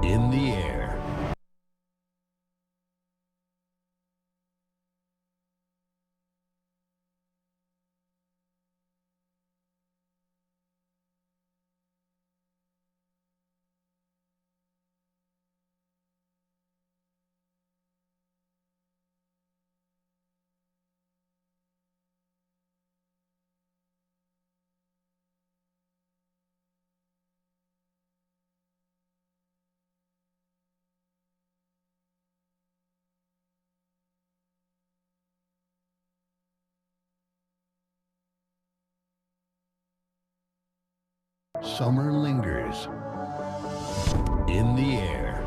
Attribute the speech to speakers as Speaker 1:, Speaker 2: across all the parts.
Speaker 1: In the air. Summer lingers. In the air.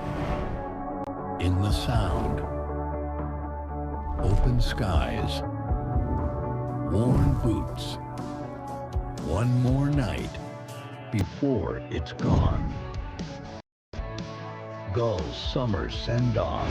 Speaker 1: In the sound. Open skies. Worn boots. One more night before it's gone. Gulls summer send-off.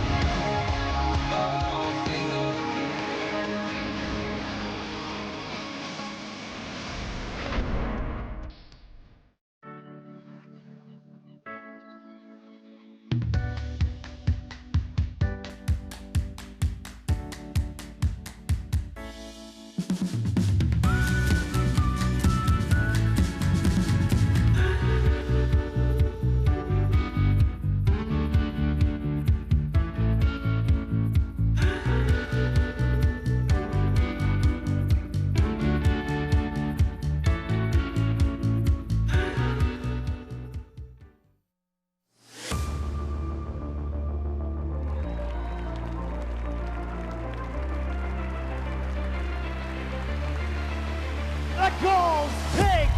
Speaker 2: The Gulls take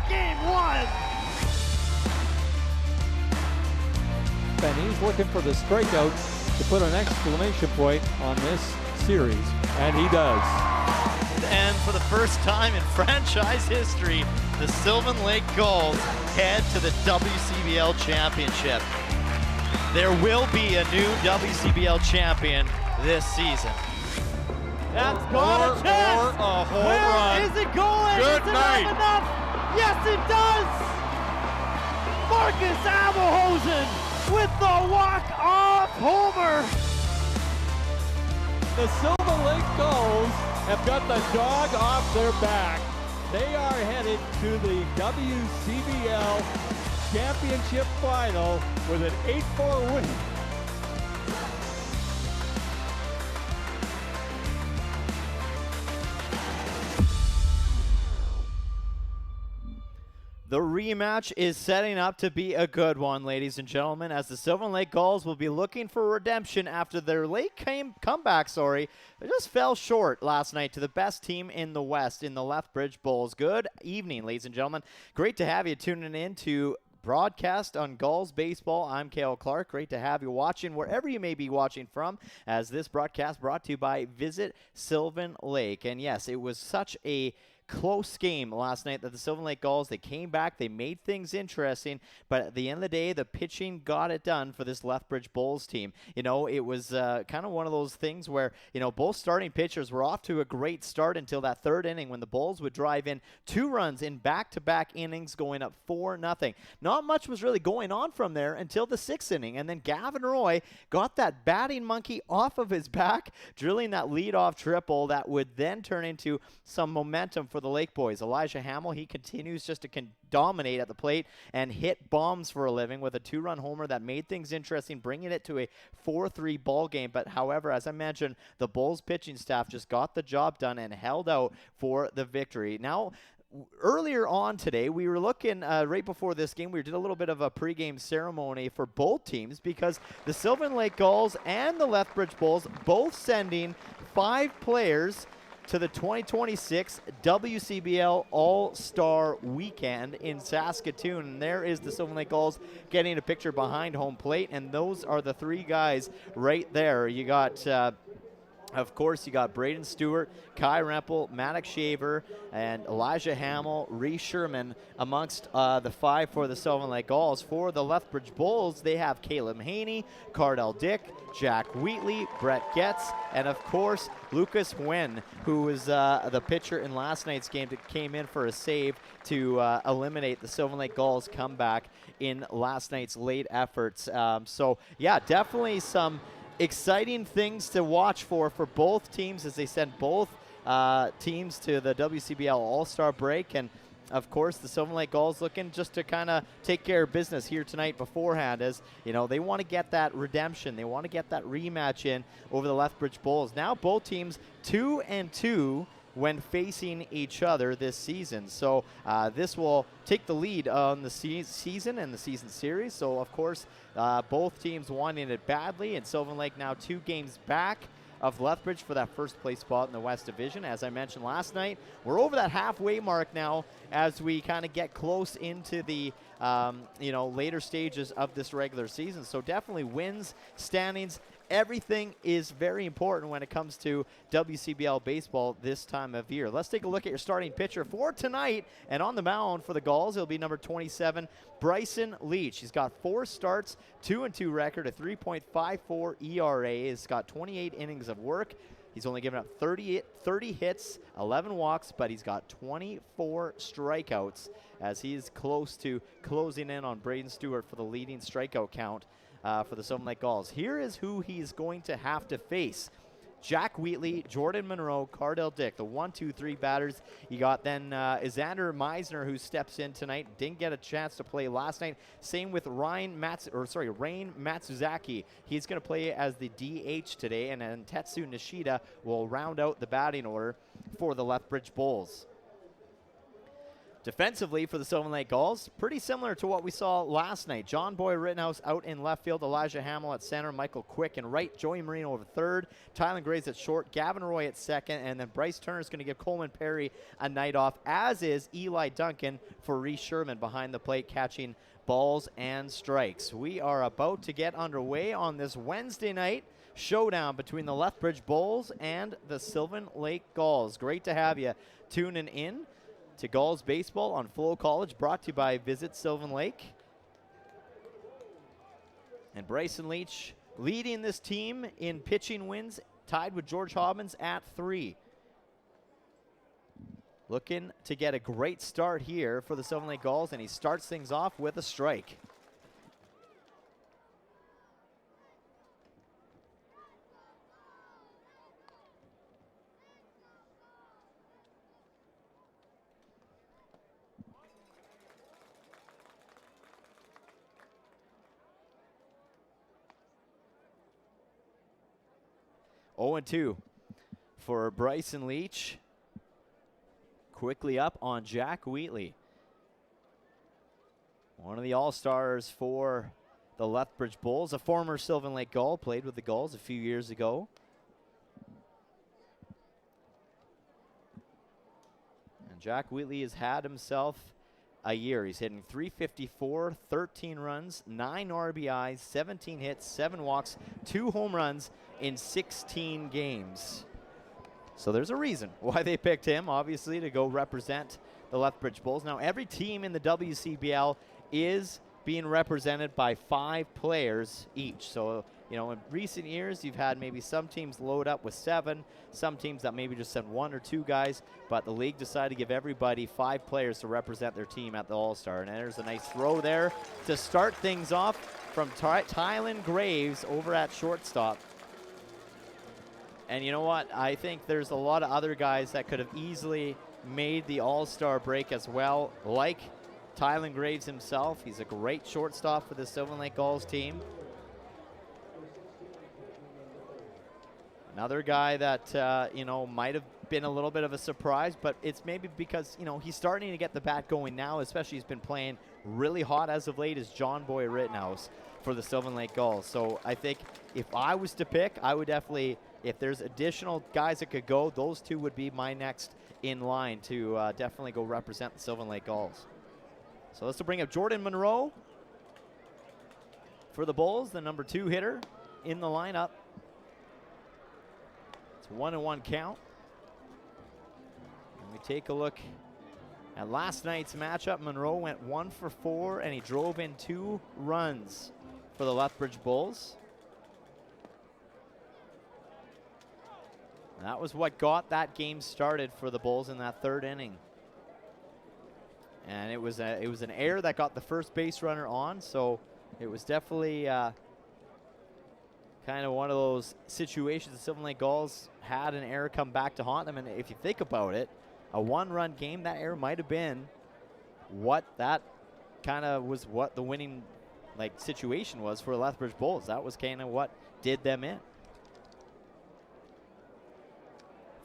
Speaker 2: game one.
Speaker 3: And he's looking for the strikeout to put an exclamation point on this series, and he does.
Speaker 2: And for the first time in franchise history, the Sylvan Lake Gulls head to the WCBL championship. There will be a new WCBL champion this season. That's got a chance.
Speaker 3: Or a home
Speaker 2: Where
Speaker 3: run.
Speaker 2: is it going?
Speaker 3: Good
Speaker 2: Is it
Speaker 3: night.
Speaker 2: enough? Yes, it does. Marcus Abelhosen with the walk-off homer.
Speaker 3: The Sylvan Lake Gulls have got the dog off their back. They are headed to the WCBL championship final with an 8-4 win.
Speaker 2: The rematch is setting up to be a good one, ladies and gentlemen, as the Sylvan Lake Gulls will be looking for redemption after their late comeback. They just fell short last night to the best team in the West in the Lethbridge Bulls. Good evening, ladies and gentlemen. Great to have you tuning in to broadcast on Gulls Baseball. I'm Cale Clark. Great to have you watching wherever you may be watching from, as this broadcast brought to you by Visit Sylvan Lake. And yes, it was such a close game last night that the Sylvan Lake Gulls, they came back, they made things interesting, but at the end of the day, the pitching got it done for this Lethbridge Bulls team. You know, it was kind of one of those things where, you know, both starting pitchers were off to a great start until that third inning when the Bulls would drive in 2 runs in back-to-back innings, going up 4-0. Not much was really going on from there until the 6th inning, and then Gavin Roy got that batting monkey off of his back, drilling that leadoff triple that would then turn into some momentum for the Lake boys. Elijah Hamill, he continues just to dominate at the plate and hit bombs for a living with a 2-run homer that made things interesting, bringing it to a 4-3 ball game. But however, as I mentioned, the Bulls pitching staff just got the job done and held out for the victory. Now, earlier on today, we were looking right before this game, we did a little bit of a pregame ceremony for both teams because the Sylvan Lake Gulls and the Lethbridge Bulls both sending 5 players to the 2026 WCBL All-Star Weekend in Saskatoon. And there is the Sylvan Lake Gulls getting a picture behind home plate, and those are the 3 guys right there. You got Of course, you got Braden Stewart, Kai Rempel, Maddox Shaver, and Elijah Hamill, Reese Sherman amongst the 5 for the Sylvan Lake Gulls. For the Lethbridge Bulls, they have Caleb Haney, Cardell Dick, Jack Wheatley, Brett Getz, and of course, Lucas Nguyen, who was the pitcher in last night's game that came in for a save to eliminate the Sylvan Lake Gulls comeback in last night's late efforts. So, yeah, definitely some exciting things to watch for both teams as they send both teams to the WCBL All-Star break. And, of course, the Sylvan Lake Gulls looking just to kind of take care of business here tonight beforehand, as, you know, they want to get that redemption. They want to get that rematch in over the Lethbridge Bulls. Now both teams 2-2 when facing each other this season. So this will take the lead on the season and the season series. So, of course, both teams wanting it badly, and Sylvan Lake now 2 games back of Lethbridge for that first place spot in the West Division. As I mentioned last night, we're over that halfway mark now as we kind of get close into the later stages of this regular season. So definitely wins, standings, everything is very important when it comes to WCBL baseball this time of year. Let's take a look at your starting pitcher for tonight. And on the mound for the Gulls, it'll be number 27, Bryson Leach. He's got 4 starts, 2-2 record, a 3.54 ERA. He's got 28 innings of work. He's only given up 30 hits, 11 walks, but he's got 24 strikeouts as he's close to closing in on Braden Stewart for the leading strikeout count for the Sylvan Lake Gulls. Here is who he's going to have to face. Jack Wheatley, Jordan Monroe, Cardell Dick, the 1-2-3 batters. You got then Xander Meisner, who steps in tonight. Didn't get a chance to play last night. Same with Rain Matsuzaki. He's going to play as the DH today, and then Tetsu Nishida will round out the batting order for the Lethbridge Bulls. Defensively for the Sylvan Lake Gulls, pretty similar to what we saw last night. John Boy Rittenhouse out in left field, Elijah Hamill at center, Michael Quick in right, Joey Marino over third, Tylen Graves at short, Gavin Roy at second, and then Bryce Turner is going to give Coleman Perry a night off, as is Eli Duncan for Reese Sherman behind the plate, catching balls and strikes. We are about to get underway on this Wednesday night showdown between the Lethbridge Bulls and the Sylvan Lake Gulls. Great to have you tuning in to Gulls Baseball on FloCollege, brought to you by Visit Sylvan Lake. And Bryson Leach leading this team in pitching wins, tied with George Hobbins at 3. Looking to get a great start here for the Sylvan Lake Gulls, and he starts things off with a strike. Oh, 0-2 for Bryson Leach. Quickly up on Jack Wheatley. One of the all-stars for the Lethbridge Bulls, a former Sylvan Lake Gull, played with the Gulls a few years ago. And Jack Wheatley has had himself a year. He's hitting .354, 13 runs, 9 RBIs, 17 hits, 7 walks, 2 home runs in 16 games. So there's a reason why they picked him, obviously, to go represent the Lethbridge Bulls. Now, every team in the WCBL is being represented by 5 players each. So, you know, in recent years, you've had maybe some teams load up with 7, some teams that maybe just send 1 or 2 guys, but the league decided to give everybody 5 players to represent their team at the All-Star. And there's a nice throw there to start things off from Tylen Graves over at shortstop. And you know what? I think there's a lot of other guys that could have easily made the All-Star break as well, like Tylen Graves himself. He's a great shortstop for the Sylvan Lake Gulls team. Another guy that, you know, might have been a little bit of a surprise, but it's maybe because, you know, he's starting to get the bat going now, especially he's been playing really hot as of late, is John Boy Rittenhouse for the Sylvan Lake Gulls. So I think if I was to pick, I would definitely, if there's additional guys that could go, those 2 would be my next in line to definitely go represent the Sylvan Lake Gulls. So let's bring up Jordan Monroe for the Bulls, the number 2 hitter in the lineup. It's 1-1 count. And we take a look at last night's matchup. Monroe went 1 for 4, and he drove in 2 runs for the Lethbridge Bulls. And that was what got that game started for the Bulls in that 3rd inning. And it was an error that got the first base runner on, so it was definitely kind of one of those situations the Sylvan Lake Gulls had an error come back to haunt them. And if you think about it, a 1-run game, that error might have been what that kind of was what the winning situation was for the Lethbridge Bulls. That was kind of what did them in.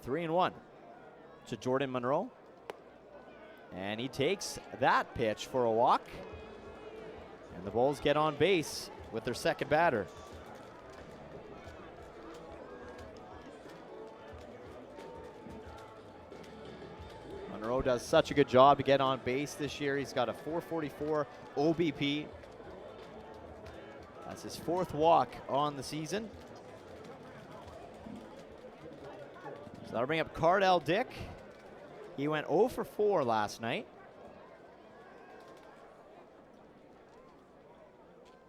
Speaker 2: 3-1 to Jordan Monroe. And he takes that pitch for a walk. And the Bulls get on base with their second batter. Monroe does such a good job to get on base this year. He's got a 444 OBP. That's his 4th walk on the season. So that'll bring up Cardell Dick. He went 0 for 4 last night.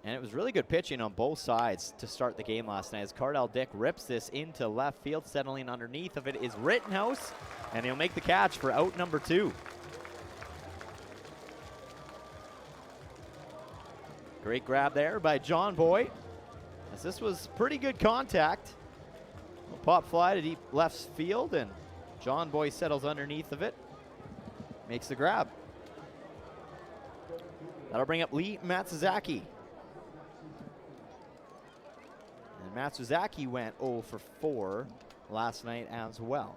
Speaker 2: And it was really good pitching on both sides to start the game last night as Cardell Dick rips this into left field. Settling underneath of it is Rittenhouse, and he'll make the catch for out number 2. Great grab there by John Boy, as this was pretty good contact. A pop fly to deep left field, and John Boy settles underneath of it, makes the grab. That'll bring up Lee Matsuzaki. And Matsuzaki went 0 for 4 last night as well.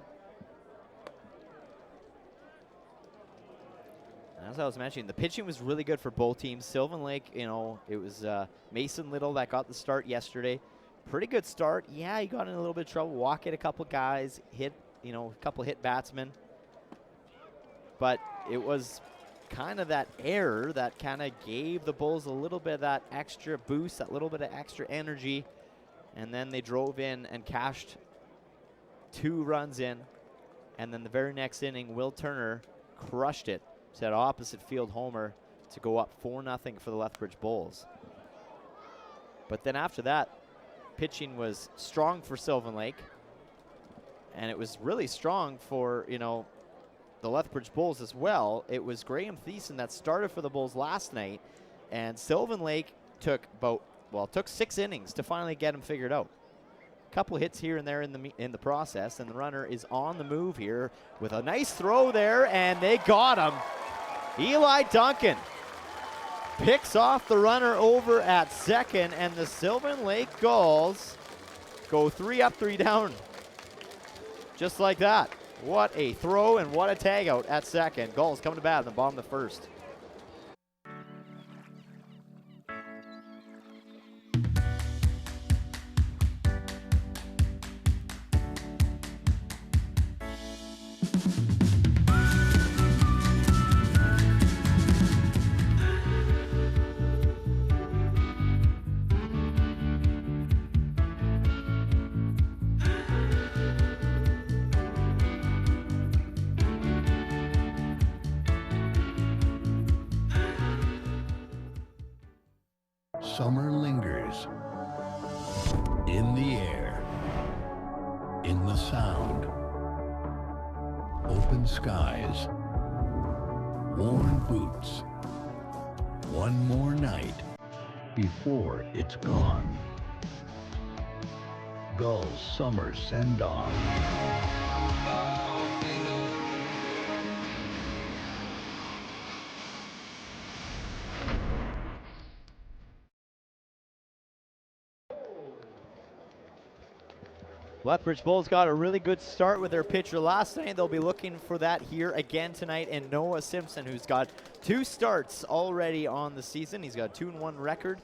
Speaker 2: And as I was mentioning, the pitching was really good for both teams. Sylvan Lake, it was Mason Little that got the start yesterday. Pretty good start. Yeah, he got in a little bit of trouble, walking a couple guys, hit, a couple hit batsmen. But it was kind of that error that kind of gave the Bulls a little bit of that extra boost, that little bit of extra energy. And then they drove in and cashed 2 runs in. And then the very next inning, Will Turner crushed it to that opposite field homer to go up 4-0 for the Lethbridge Bulls. But then after that, pitching was strong for Sylvan Lake. And it was really strong for, the Lethbridge Bulls as well. It was Graham Thiessen that started for the Bulls last night. And Sylvan Lake took 6 innings to finally get him figured out. A couple hits here and there in the process, and the runner is on the move here with a nice throw there, and they got him. Eli Duncan picks off the runner over at second, and the Sylvan Lake Gulls go 3 up, 3 down. Just like that. What a throw and what a tag out at second. Gulls coming to bat in the bottom of the first.
Speaker 1: Summer lingers in the air, in the sound, open skies, worn boots, one more night before it's gone. Gulls summer send-off.
Speaker 2: Lethbridge Bulls got a really good start with their pitcher last night. They'll be looking for that here again tonight. And Noah Simpson, who's got 2 starts already on the season. He's got a 2-1 record,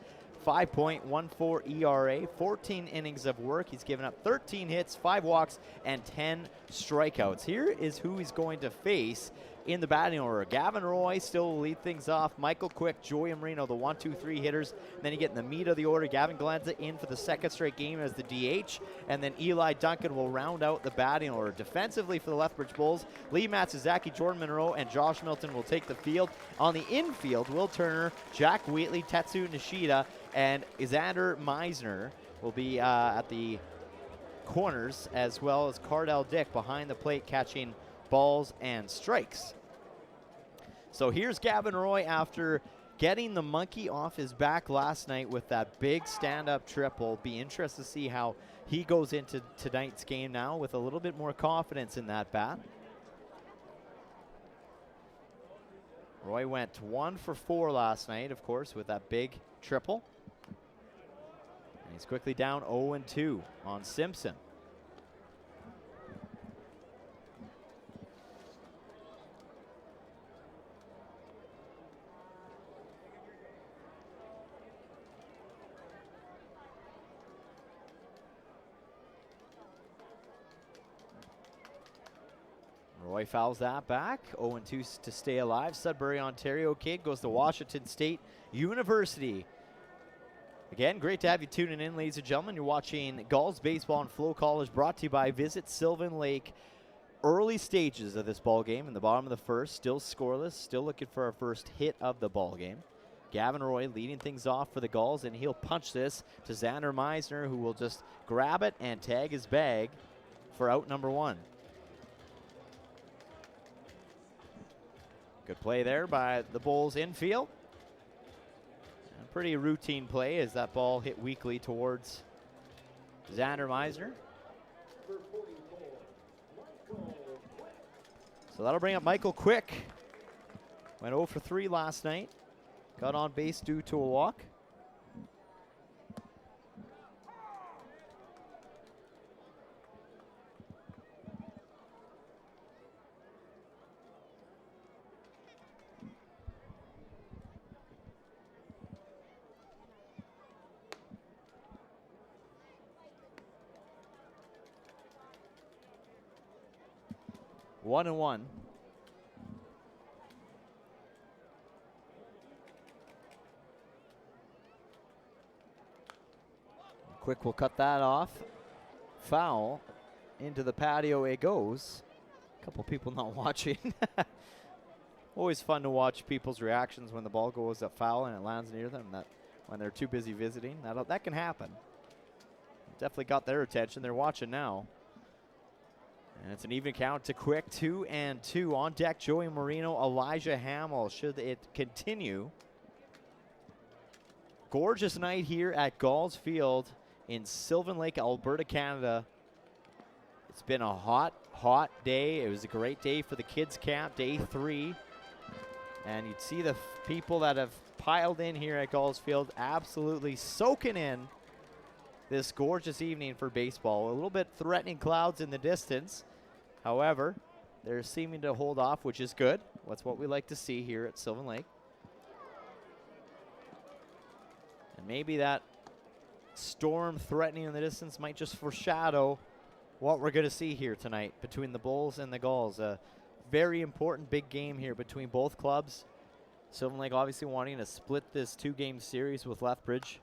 Speaker 2: 5.14 ERA, 14 innings of work. He's given up 13 hits, 5 walks, and 10 strikeouts. Here is who he's going to face in the batting order. Gavin Roy still will lead things off. Michael Quick, Joey Marino, the 1-2-3 hitters. And then you get in the meat of the order. Gavin Glenza in for the second straight game as the DH. And then Eli Duncan will round out the batting order. Defensively for the Lethbridge Bulls, Lee Matsuzaki, Jordan Monroe, and Josh Milton will take the field. On the infield, Will Turner, Jack Wheatley, Tetsu Nishida, and Xander Meisner will be at the corners, as well as Cardell Dick behind the plate catching balls and strikes. So here's Gavin Roy after getting the monkey off his back last night with that big stand-up triple. Be interested to see how he goes into tonight's game now with a little bit more confidence in that bat. Roy went 1 for 4 last night, of course, with that big triple. And he's quickly down 0-2 on Simpson. Roy fouls that back. 0-2 to stay alive. Sudbury, Ontario kid goes to Washington State University. Again, great to have you tuning in, ladies and gentlemen. You're watching Gulls Baseball on FloCollege, brought to you by Visit Sylvan Lake. Early stages of this ball game in the bottom of the first, still scoreless, still looking for our first hit of the ball game. Gavin Roy leading things off for the Gulls, and he'll punch this to Xander Meisner, who will just grab it and tag his bag for out number 1. Good play there by the Bulls infield. A pretty routine play as that ball hit weakly towards Xander Meisner. So that'll bring up Michael Quick. Went 0 for 3 last night. Got on base due to a walk. One and one. Quick will cut that off. Foul. Into the patio it goes. A couple people not watching. Always fun to watch people's reactions when the ball goes up foul and it lands near them. That when they're too busy visiting, that can happen. Definitely got their attention. They're watching now. And it's an even count to Quick, 2-2. On deck, Joey Marino, Elijah Hamill, should it continue. Gorgeous night here at Gulls Field in Sylvan Lake, Alberta, Canada. It's been a hot, hot day. It was a great day for the kids' camp, day 3. And you'd see the people that have piled in here at Gulls Field absolutely soaking in this gorgeous evening for baseball. A little bit threatening clouds in the distance. However, they're seeming to hold off, which is good. That's what we like to see here at Sylvan Lake. And maybe that storm threatening in the distance might just foreshadow what we're going to see here tonight between the Bulls and the Gulls. A very important big game here between both clubs. Sylvan Lake obviously wanting to split this 2-game series with Lethbridge.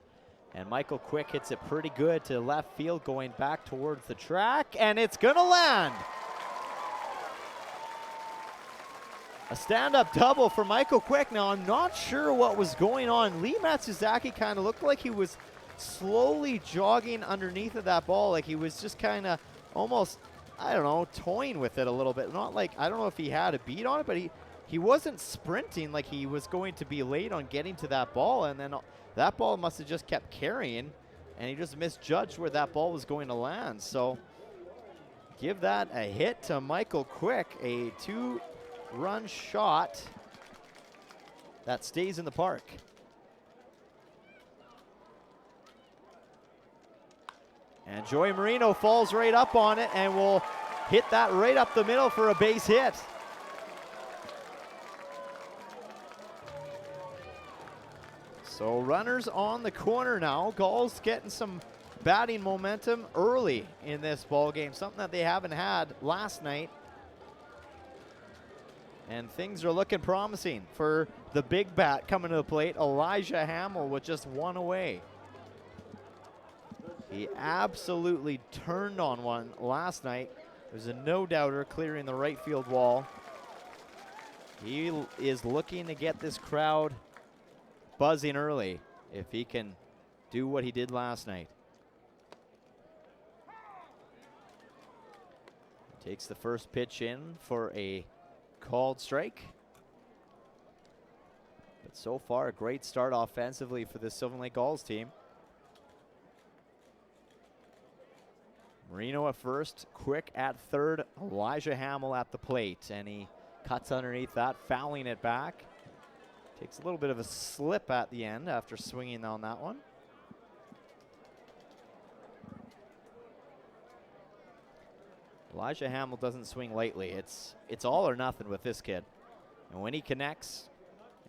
Speaker 2: And Michael Quick hits it pretty good to left field going back towards the track, and it's going to land. A stand-up double for Michael Quick. Now, I'm not sure what was going on. Lee Matsuzaki kind of looked like he was slowly jogging underneath of that ball, like he was just kind of almost, I don't know, toying with it a little bit. Not like, I don't know if he had a beat on it, but he wasn't sprinting like he was going to be late on getting to that ball, and then that ball must have just kept carrying, and he just misjudged where that ball was going to land. So give that a hit to Michael Quick, a 2-run shot that stays in the park. And Joey Marino falls right up on it and will hit that right up the middle for a base hit. So runners on the corner now. Gulls getting some batting momentum early in this ball game, something that they haven't had last night. And things are looking promising for the big bat coming to the plate. Elijah Hamill with just one away. He absolutely turned on one last night. There's a no-doubter clearing the right field wall. He is looking to get this crowd buzzing early if he can do what he did last night. Takes the first pitch in for a called strike. But so far, a great start offensively for the Sylvan Lake Gulls team. Marino at first, quick at third, Elijah Hamill at the plate, and he cuts underneath that, fouling it back. Takes a little bit of a slip at the end after swinging on that one. Elijah Hamill doesn't swing lightly. It's all or nothing with this kid. And when he connects,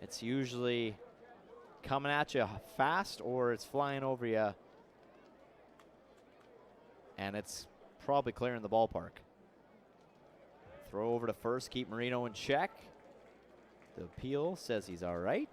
Speaker 2: it's usually coming at you fast or it's flying over you. And it's probably clearing the ballpark. Throw over to first, keep Marino in check. The appeal says he's all right.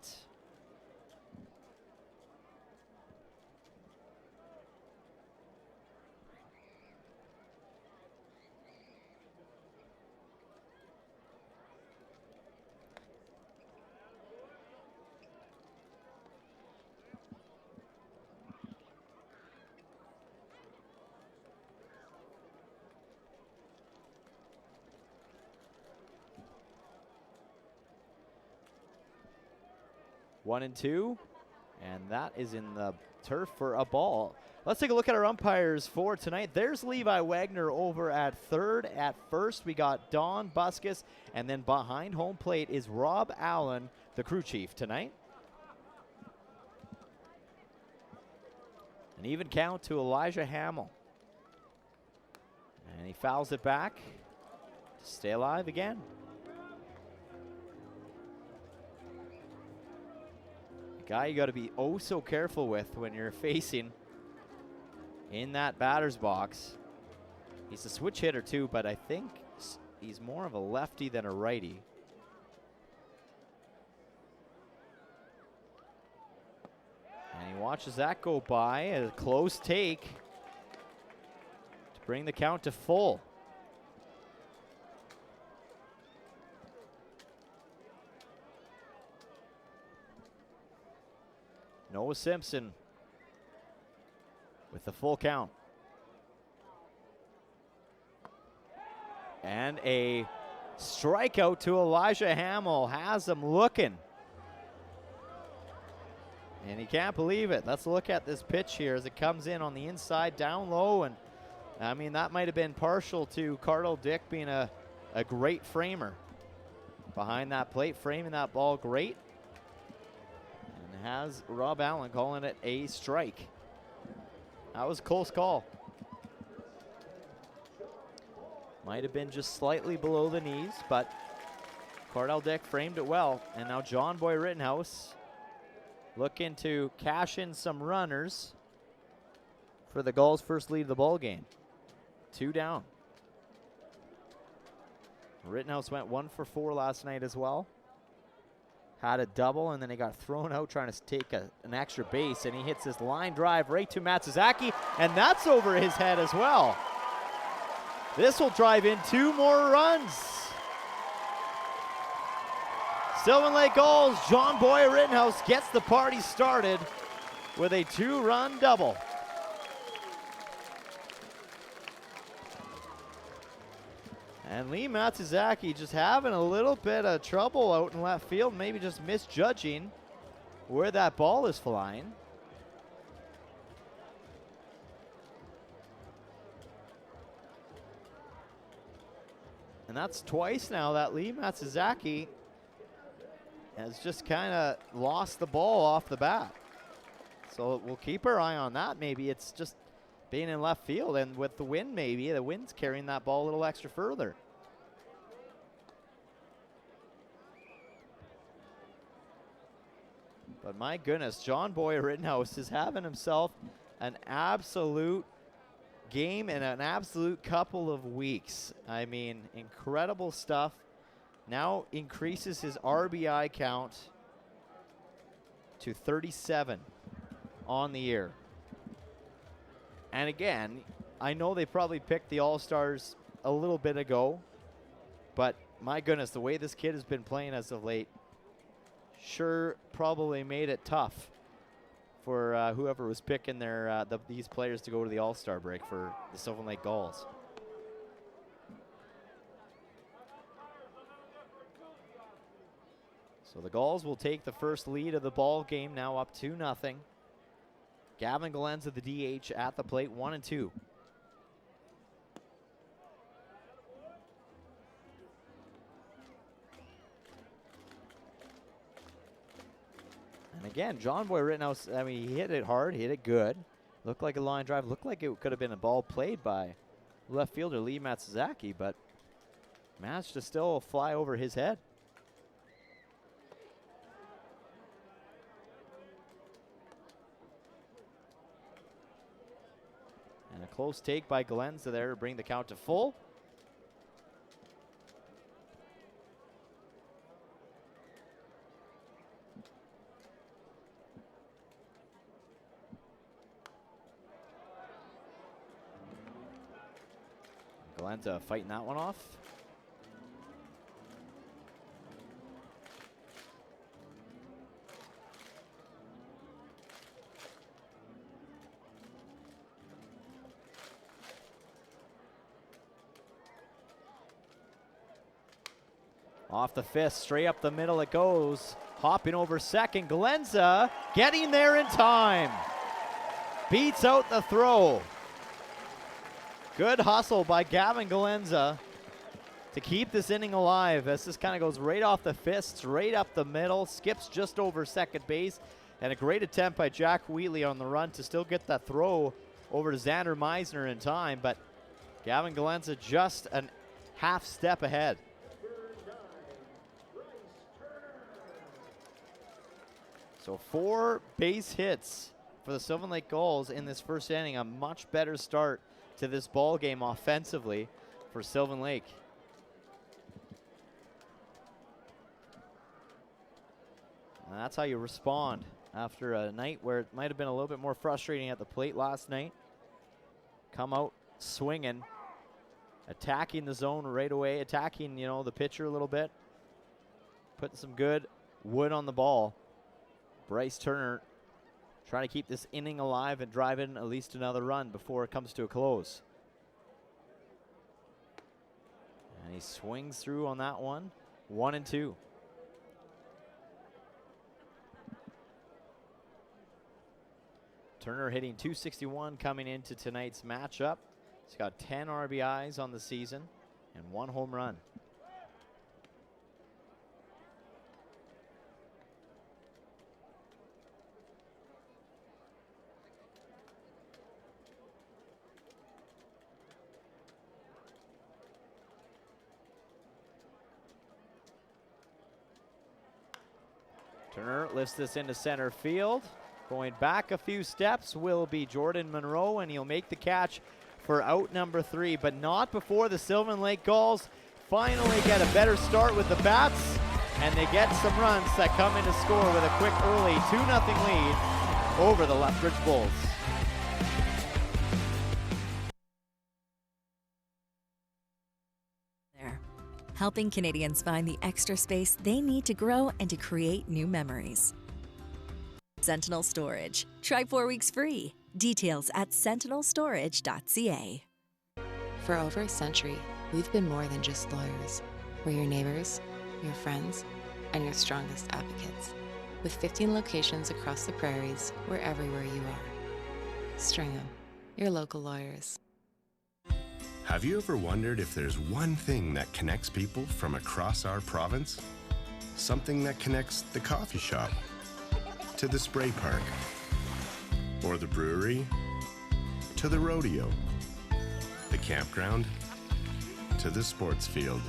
Speaker 2: One and two, and that is in the turf for a ball. Let's take a look at our umpires for tonight. There's Levi Wagner over at third. At first, we got Don Buskus, and then behind home plate is Rob Allen, the crew chief tonight. An even count to Elijah Hamill. And he fouls it back to stay alive again. Guy you got to be oh so careful with when you're facing in that batter's box. He's a switch hitter too, but I think he's more of a lefty than a righty. And he watches that go by, a close take to bring the count to full. Noah Simpson with the full count. And a strikeout to Elijah Hamill has him looking. And he can't believe it. Let's look at this pitch here as it comes in on the inside, down low. And I mean, that might have been partial to Cardell Dick being a great framer. Behind that plate, framing that ball great. Has Rob Allen calling it a strike. That was a close call. Might have been just slightly below the knees, but Cardell Dick framed it well. And now John Boy Rittenhouse looking to cash in some runners for the Gulls' first lead of the ball game. 2 down. Rittenhouse went 1 for 4 last night as well. Had a double, and then he got thrown out trying to take an extra base, and he hits this line drive right to Matsuzaki, and that's over his head as well. This will drive in 2 more runs. Sylvan Lake Gulls, John Boy Rittenhouse gets the party started with a 2-run double. And Lee Matsuzaki just having a little bit of trouble out in left field, maybe just misjudging where that ball is flying. And that's twice now that Lee Matsuzaki has just kind of lost the ball off the bat. So we'll keep our eye on that. Maybe it's just being in left field, and with the wind, maybe the wind's carrying that ball a little extra further. But my goodness, John Boy Rittenhouse is having himself an absolute game in an absolute couple of weeks. I mean, incredible stuff. now increases his RBI count to 37 on the year. And again, I know they probably picked the All-Stars a little bit ago, but my goodness, the way this kid has been playing as of late sure probably made it tough for whoever was picking these players to go to the All-Star break for the Sylvan Lake Gulls. So the Gulls will take the first lead of the ball game, now up 2-0. Gavin Galenza, the DH, at the plate, 1-2. And again, John Boy Rittenhouse, I mean, he hit it hard, he hit it good. Looked like a line drive, looked like it could have been a ball played by left fielder Lee Matsuzaki, but managed to still fly over his head. And a close take by Galenza there to bring the count to full. Galenza fighting that one off. Off the fist, straight up the middle it goes. Hopping over second, Galenza getting there in time. Beats out the throw. Good hustle by Gavin Galenza to keep this inning alive as this kind of goes right off the fist, straight up the middle, skips just over second base, and a great attempt by Jack Wheatley on the run to still get that throw over to Xander Meisner in time, but Gavin Galenza just a half step ahead. So 4 base hits for the Sylvan Lake Gulls in this first inning, a much better start to this ball game offensively for Sylvan Lake. And that's how you respond after a night where it might have been a little bit more frustrating at the plate last night. Come out swinging, attacking the zone right away, attacking, the pitcher a little bit, putting some good wood on the ball. Bryce Turner trying to keep this inning alive and drive in at least another run before it comes to a close. And he swings through on that one, 1-2. Turner hitting .261 coming into tonight's matchup. He's got 10 RBIs on the season and 1 home run. Turner lifts this into center field. Going back a few steps will be Jordan Monroe, and he'll make the catch for out number 3, but not before the Sylvan Lake Gulls finally get a better start with the bats, and they get some runs that come in to score with a quick early 2-0 lead over the Lethbridge Bulls.
Speaker 4: Helping Canadians find the extra space they need to grow and to create new memories. Sentinel Storage. Try 4 weeks free. Details at sentinelstorage.ca.
Speaker 5: For over a century, we've been more than just lawyers. We're your neighbors, your friends, and your strongest advocates. With 15 locations across the prairies, we're everywhere you are. Stringham, your local lawyers.
Speaker 6: Have you ever wondered if there's one thing that connects people from across our province? Something that connects the coffee shop to the spray park, or the brewery to the rodeo, the campground to the sports field.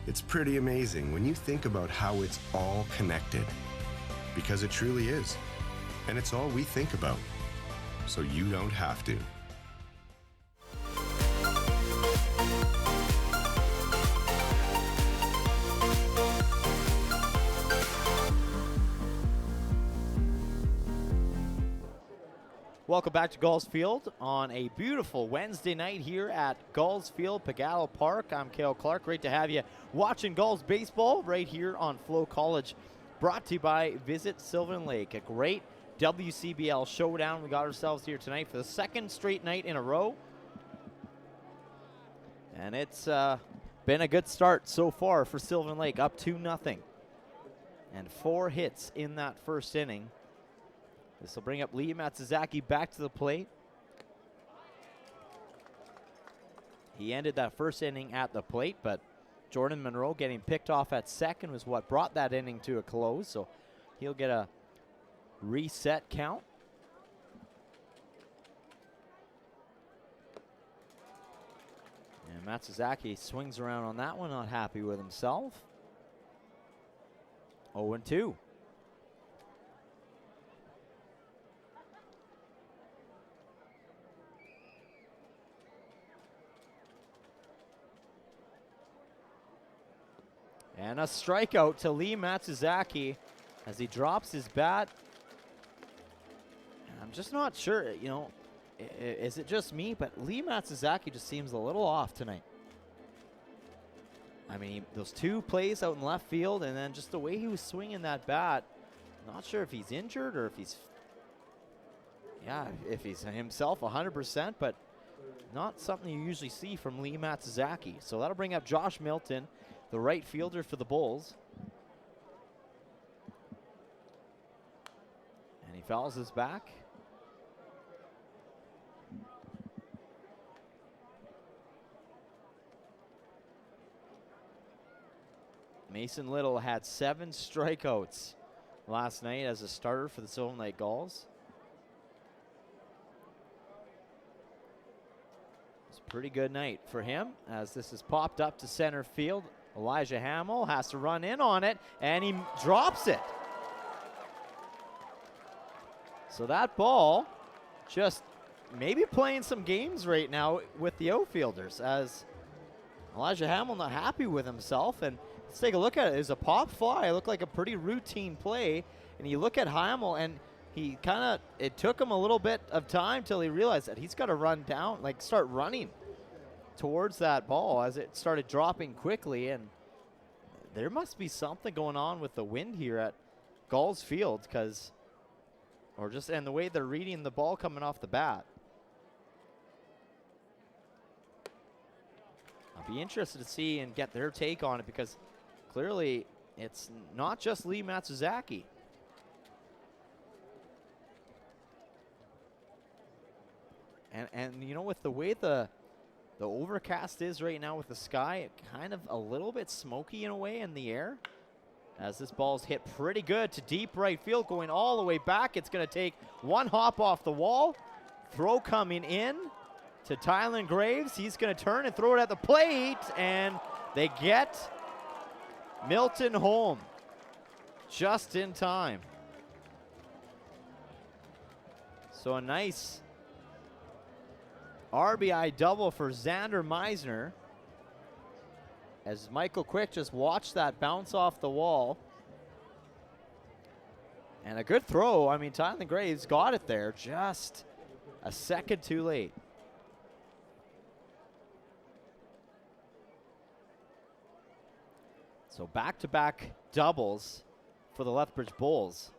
Speaker 6: It's pretty amazing when you think about how it's all connected, because it truly is, and it's all we think about, so you don't have to.
Speaker 2: Welcome back to Gulls Field on a beautiful Wednesday night here at Gulls Field, Pagano Park. I'm Cale Clark. Great to have you watching Gulls baseball right here on FloCollege. Brought to you by Visit Sylvan Lake. A great WCBL showdown we got ourselves here tonight for the second straight night in a row. And it's been a good start so far for Sylvan Lake, up 2-0. And 4 hits in that first inning. This will bring up Lee Matsuzaki back to the plate. He ended that first inning at the plate, but Jordan Monroe getting picked off at second was what brought that inning to a close, so he'll get a reset count. And Matsuzaki swings around on that one, not happy with himself. 0-2. And a strikeout to Lee Matsuzaki as he drops his bat. And I'm just not sure, you know, is it just me? But Lee Matsuzaki just seems a little off tonight. I mean, those 2 plays out in left field and then just the way he was swinging that bat. Not sure if he's injured or if he's, if he's himself 100%, but not something you usually see from Lee Matsuzaki. So that'll bring up Josh Milton, the right fielder for the Bulls. And he fouls his back. Mason Little had 7 strikeouts last night as a starter for the Sylvan Lake Gulls. It's a pretty good night for him as this is popped up to center field. Elijah Hamill has to run in on it, and he drops it. So that ball just maybe playing some games right now with the outfielders as Elijah Hamill not happy with himself. And let's take a look at it. It was a pop fly. It looked like a pretty routine play. And you look at Hamill, and he it took him a little bit of time till he realized that he's got to run down, like start running towards that ball as it started dropping quickly. And there must be something going on with the wind here at Gulls Field, and the way they're reading the ball coming off the bat. I'll be interested to see and get their take on it because clearly it's not just Lee Matsuzaki. And you know, with the way the overcast is right now with the sky, it kind of a little bit smoky in a way in the air. As this ball's hit pretty good to deep right field, going all the way back. It's going to take one hop off the wall. Throw coming in to Tylen Graves. He's going to turn and throw it at the plate, and they get Milton home just in time. So a nice RBI double for Xander Meisner as Michael Quick just watched that bounce off the wall. And a good throw. I mean, Tylen Graves got it there, just a second too late. So back-to-back doubles for the Lethbridge Bulls.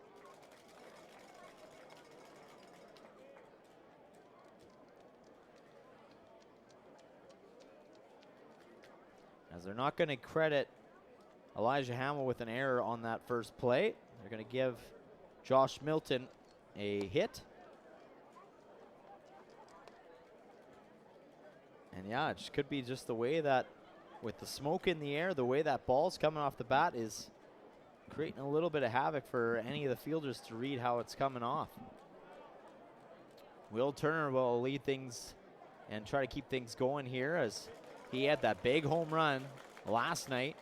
Speaker 2: As they're not going to credit Elijah Hamill with an error on that first play. They're going to give Josh Milton a hit. And yeah, it just could be just the way that, with the smoke in the air, the way that ball's coming off the bat is creating a little bit of havoc for any of the fielders to read how it's coming off. Will Turner will lead things and try to keep things going here as he had that big home run last night.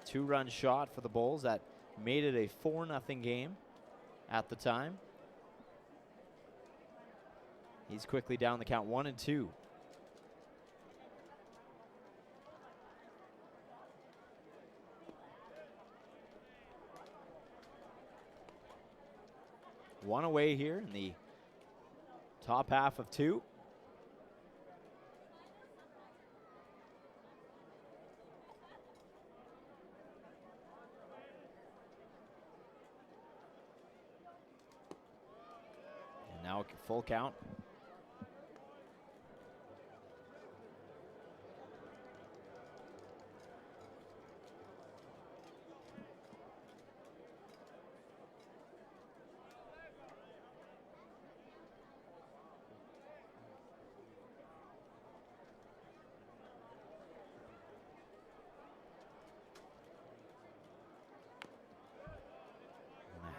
Speaker 2: 2-run shot for the Bulls that made it a 4-0 game at the time. He's quickly down the count, 1-2. One away here in the Top half of 2. And now a full count.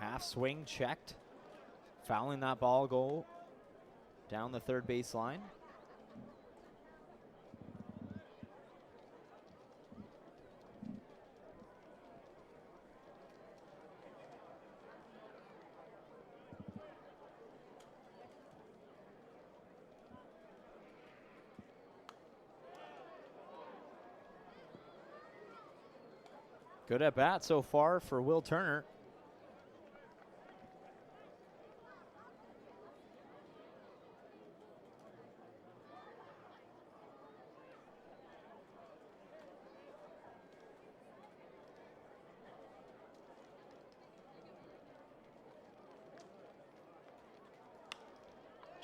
Speaker 2: Half swing checked. Fouling that ball goal down the third baseline. Good at bat so far for Will Turner.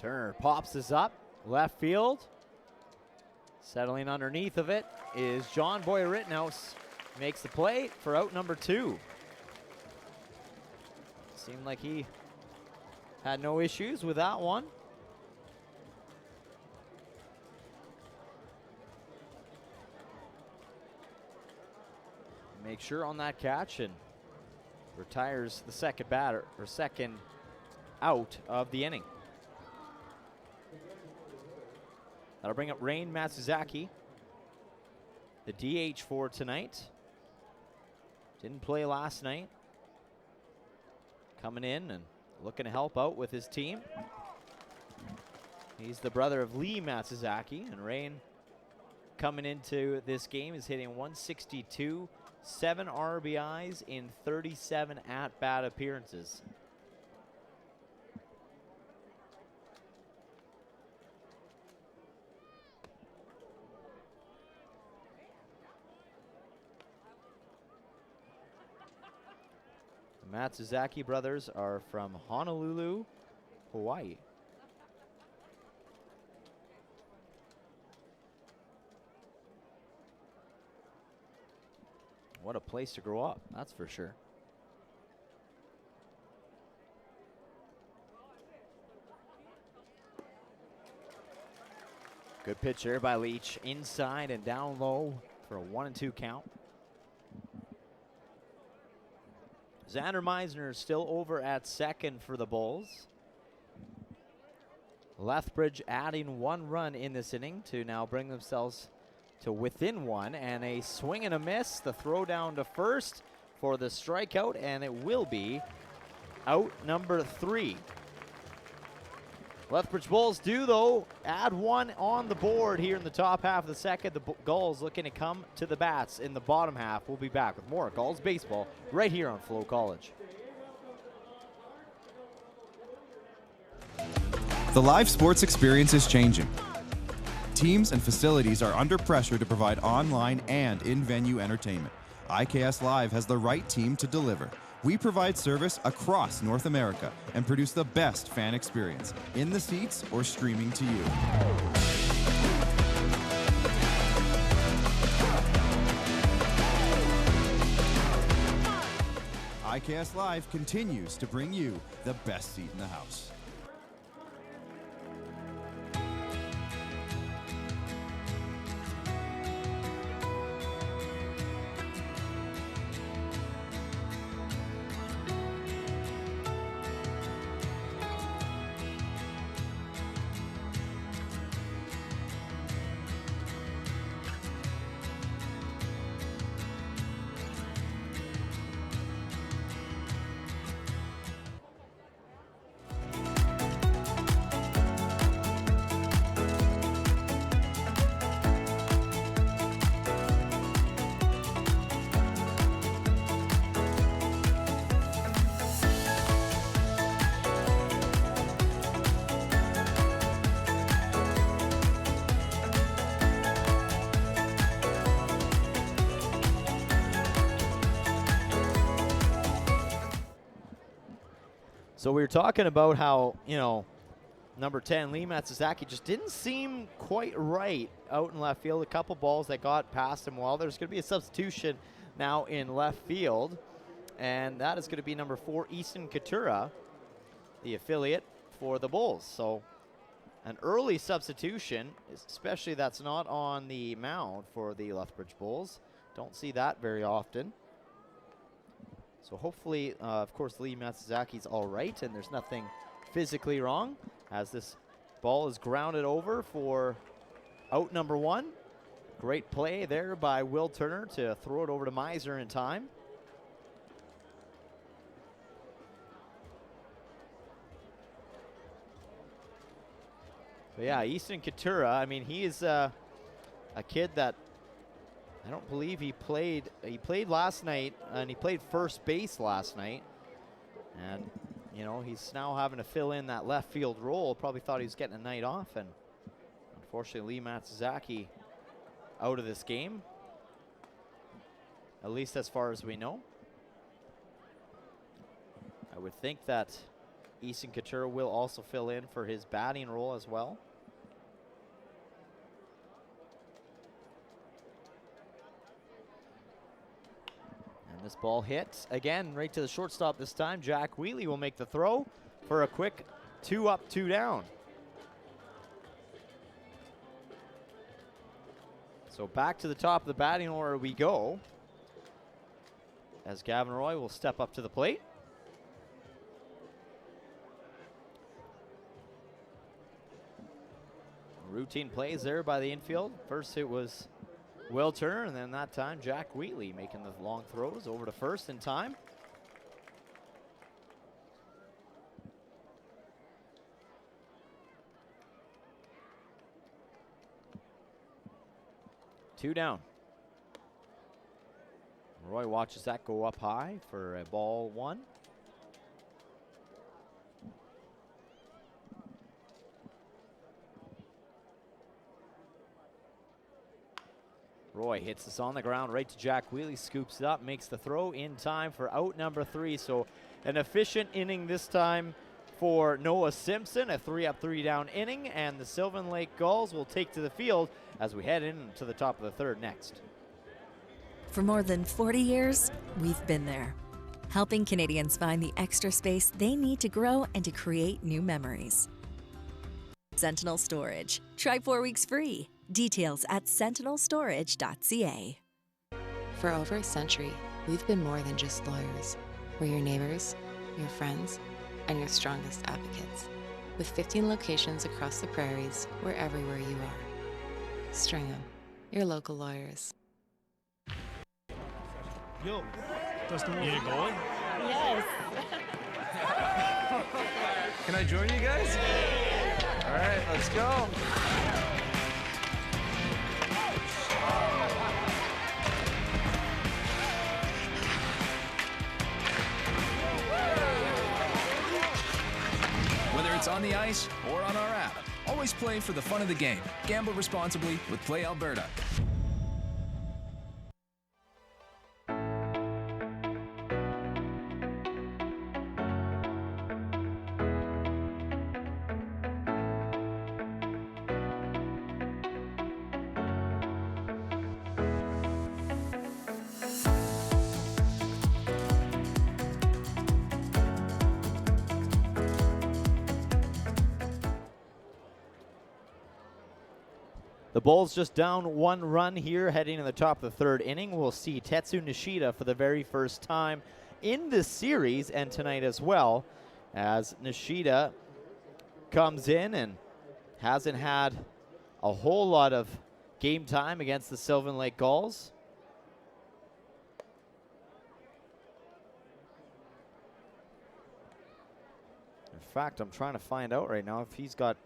Speaker 2: Turner pops this up, left field. Settling underneath of it is John Boyer Rittenhouse. Makes the play for out number 2. Seemed like he had no issues with that one. Make sure on that catch and retires the second batter, or second out of the inning. That'll bring up Rain Matsuzaki, the DH for tonight. Didn't play last night. Coming in and looking to help out with his team. He's the brother of Lee Matsuzaki, and Rain coming into this game is hitting 162, 7 RBIs in 37 at-bat appearances. The Matsuzaki brothers are from Honolulu, Hawaii. What a place to grow up, that's for sure. Good pitch there by Leach, inside and down low for a 1-2 count. Xander Meisner still over at second for the Bulls. Lethbridge adding 1 run in this inning to now bring themselves to within 1, and a swing and a miss. The throw down to first for the strikeout, and it will be out number 3. Lethbridge Bulls do, though, add 1 on the board here in the top half of the second. The Gulls looking to come to the bats in the bottom half. We'll be back with more Gulls baseball right here on FloCollege.
Speaker 7: The live sports experience is changing. Teams and facilities are under pressure to provide online and in-venue entertainment. IKS Live has the right team to deliver. We provide service across North America and produce the best fan experience, in the seats or streaming to you. IKS Live continues to bring you the best seat in the house.
Speaker 2: So we were talking about how, number 10, Lee Matsuzaki, just didn't seem quite right out in left field. A couple balls that got past him. Well, there's going to be a substitution now in left field, and that is going to be number 4, Easton Katura, the affiliate for the Bulls. So an early substitution, especially that's not on the mound for the Lethbridge Bulls. Don't see that very often. So hopefully, of course, Lee Matsuzaki's all right, and there's nothing physically wrong as this ball is grounded over for out number 1. Great play there by Will Turner to throw it over to Miser in time. But yeah, Easton Katura, I mean, he is a kid that I don't believe he played last night, and he played first base last night. And, he's now having to fill in that left field role. Probably thought he was getting a night off, and unfortunately Lee Matsuzaki out of this game, at least as far as we know. I would think that Easton Katura will also fill in for his batting role as well. This ball hits again right to the shortstop this time. Jack Wheatley will make the throw for a quick 2 up, 2 down. So back to the top of the batting order we go, as Gavin Roy will step up to the plate. Routine plays there by the infield. First it was Will Turner, and then that time Jack Wheatley making the long throws over to first in time. Two down. Roy watches that go up high for a ball 1. Roy hits this on the ground right to Jack Wheatley, scoops it up, makes the throw in time for out number 3. So an efficient inning this time for Noah Simpson, a 3 up, 3 down inning, and the Sylvan Lake Gulls will take to the field as we head into the top of the 3rd next.
Speaker 4: For more than 40 years, we've been there, helping Canadians find the extra space they need to grow and to create new memories. Sentinel Storage. Try 4 weeks free. Details at sentinelstorage.ca.
Speaker 5: For over a century, we've been more than just lawyers. We're your neighbors, your friends, and your strongest advocates. With 15 locations across the prairies, we're everywhere you are. Stringham, your local lawyers.
Speaker 8: Yo, Dustin, you going?
Speaker 9: Yes.
Speaker 8: Can I join you guys? All right, let's go.
Speaker 10: Whether it's on the ice or on our app, always play for the fun of the game. Gamble responsibly with Play Alberta.
Speaker 2: The Bulls just down 1 run here, heading to the top of the 3rd inning. We'll see Tetsu Nishida for the very first time in this series and tonight as well, as Nishida comes in and hasn't had a whole lot of game time against the Sylvan Lake Gulls. In fact, I'm trying to find out right now if he's got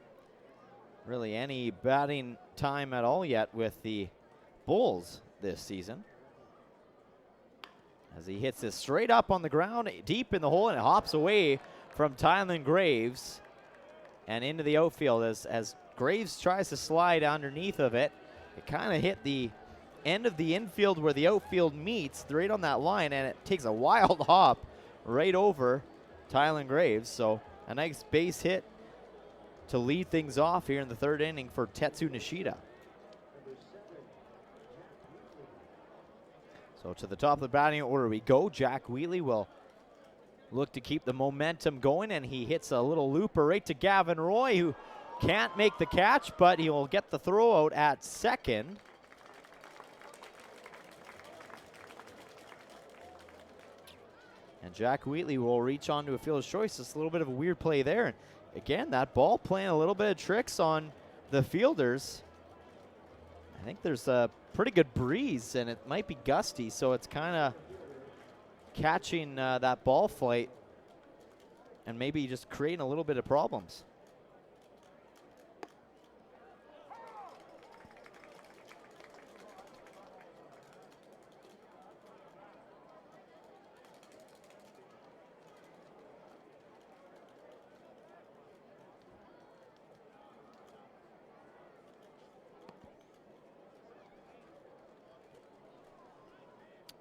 Speaker 2: really any batting time at all yet with the Bulls this season, as he hits this straight up on the ground deep in the hole, and it hops away from Tylen Graves and into the outfield as Graves tries to slide underneath of it. It kind of hit the end of the infield where the outfield meets, right on that line, and it takes a wild hop right over Tylen Graves. So a nice base hit to lead things off here in the third inning for Tetsu Nishida. So to the top of the batting order we go. Jack Wheatley will look to keep the momentum going, and he hits a little looper right to Gavin Roy, who can't make the catch, but he will get the throw out at second. And Jack Wheatley will reach on to a fielder's choice. It's a little bit of a weird play there. And again, that ball playing a little bit of tricks on the fielders. I think there's a pretty good breeze, and it might be gusty, so it's kind of catching that ball flight and maybe just creating a little bit of problems.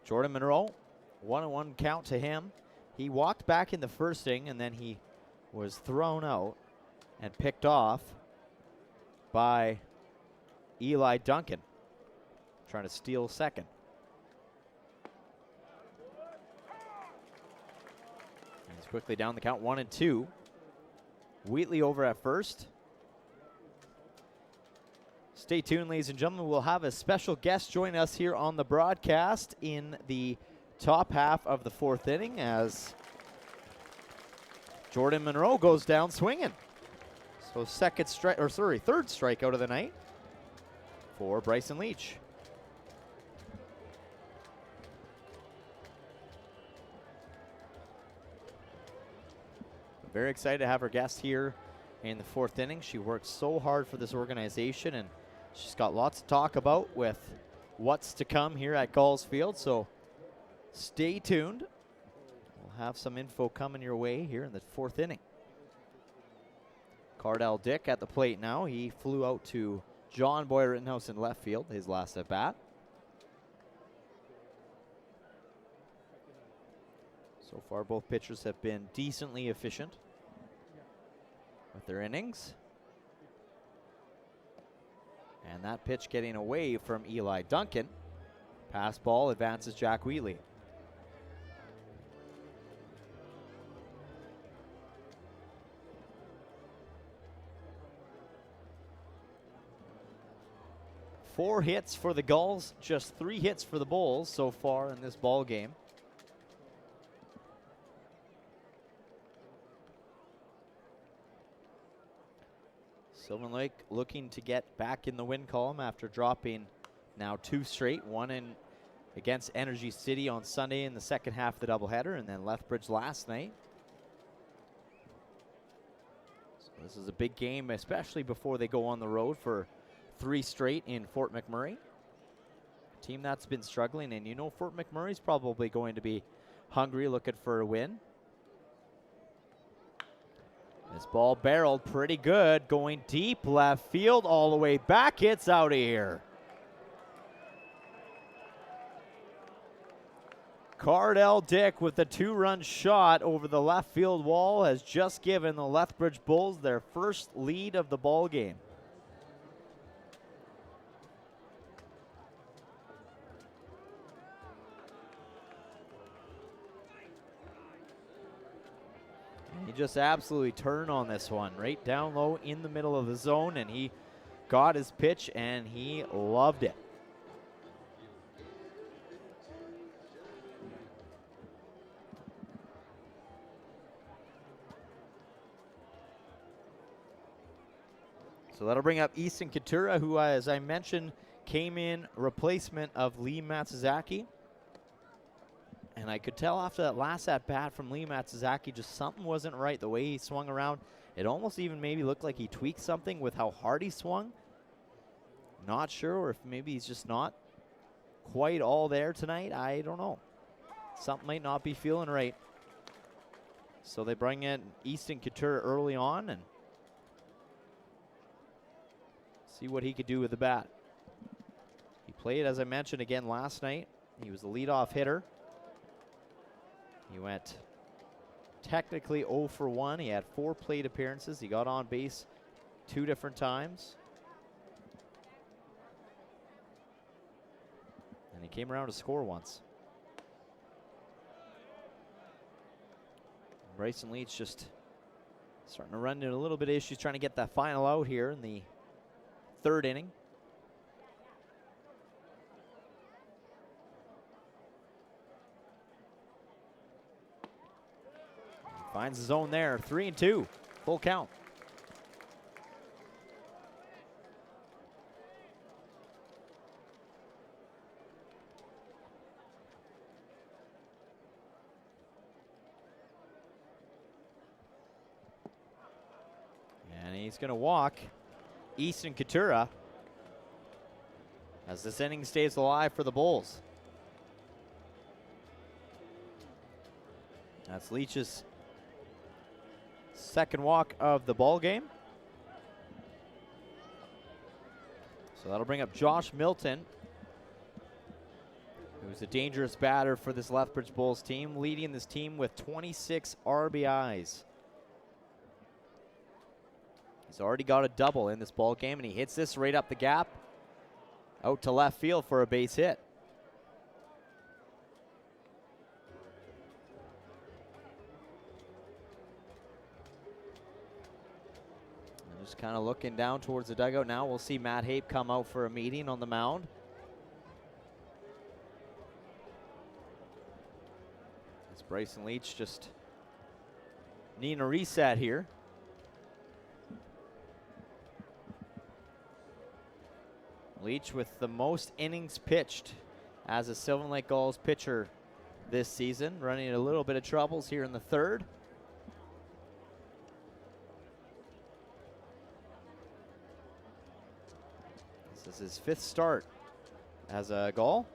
Speaker 2: Jordan Monroe, 1-1 count to him. He walked back in the first inning, and then he was thrown out and picked off by Eli Duncan, trying to steal second. He's quickly down the count, 1-2. Wheatley over at first. Stay tuned, ladies and gentlemen. We'll have a special guest join us here on the broadcast in the top half of the fourth inning as Jordan Monroe goes down swinging. So third strikeout of the night for Bryson Leach. Very excited to have our guest here in the fourth inning. She worked so hard for this organization, and she's got lots to talk about with what's to come here at Gulls Field, so stay tuned. We'll have some info coming your way here in the fourth inning. Cardell Dick at the plate now. He flew out to John Boy Rittenhouse in left field, his last at bat. So far, both pitchers have been decently efficient with their innings. And that pitch getting away from Eli Duncan. Pass ball advances Jack Wheatley. Four hits for the Gulls, just 3 hits for the Bulls so far in this ball game. Sylvan Lake looking to get back in the win column after dropping now 2 straight, one in against Energy City on Sunday in the second half of the doubleheader, and then Lethbridge last night. So this is a big game, especially before they go on the road for 3 straight in Fort McMurray. A team that's been struggling, and you know Fort McMurray's probably going to be hungry, looking for a win. This ball barreled pretty good, going deep left field all the way back. It's out of here. Cardell Dick with a 2-run shot over the left field wall has just given the Lethbridge Bulls their first lead of the ball game. He just absolutely turned on this one, right down low in the middle of the zone, and he got his pitch and he loved it. So that'll bring up Easton Katura, who, as I mentioned, came in replacement of Lee Matsuzaki. And I could tell after that last at-bat from Lee Matsuzaki, just something wasn't right. The way he swung around, it almost even maybe looked like he tweaked something with how hard he swung. Not sure, or if maybe he's just not quite all there tonight. I don't know. Something might not be feeling right. So they bring in Easton Couture early on and see what he could do with the bat. He played, as I mentioned, again last night. He was the leadoff hitter. He went technically 0 for 1. He had 4 plate appearances. He got on base 2 different times. And he came around to score once. Bryson Leach just starting to run into a little bit of issues trying to get that final out here in the 3rd inning. Finds the zone there, 3-2, full count. And he's going to walk Easton Coutura as this inning stays alive for the Bulls. That's Leach's 2nd walk of the ball game. So that'll bring up Josh Milton, who's a dangerous batter for this Lethbridge Bulls team, leading this team with 26 RBIs. He's already got a double in this ball game, and he hits this right up the gap, out to left field for a base hit. Just kind of looking down towards the dugout now. We'll see Matt Hape come out for a meeting on the mound. It's Bryson Leach just needing a reset here. Leach with the most innings pitched as a Sylvan Lake Gulls pitcher this season, running a little bit of troubles here in the 3rd. This is his 5th start as a Gull.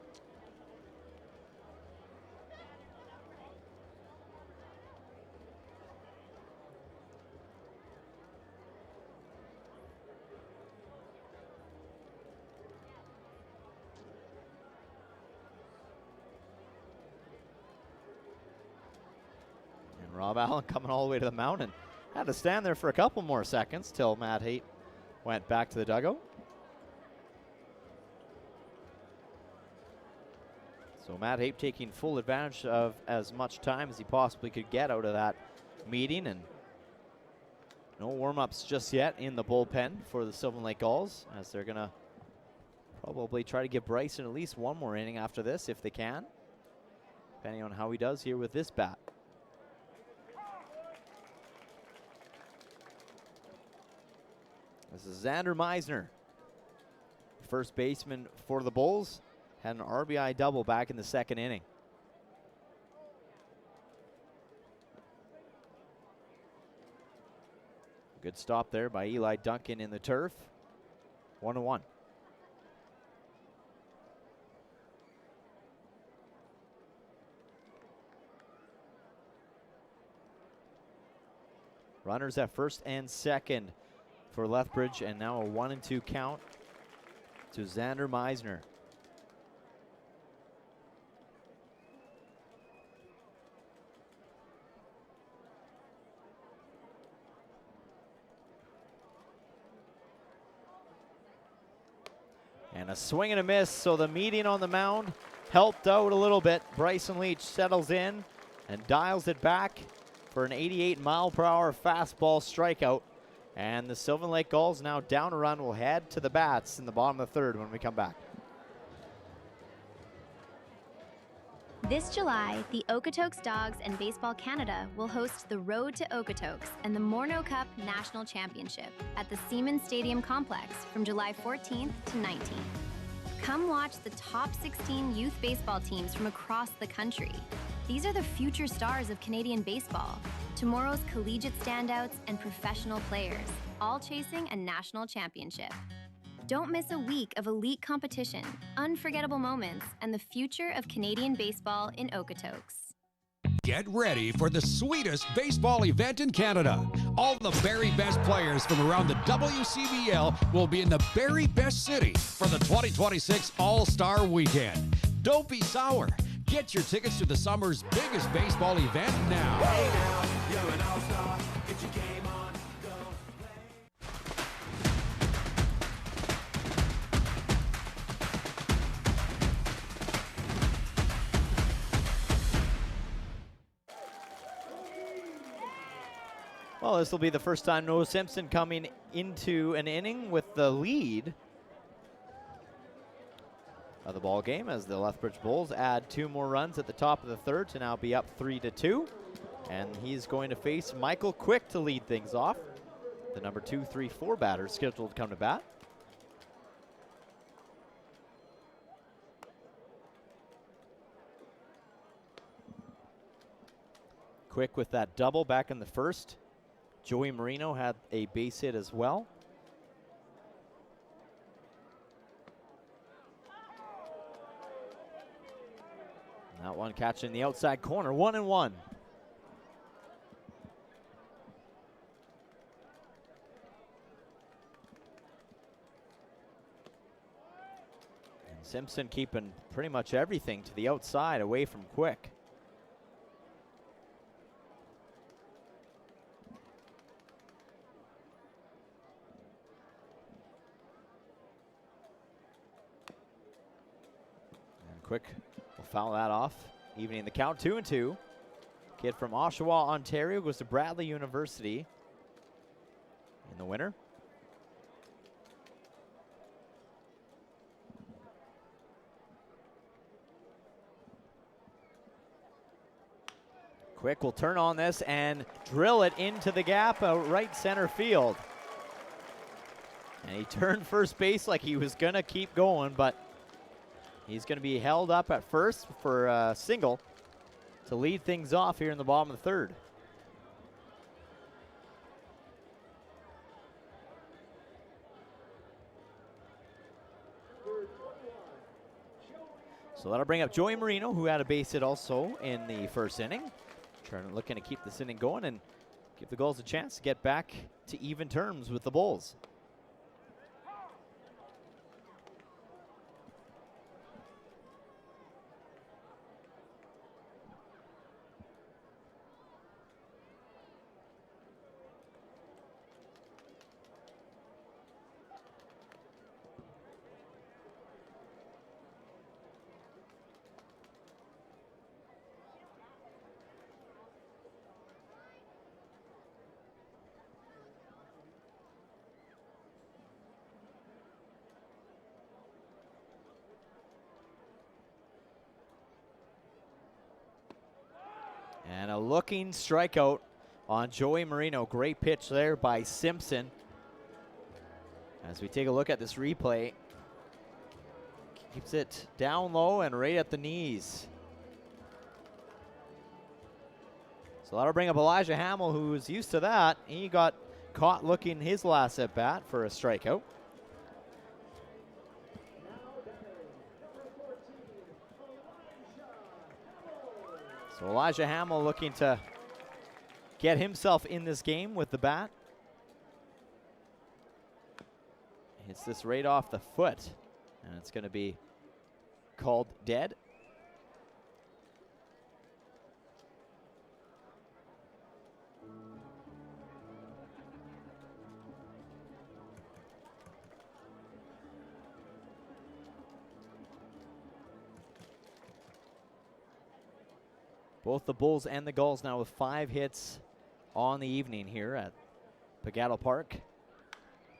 Speaker 2: And Rob Allen coming all the way to the mound and had to stand there for a couple more seconds till Matt Hape went back to the dugout. So Matt Hape taking full advantage of as much time as he possibly could get out of that meeting, and no warm-ups just yet in the bullpen for the Sylvan Lake Gulls, as they're gonna probably try to give Bryson at least one more inning after this if they can, depending on how he does here with this bat. This is Xander Meisner, first baseman for the Bulls. Had an RBI double back in the 2nd inning. Good stop there by Eli Duncan in the turf. 1-1. Runners at 1st and 2nd for Lethbridge, and now a 1-2 count to Xander Meisner. And a swing and a miss, so the meeting on the mound helped out a little bit. Bryson Leach settles in and dials it back for an 88-mile-per-hour fastball strikeout. And the Sylvan Lake Gulls, now down a run, will head to the bats in the bottom of the 3rd when we come back.
Speaker 9: This July, the Okotoks Dogs and Baseball Canada will host the Road to Okotoks and the Morneau Cup National Championship at the Seaman Stadium Complex from July 14th to 19th. Come watch the top 16 youth baseball teams from across the country. These are the future stars of Canadian baseball, tomorrow's collegiate standouts and professional players, all chasing a national championship. Don't miss a week of elite competition, unforgettable moments, and the future of Canadian baseball in Okotoks.
Speaker 11: Get ready for the sweetest baseball event in Canada. All the very best players from around the WCBL will be in the very best city for the 2026 All-Star Weekend. Don't be sour. Get your tickets to the summer's biggest baseball event now.
Speaker 2: Well, this will be the first time Noah Simpson coming into an inning with the lead of the ball game, as the Lethbridge Bulls add 2 more runs at the top of the third to now be up 3-2. And he's going to face Michael Quick to lead things off. The number 2, 3, 4 batter scheduled to come to bat. Quick with that double back in the first. Joey Marino had a base hit as well. That one catching the outside corner, 1-1. And Simpson keeping pretty much everything to the outside away from Quick. And Quick will foul that off, evening the count, 2-2. Kid from Oshawa, Ontario, goes to Bradley University in the winter. Quick will turn on this and drill it into the gap out right center field. And he turned first base like he was going to keep going, but he's going to be held up at first for a single to lead things off here in the bottom of the third. So that'll bring up Joey Marino, who had a base hit also in the first inning. Looking to keep this inning going and give the Gulls a chance to get back to even terms with the Bulls. And a looking strikeout on Joey Marino. Great pitch there by Simpson. As we take a look at this replay, keeps it down low and right at the knees. So that'll bring up Elijah Hamill, who's used to that. He got caught looking his last at bat for a strikeout. So Elijah Hamill looking to get himself in this game with the bat. Hits this right off the foot, and it's going to be called dead. Both the Bulls and the Gulls now with 5 hits on the evening here at Pagato Park.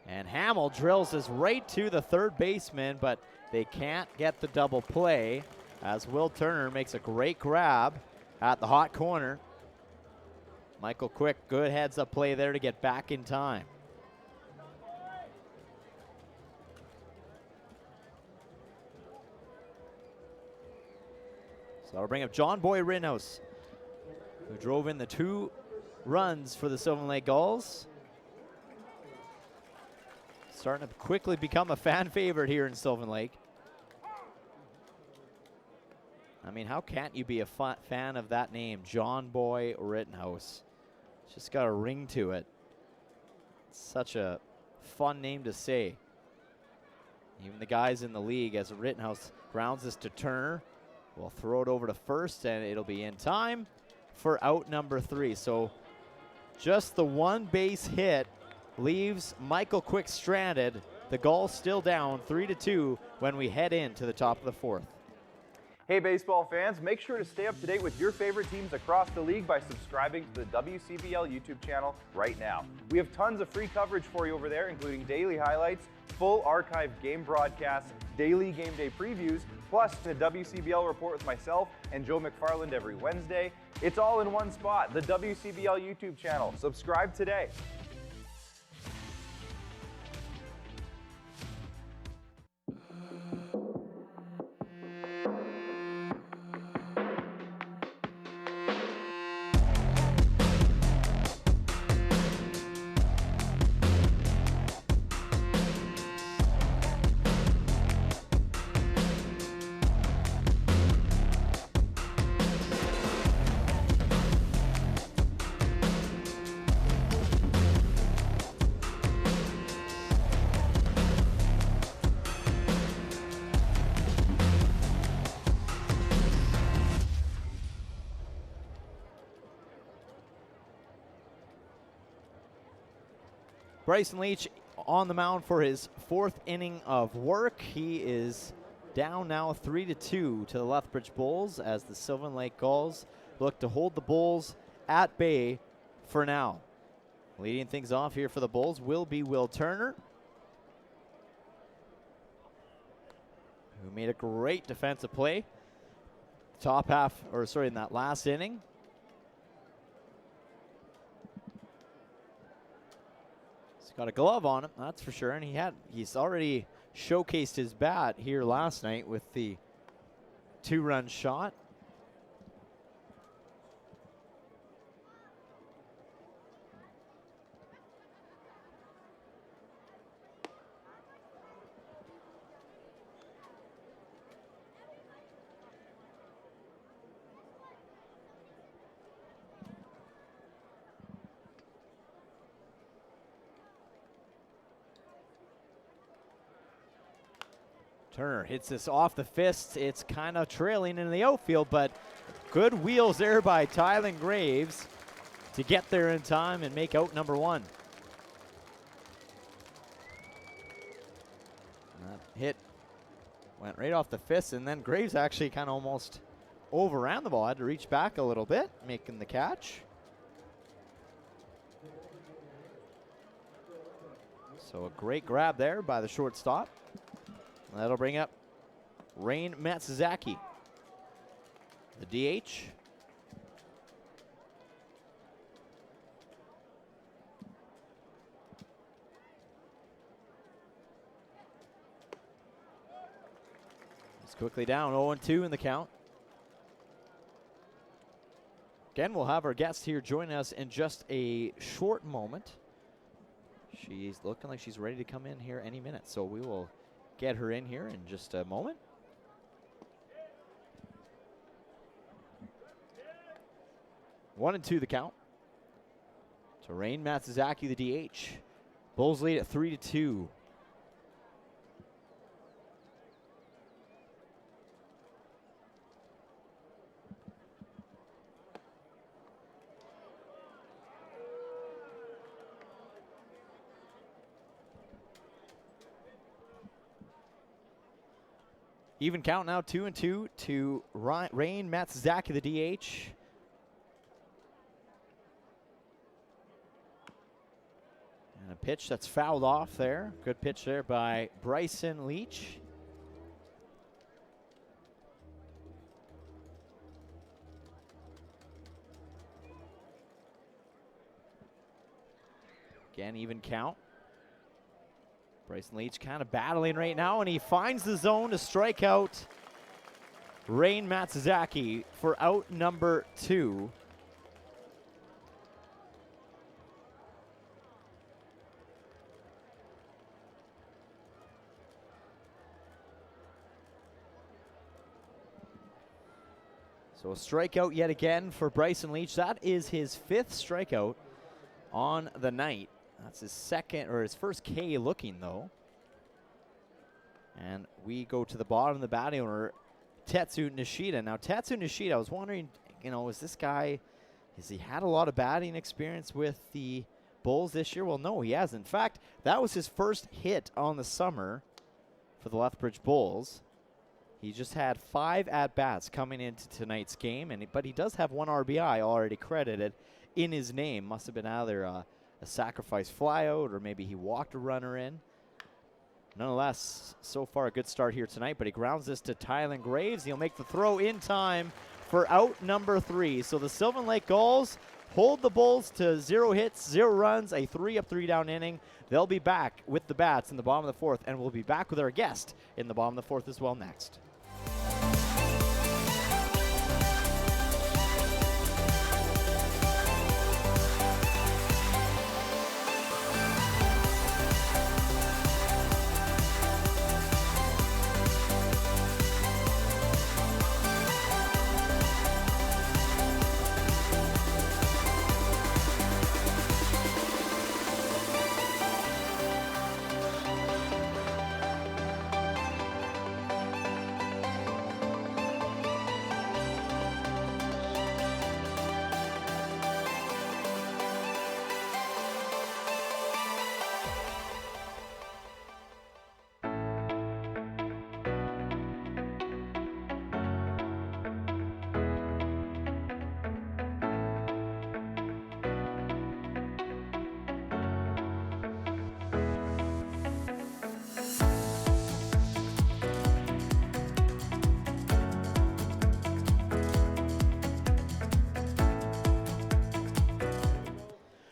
Speaker 2: And Hamill drills this right to the third baseman, but they can't get the double play as Will Turner makes a great grab at the hot corner. Michael Quick, good heads-up play there to get back in time. So that'll bring up John Boy Rittenhouse, who drove in the 2 runs for the Sylvan Lake Gulls. Starting to quickly become a fan favorite here in Sylvan Lake. I mean, how can't you be a fan of that name, John Boy Rittenhouse? It's just got a ring to it. It's such a fun name to say. Even the guys in the league, as Rittenhouse grounds this to Turner, will throw it over to first, and it'll be in time for out number 3. So just the 1 base hit leaves Michael Quick stranded. The Gulls still down 3-2 when we head into the top of the 4th.
Speaker 12: Hey baseball fans, make sure to stay up to date with your favorite teams across the league by subscribing to the WCBL YouTube channel right now. We have tons of free coverage for you over there, including daily highlights, full archived game broadcasts, daily game day previews, plus the WCBL report with myself and Joe McFarland every Wednesday. It's all in one spot, the WCBL YouTube channel. Subscribe today.
Speaker 2: Bryson Leach on the mound for his 4th inning of work. He is down now 3-2 to the Lethbridge Bulls as the Sylvan Lake Gulls look to hold the Bulls at bay for now. Leading things off here for the Bulls will be Will Turner, who made a great defensive play in that last inning. Got a glove on him, that's for sure, and he's already showcased his bat here last night with the 2-run shot. Turner hits this off the fist. It's kind of trailing in the outfield, but good wheels there by Tylen Graves to get there in time and make out number 1. That hit went right off the fist, and then Graves actually kind of almost overran the ball. Had to reach back a little bit, making the catch. So a great grab there by the shortstop. That'll bring up Rain Matsuzaki, the DH. He's quickly down, 0-2 in the count. Again, we'll have our guest here join us in just a short moment. She's looking like she's ready to come in here any minute, so we will get her in here in just a moment. One and 2 the count to Rain Matsuzaki, the DH. Bulls lead at 3-2. Even count now, 2-2 to Rain Matsuzaki, the DH. And a pitch that's fouled off there. Good pitch there by Bryson Leach. Again, even count. Bryson Leach kind of battling right now, and he finds the zone to strike out Rain Matsuzaki for out number 2. So a strikeout yet again for Bryson Leach. That is his 5th strikeout on the night. That's his second, or his first K looking, though. And we go to the bottom of the batting order, Tetsu Nishida. Now, Tetsu Nishida, I was wondering, is this guy, has he had a lot of batting experience with the Bulls this year? Well, no, he hasn't. In fact, that was his first hit on the summer for the Lethbridge Bulls. He just had 5 at-bats coming into tonight's game, but he does have 1 RBI already credited in his name. Must have been either a sacrifice flyout or maybe he walked a runner in. Nonetheless, so far a good start here tonight, but he grounds this to Tylen Graves. He'll make the throw in time for out number 3. So the Sylvan Lake Gulls hold the Bulls to 0 hits, 0 runs, a 3-up, 3-down inning. They'll be back with the bats in the bottom of the 4th, and we'll be back with our guest in the bottom of the 4th as well next.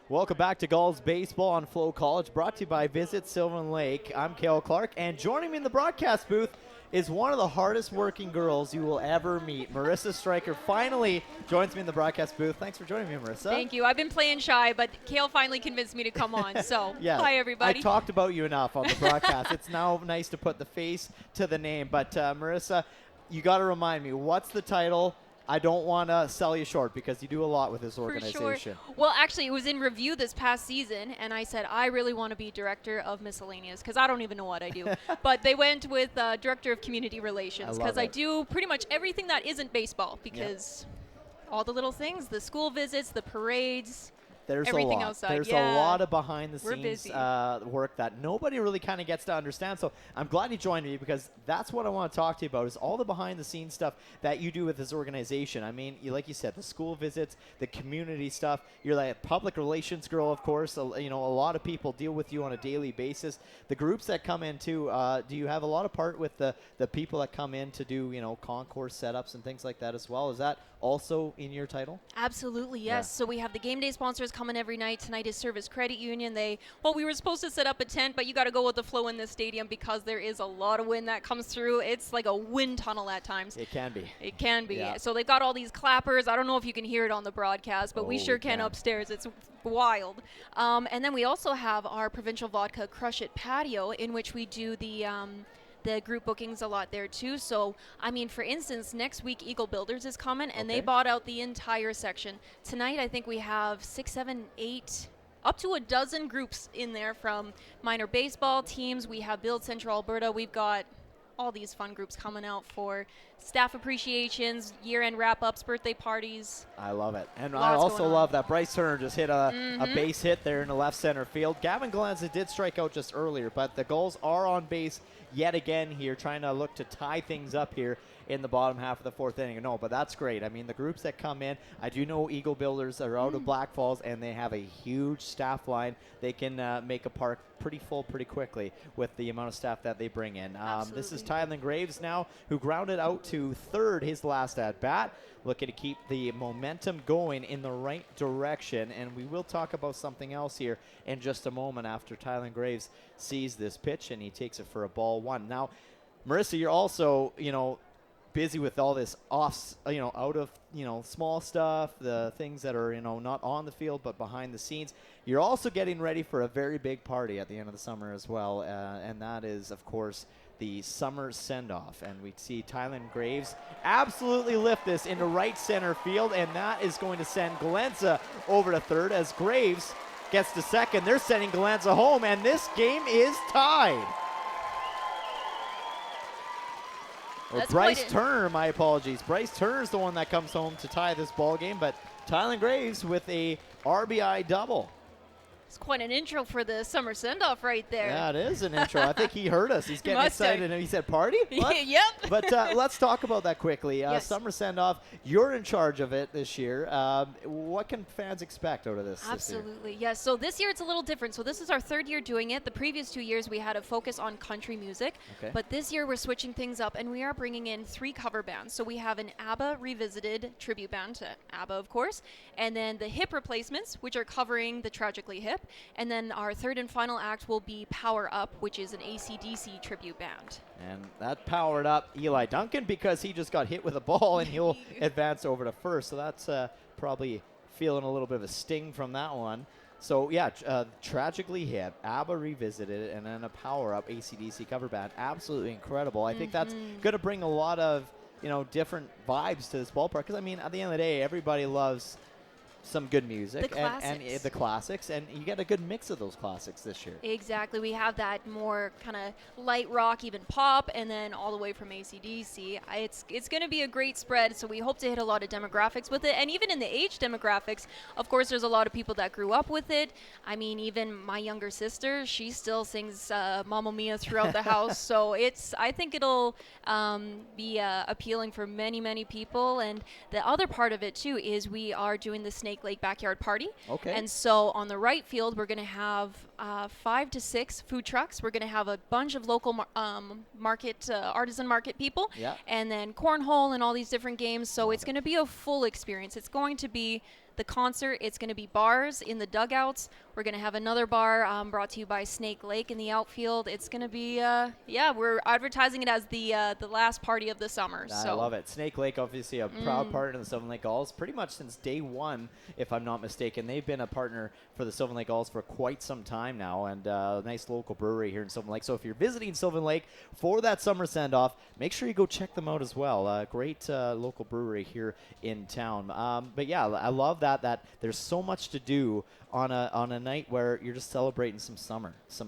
Speaker 2: Welcome back to Gulls Baseball on FloCollege, brought to you by Visit Sylvan Lake. I'm Cale Clark, and joining me in the broadcast booth is one of the hardest working girls you will ever meet. Marissa Stryker finally joins me in the broadcast booth. Thanks for joining me, Marissa.
Speaker 13: Thank you. I've been playing shy, but Cale finally convinced me to come on. So,
Speaker 2: yeah,
Speaker 13: hi, everybody.
Speaker 2: I talked about you enough on the broadcast. It's now nice to put the face to the name. But, Marissa, you got to remind me, what's the title? I don't want to sell you short because you do a lot with this organization.
Speaker 13: For sure. Well, actually, it was in review this past season, and I said, I really want to be director of miscellaneous because I don't even know what I do. But they went with director of community relations because I do pretty much everything that isn't baseball because all the little things, the school visits, the parades,
Speaker 2: There's
Speaker 13: everything
Speaker 2: a lot.
Speaker 13: outside.
Speaker 2: There's a lot of behind-the-scenes work that nobody really kind of gets to understand. So I'm glad you joined me because that's what I want to talk to you about is all the behind-the-scenes stuff that you do with this organization. I mean, like you said, the school visits, the community stuff. You're like a public relations girl, of course. You know, a lot of people deal with you on a daily basis. The groups that come in, too, do you have a lot of part with the people that come in to do, you know, concourse setups and things like that as well? Is that also in your title?
Speaker 13: Absolutely, yes.
Speaker 2: Yeah.
Speaker 13: So we have the game day sponsors coming every night. Tonight is Service Credit Union. We were supposed to set up a tent, but you got to go with the flow in this stadium because there is a lot of wind that comes through. It's like a wind tunnel at times.
Speaker 2: It can be.
Speaker 13: It can be.
Speaker 2: Yeah.
Speaker 13: So they've got all these clappers. I don't know if you can hear it on the broadcast, but we sure can upstairs. It's wild. And then we also have our Provincial Vodka Crush It patio in which we do the group bookings a lot there too. So, I mean, for instance, next week Eagle Builders is coming and they bought out the entire section. Tonight, I think we have 6, 7, 8, up to a dozen groups in there from minor baseball teams. We have Build Central Alberta. We've got all these fun groups coming out for staff appreciations, year-end wrap-ups, birthday parties.
Speaker 2: I love it. And
Speaker 13: Lots
Speaker 2: I also
Speaker 13: going
Speaker 2: love that Bryce Turner just hit a base hit there in the left center field. Gavin Galenza did strike out just earlier, but the Gulls are on base yet again here, trying to look to tie things up here in the bottom half of the 4th inning. No, but that's great. I mean, the groups that come in, I do know Eagle Builders are out of Black Falls, and they have a huge staff line. They can make a park pretty full pretty quickly with the amount of staff that they bring in. This is Tylen Graves now, who grounded out to third his last at-bat, looking to keep the momentum going in the right direction. And we will talk about something else here in just a moment after Tylen Graves sees this pitch, and he takes it for a ball 1. Now, Marissa, you're also, you know, busy with all this out of, small stuff, the things that are, not on the field but behind the scenes. You're also getting ready for a very big party at the end of the summer as well, and that is, of course, the summer send-off. And we see Tylen Graves absolutely lift this into right center field, and that is going to send Galenza over to third as Graves gets to second. They're sending Galenza home, and this game is tied. Bryce Turner, my apologies. Bryce Turner's the one that comes home to tie this ball game, but Tylen Graves with a RBI double.
Speaker 13: It's quite an intro for the summer send-off right there.
Speaker 2: Yeah, it is an intro. I think he heard us. He's getting excited, and he said, "Party?" What?
Speaker 13: Yep.
Speaker 2: But let's talk about that quickly.
Speaker 13: Yes.
Speaker 2: Summer send-off. You're in charge of it this year. What can fans expect out of this?
Speaker 13: Absolutely, yes. So this year it's a little different. So this is our 3rd year doing it. The previous 2 years we had a focus on country music, but this year we're switching things up, and we are bringing in 3 cover bands. So we have an ABBA revisited tribute band to ABBA, of course, and then the Hip Replacements, which are covering the Tragically Hip, and then our 3rd and final act will be Power Up, which is an AC/DC tribute band.
Speaker 2: And that powered up Eli Duncan because he just got hit with a ball and he'll advance over to first. So that's probably feeling a little bit of a sting from that one. So, yeah, Tragically Hip, ABBA revisited, and then a Power Up AC/DC cover band. Absolutely incredible. I think that's going to bring a lot of, different vibes to this ballpark. Because, I mean, at the end of the day, everybody loves some good music and the classics, and you get a good mix of those classics this year.
Speaker 13: Exactly. We have that more kind of light rock, even pop, and then all the way from AC/DC. It's going to be a great spread, so we hope to hit a lot of demographics with it. And even in the age demographics, of course, there's a lot of people that grew up with it. I mean, even my younger sister, she still sings Mamma Mia throughout the house. So I think it'll be appealing for many, many people. And the other part of it, too, is we are doing the Snake Lake Backyard Party.
Speaker 2: Okay.
Speaker 13: And so on the right field, we're going to have 5 to 6 food trucks. We're going to have a bunch of local artisan market people.
Speaker 2: Yeah.
Speaker 13: And then cornhole and all these different games. So it's going to be a full experience. It's going to be the concert. It's going to be bars in the dugouts. We're going to have another bar brought to you by Snake Lake in the outfield. It's going to be, we're advertising it as the last party of the summer.
Speaker 2: I love it. Snake Lake, obviously a proud partner of the Sylvan Lake Gulls, pretty much since day one, if I'm not mistaken. They've been a partner for the Sylvan Lake Gulls for quite some time now, and a nice local brewery here in Sylvan Lake. So if you're visiting Sylvan Lake for that summer send-off, make sure you go check them out as well. Great local brewery here in town. But yeah, I love that there's so much to do on a night where you're just celebrating some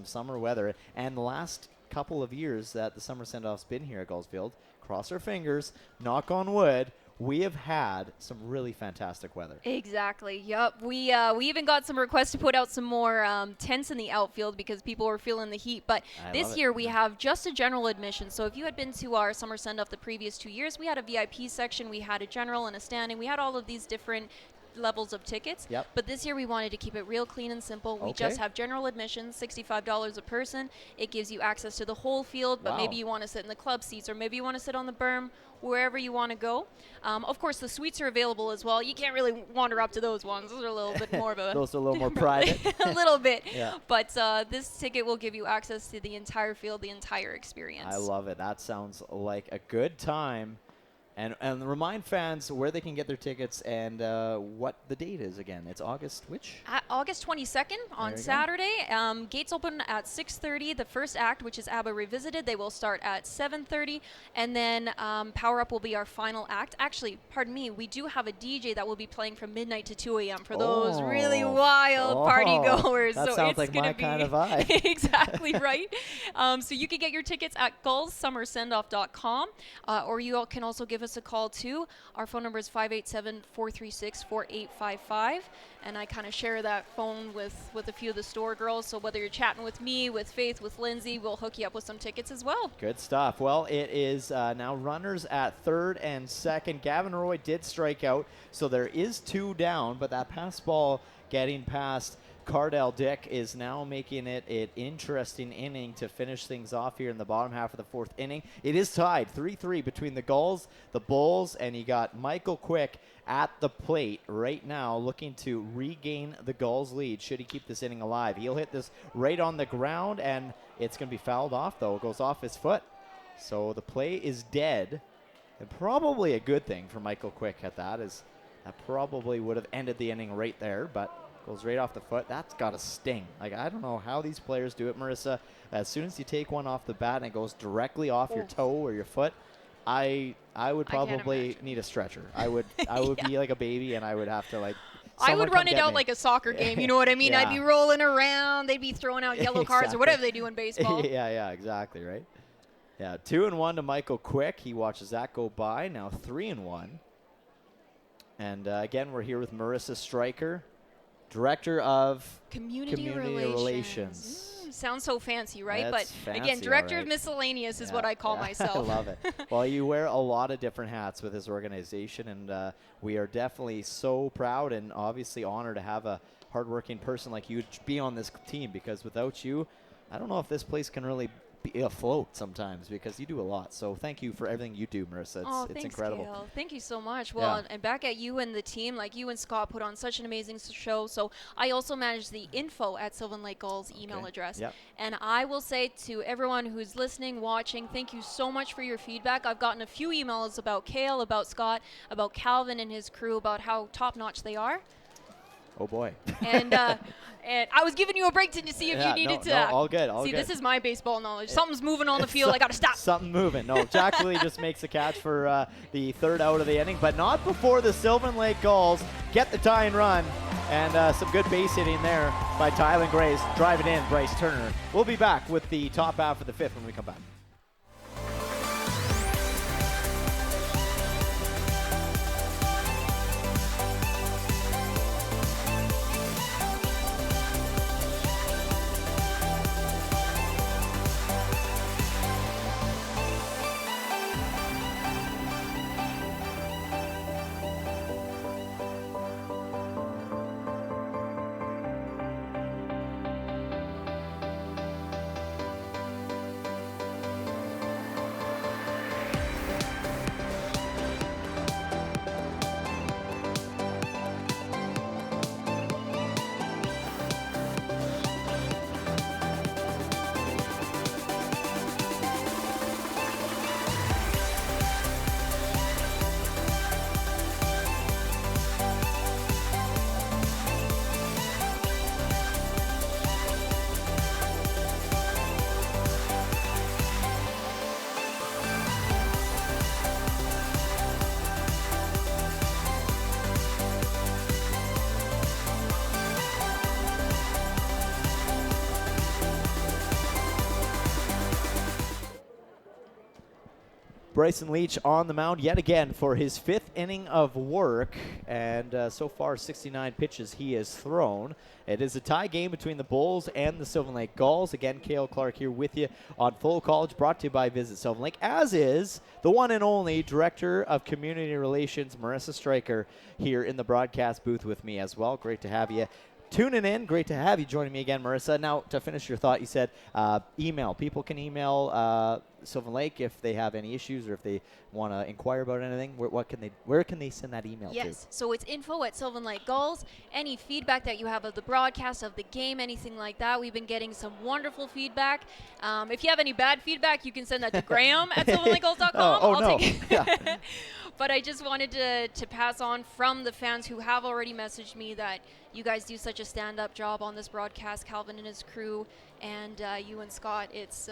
Speaker 2: summer weather. And the last couple of years that the summer send-off's been here at Gullsfield, cross our fingers, knock on wood, we have had some really fantastic weather.
Speaker 13: Exactly. Yep. We even got some requests to put out some more tents in the outfield because people were feeling the heat. But this year we have just a general admission. So if you had been to our summer send-off the previous 2 years, we had a VIP section, we had a general and a standing, we had all of these different levels of tickets.
Speaker 2: Yep.
Speaker 13: But this year we wanted to keep it real clean and simple. We just have general admission, $65 a person. It gives you access to the whole field, but maybe you want to sit in the club seats, or maybe you want to sit on the berm, wherever you want to go. Of course, the suites are available as well. You can't really wander up to those ones. Those are a little bit more of a...
Speaker 2: Those are a little more private.
Speaker 13: A little bit.
Speaker 2: Yeah.
Speaker 13: But this ticket will give you access to the entire field, the entire experience.
Speaker 2: I love it. That sounds like a good time. And remind fans where they can get their tickets and what the date is again. It's August which?
Speaker 13: August 22nd on Saturday. Gates open at 6:30. The first act, which is ABBA Revisited, they will start at 7:30. And then Power Up will be our final act. Actually, pardon me, we do have a DJ that will be playing from midnight to 2 a.m. for those really wild party goers.
Speaker 2: That sounds like my kind of vibe.
Speaker 13: Exactly right. So you can get your tickets at gullssummersendoff.com, or you all can also give us a call too. Our phone number is 587-436-4855, and I kind of share that phone with a few of the store girls. So whether you're chatting with me, with Faith, with Lindsay, we'll hook you up with some tickets as well.
Speaker 2: Good stuff. Well, it is now runners at third and second. Gavin Roy did strike out, so there is 2 down, but that pass ball getting past Cardell Dick is now making it an interesting inning to finish things off here in the bottom half of the 4th inning. It is tied 3-3 between the Gulls, the Bulls, and you got Michael Quick at the plate right now looking to regain the Gulls lead should he keep this inning alive. He'll hit this right on the ground, and it's going to be fouled off, though. It goes off his foot. So the play is dead, and probably a good thing for Michael Quick at that, is that probably would have ended the inning right there, but goes right off the foot. That's got a sting. Like, I don't know how these players do it, Marissa. As soon as you take one off the bat and it goes directly off your toe or your foot, I would probably need a stretcher. I would be like a baby, and I would have to, like,
Speaker 13: I would run it out like a soccer game. You know what I mean? I'd be rolling around. They'd be throwing out yellow cards or whatever they do in baseball.
Speaker 2: Yeah, exactly, right? Yeah, 2-1 to Michael Quick. He watches that go by. Now 3-1. And again, we're here with Marissa Stryker. Director of
Speaker 13: Community
Speaker 2: Relations.
Speaker 13: Sounds so fancy, right?
Speaker 2: That's
Speaker 13: but again,
Speaker 2: fancy,
Speaker 13: Director
Speaker 2: all
Speaker 13: of
Speaker 2: right.
Speaker 13: Miscellaneous is what I call myself.
Speaker 2: I love it. Well, you wear a lot of different hats with this organization, and we are definitely so proud and obviously honored to have a hardworking person like you be on this team, because without you, I don't know if this place can really be afloat sometimes, because you do a lot. So thank you for everything you do, Marissa. It's
Speaker 13: Thanks,
Speaker 2: incredible.
Speaker 13: Gail. Thank you so much. Well, and back at you and the team, like you and Scott put on such an amazing show. So I also manage the info at Sylvan Lake Gulls email address.
Speaker 2: Yep.
Speaker 13: And I will say to everyone who's listening, watching, thank you so much for your feedback. I've gotten a few emails about Kale, about Scott, about Calvin and his crew, about how top-notch they are.
Speaker 2: Oh, boy.
Speaker 13: And I was giving you a break to see if you needed to.
Speaker 2: No, all good.
Speaker 13: See, this is my baseball knowledge. Something's moving on the field. I got to stop.
Speaker 2: Something moving. No, Jack Lee just makes a catch for the third out of the inning, but not before the Sylvan Lake Gulls get the tie and run. And some good base hitting there by Tyler Grace, driving in Bryce Turner. We'll be back with the top half of the fifth when we come back. Bryson Leach on the mound yet again for his fifth inning of work, and so far 69 pitches he has thrown. It is a tie game between the Bulls and the Sylvan Lake Gulls. Again, Cale Clark here with you on FloCollege, brought to you by Visit Sylvan Lake, as is the one and only Director of Community Relations, Marissa Stryker, here in the broadcast booth with me as well. Great to have you tuning in. Great to have you joining me again, Marissa. Now, to finish your thought, you said email. People can email Sylvan Lake if they have any issues or if they want to inquire about anything. Where can they send that email to?
Speaker 13: Yes, so it's info at Sylvan Lake Gulls. Any feedback that you have of the broadcast, of the game, anything like that, we've been getting some wonderful feedback. If you have any bad feedback, you can send that to Graham at sylvanlakegulls.com.
Speaker 2: I'll
Speaker 13: take it.
Speaker 2: Yeah.
Speaker 13: But I just wanted to pass on from the fans who have already messaged me that you guys do such a stand-up job on this broadcast, Calvin and his crew, and you and Scott. It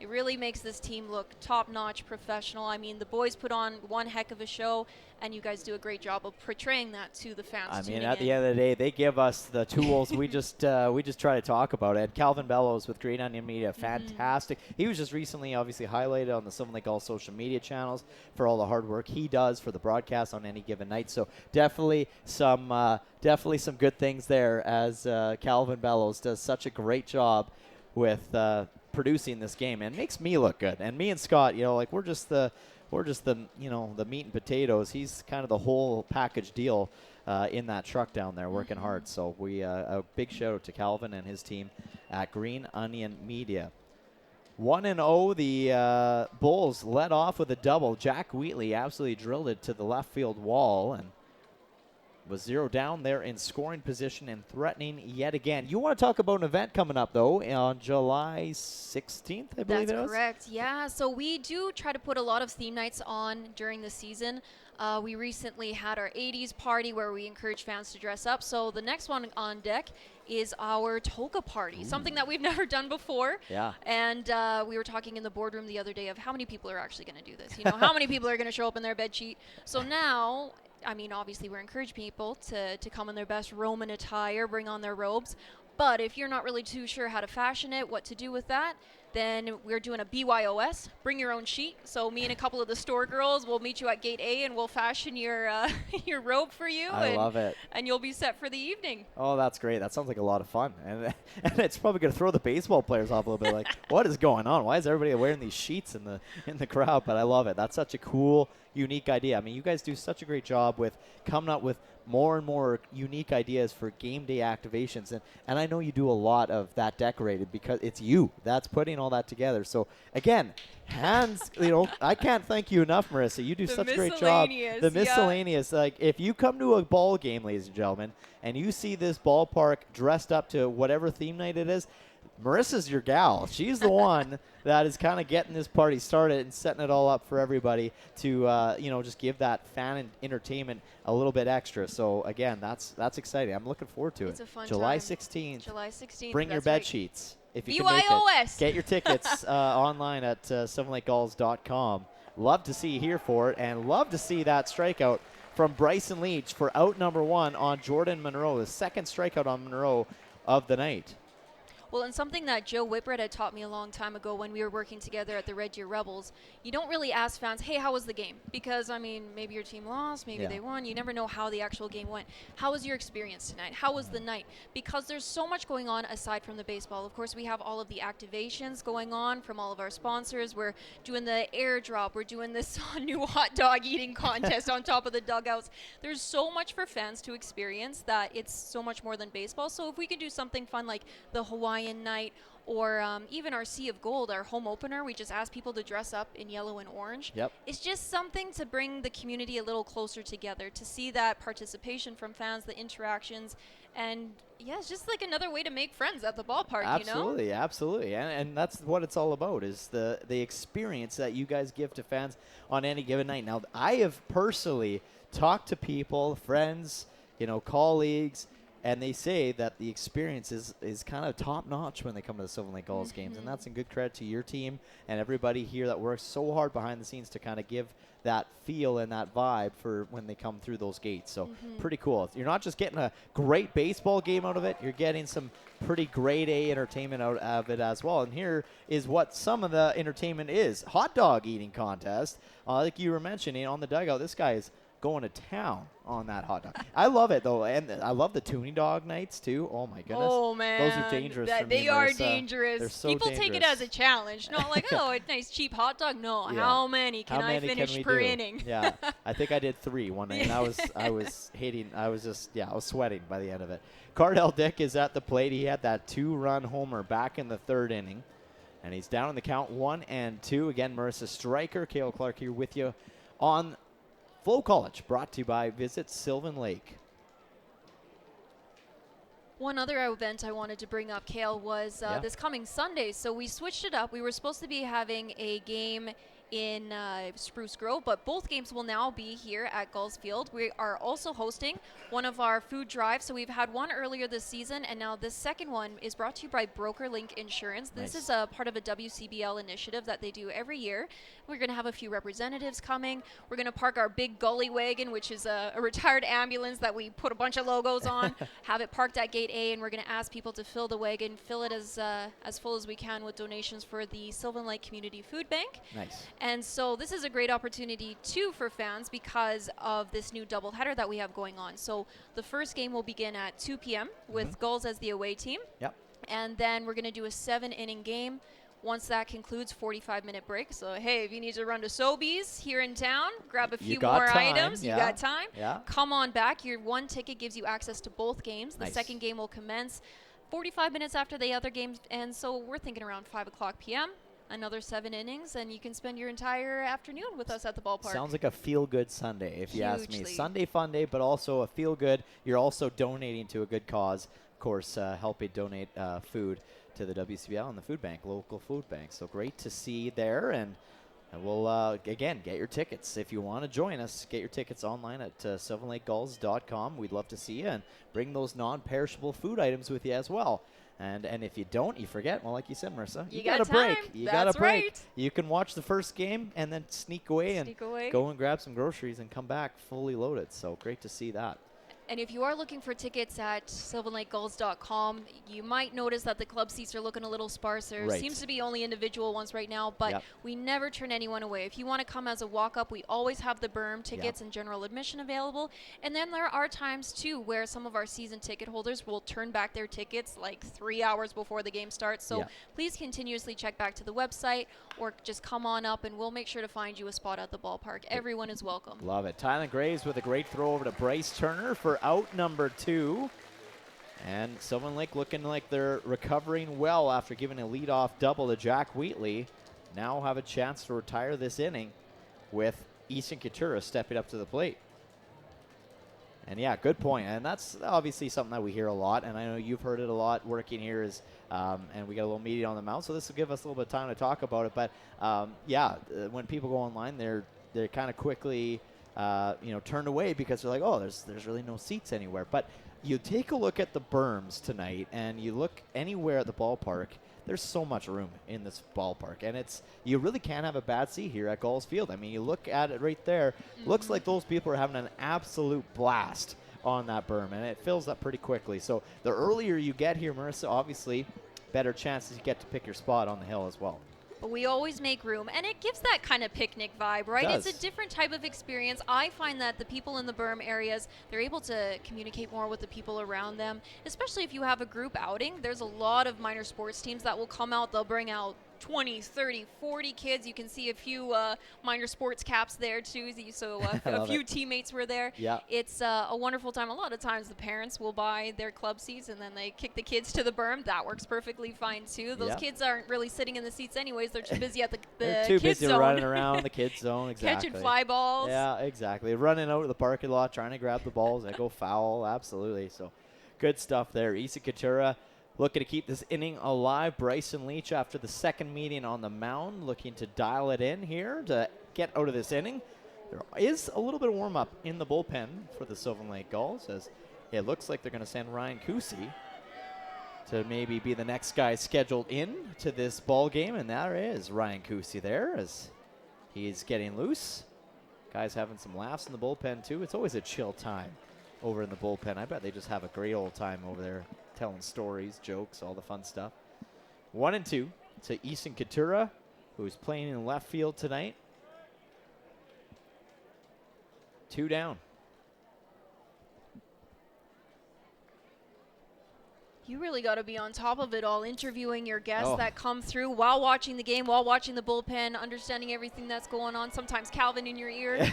Speaker 13: really makes this team look top-notch, professional. I mean, the boys put on one heck of a show, and you guys do a great job of portraying that to the fans.
Speaker 2: I mean, at the end of the day, they give us the tools. we just try to talk about it. Calvin Bellows with Green Onion Media, fantastic. He was just recently, obviously, highlighted on the Sylvan Lake Gulls social media channels for all the hard work he does for the broadcast on any given night. So definitely some good things there, as Calvin Bellows does such a great job with producing this game, and makes me look good. And me and Scott, we're just the the meat and potatoes. He's kind of the whole package deal in that truck down there, working hard. So a big shout out to Calvin and his team at Green Onion Media. 1-0, the Bulls led off with a double. Jack Wheatley absolutely drilled it to the left field wall and was 0 down there in scoring position and threatening yet again. You want to talk about an event coming up, though, on July 16th, I believe it was?
Speaker 13: That's correct, yeah. So we do try to put a lot of theme nights on during the season. We recently had our 80s party where we encourage fans to dress up. So the next one on deck is our toga party, something that we've never done before.
Speaker 2: Yeah.
Speaker 13: And we were talking in the boardroom the other day of how many people are actually going to do this. How many people are going to show up in their bed sheet. So now, I mean, obviously we're encouraging people to come in their best Roman attire, bring on their robes. But if you're not really too sure how to fashion it, what to do with that, Then we're doing a BYOS, bring your own sheet. So me and a couple of the store girls will meet you at gate A and we'll fashion your your robe for you.
Speaker 2: I love it.
Speaker 13: And you'll be set for the evening.
Speaker 2: Oh, that's great. That sounds like a lot of fun. And it's probably going to throw the baseball players off a little bit. Like, what is going on? Why is everybody wearing these sheets in the crowd? But I love it. That's such a cool, unique idea. I mean, you guys do such a great job with coming up with more and more unique ideas for game day activations. And I know you do a lot of that decorated because it's you that's putting all that together. So, again, I can't thank you enough, Marissa. You do such a great job. The miscellaneous. Like, if you come to a ball game, ladies and gentlemen, and you see this ballpark dressed up to whatever theme night it is, Marissa's your gal. She's the one that is kind of getting this party started and setting it all up for everybody to, just give that fan and entertainment a little bit extra. So, again, that's exciting. I'm looking forward to it.
Speaker 13: It's a fun
Speaker 2: July
Speaker 13: time.
Speaker 2: 16th.
Speaker 13: July 16th.
Speaker 2: Bring your bed sheets. If you can make
Speaker 13: BYOS.
Speaker 2: it. Get your tickets online at sylvanlakegulls.com. Love to see you here for it, and love to see that strikeout from Bryson Leach for out number 1 on Jordan Monroe, the second strikeout on Monroe of the night.
Speaker 13: Well, and something that Joe Whitbread had taught me a long time ago when we were working together at the Red Deer Rebels, you don't really ask fans, hey, how was the game? Because, I mean, maybe your team lost, maybe they won. You never know how the actual game went. How was your experience tonight? How was the night? Because there's so much going on aside from the baseball. Of course, we have all of the activations going on from all of our sponsors. We're doing the airdrop. We're doing this new hot dog eating contest on top of the dugouts. There's so much for fans to experience that it's so much more than baseball. So if we can do something fun like the Hawaiian night, or even our Sea of Gold, our home opener, we just ask people to dress up in yellow and orange.
Speaker 2: Yep.
Speaker 13: It's just something to bring the community a little closer together, to see that participation from fans, the interactions, and it's just like another way to make friends at the ballpark.
Speaker 2: Absolutely. And that's what it's all about, is the experience that you guys give to fans on any given night. Now, I have personally talked to people, friends, colleagues, and they say that the experience is kind of top-notch when they come to the Sylvan Lake Gulls games. And that's in good credit to your team and everybody here that works so hard behind the scenes to kind of give that feel and that vibe for when they come through those gates. So pretty cool. You're not just getting a great baseball game out of it. You're getting some pretty grade A entertainment out of it as well. And here is what some of the entertainment is. Hot dog eating contest. Like you were mentioning on the dugout, this guy is going to town on that hot dog. I love it, though, and I love the tuning dog nights, too. Oh, my goodness.
Speaker 13: Oh, man.
Speaker 2: Those are dangerous for me,
Speaker 13: They are
Speaker 2: Marissa.
Speaker 13: dangerous.
Speaker 2: They're so
Speaker 13: People
Speaker 2: dangerous.
Speaker 13: take it as a challenge. Not like, oh, a nice cheap hot dog. No, how many can I finish per inning?
Speaker 2: Yeah, I think I did 3 one night, and I was sweating by the end of it. Cardell Dick is at the plate. He had that 2-run homer back in the 3rd inning, and he's down in the count 1-2. Again, Marissa Stryker, Cale Clark here with you on FloCollege, brought to you by Visit Sylvan Lake.
Speaker 13: One other event I wanted to bring up, Cale, was this coming Sunday. So we switched it up. We were supposed to be having a game in Spruce Grove, but both games will now be here at Gulls Field. We are also hosting one of our food drives. So we've had one earlier this season, and now this second one is brought to you by BrokerLink Insurance. This is a part of a WCBL initiative that they do every year. We're going to have a few representatives coming. We're going to park our big gully wagon, which is a retired ambulance that we put a bunch of logos on, have it parked at Gate A, and we're going to ask people to fill the wagon, fill it as full as we can with donations for the Sylvan Lake Community Food Bank.
Speaker 2: Nice.
Speaker 13: And so this is a great opportunity, too, for fans because of this new doubleheader that we have going on. So the first game will begin at 2 p.m. with Gulls as the away team.
Speaker 2: Yep.
Speaker 13: And then we're going to do a 7-inning game. Once that concludes, 45-minute break. So, hey, if you need to run to Sobeys here in town, grab a few more items. You got time.
Speaker 2: Yeah.
Speaker 13: Come on back. Your one ticket gives you access to both games. The
Speaker 2: Nice.
Speaker 13: second game will commence 45 minutes after the other games. And so we're thinking around 5 o'clock p.m. Another 7 innings, and you can spend your entire afternoon with us at the ballpark.
Speaker 2: Sounds like a feel-good Sunday, if you ask me.
Speaker 13: Hugely.
Speaker 2: Sunday fun day, but also a feel-good. You're also donating to a good cause. Of course, helping donate food to the WCBL and the food bank, local food bank. So great to see there, and we'll, again, get your tickets. If you want to join us, get your tickets online at sylvanlakegulls.com. We'd love to see you, and bring those non-perishable food items with you as well. And if you don't, you forget, well, like you said, Marissa, you got a break. You got a break.
Speaker 13: Right.
Speaker 2: You can watch the first game and then sneak away and go and grab some groceries and come back fully loaded. So great to see that.
Speaker 13: And if you are looking for tickets at sylvanlakegulls.com, you might notice that the club seats are looking a little sparse. There seems to be only individual ones right now, but we never turn anyone away. If you want to come as a walk-up, we always have the berm tickets and general admission available. And then there are times, too, where some of our season ticket holders will turn back their tickets like 3 hours before the game starts. So please continuously check back to the website or just come on up, and we'll make sure to find you a spot at the ballpark. Everyone is welcome.
Speaker 2: Love it. Tylen Graves with a great throw over to Bryce Turner for out number 2. And Sylvan Lake looking like they're recovering well after giving a leadoff double to Jack Wheatley. Now have a chance to retire this inning with Easton Couture stepping up to the plate. And yeah, good point. And that's obviously something that we hear a lot. And I know you've heard it a lot working here and we got a little media on the mound. So this will give us a little bit of time to talk about it. But when people go online, they're kind of quickly turned away because they're like, oh, there's really no seats anywhere. But you take a look at the berms tonight and you look anywhere at the ballpark, there's so much room in this ballpark. And you really can't have a bad seat here at Gulls Field. I mean, you look at it right there, looks like those people are having an absolute blast on that berm, and it fills up pretty quickly. So the earlier you get here, Marissa, obviously better chances you get to pick your spot on the hill as well.
Speaker 13: But we always make room, and it gives that kind of picnic vibe, right? It's a different type of experience. I find that the people in the berm areas, they're able to communicate more with the people around them, especially if you have a group outing. There's a lot of minor sports teams that will come out. They'll bring out 20, 30, 40 kids. You can see a few minor sports caps there too. So a few teammates were there.
Speaker 2: Yeah.
Speaker 13: It's a wonderful time. A lot of times the parents will buy their club seats and then they kick the kids to the berm. That works perfectly fine too. Those kids aren't really sitting in the seats anyways. They're too busy at the
Speaker 2: they're too
Speaker 13: kids
Speaker 2: busy
Speaker 13: zone.
Speaker 2: running around the kids zone. Exactly.
Speaker 13: Catching fly balls.
Speaker 2: Yeah, exactly. Running out of the parking lot, trying to grab the balls and go foul. Absolutely. So good stuff there. Isa Katura looking to keep this inning alive. Bryson Leach, after the second meeting on the mound, looking to dial it in here to get out of this inning. There is a little bit of warm-up in the bullpen for the Sylvan Lake Gulls, as it looks like they're going to send Ryan Kusi to maybe be the next guy scheduled in to this ball game, and there is Ryan Kusi there as he's getting loose. Guys having some laughs in the bullpen, too. It's always a chill time over in the bullpen. I bet they just have a great old time over there, telling stories, jokes, all the fun stuff. 1-2 to Easton Couture, who's playing in left field tonight. 2 down.
Speaker 13: You really got to be on top of it all, interviewing your guests that come through while watching the game, while watching the bullpen, understanding everything that's going on. Sometimes Calvin in your ear.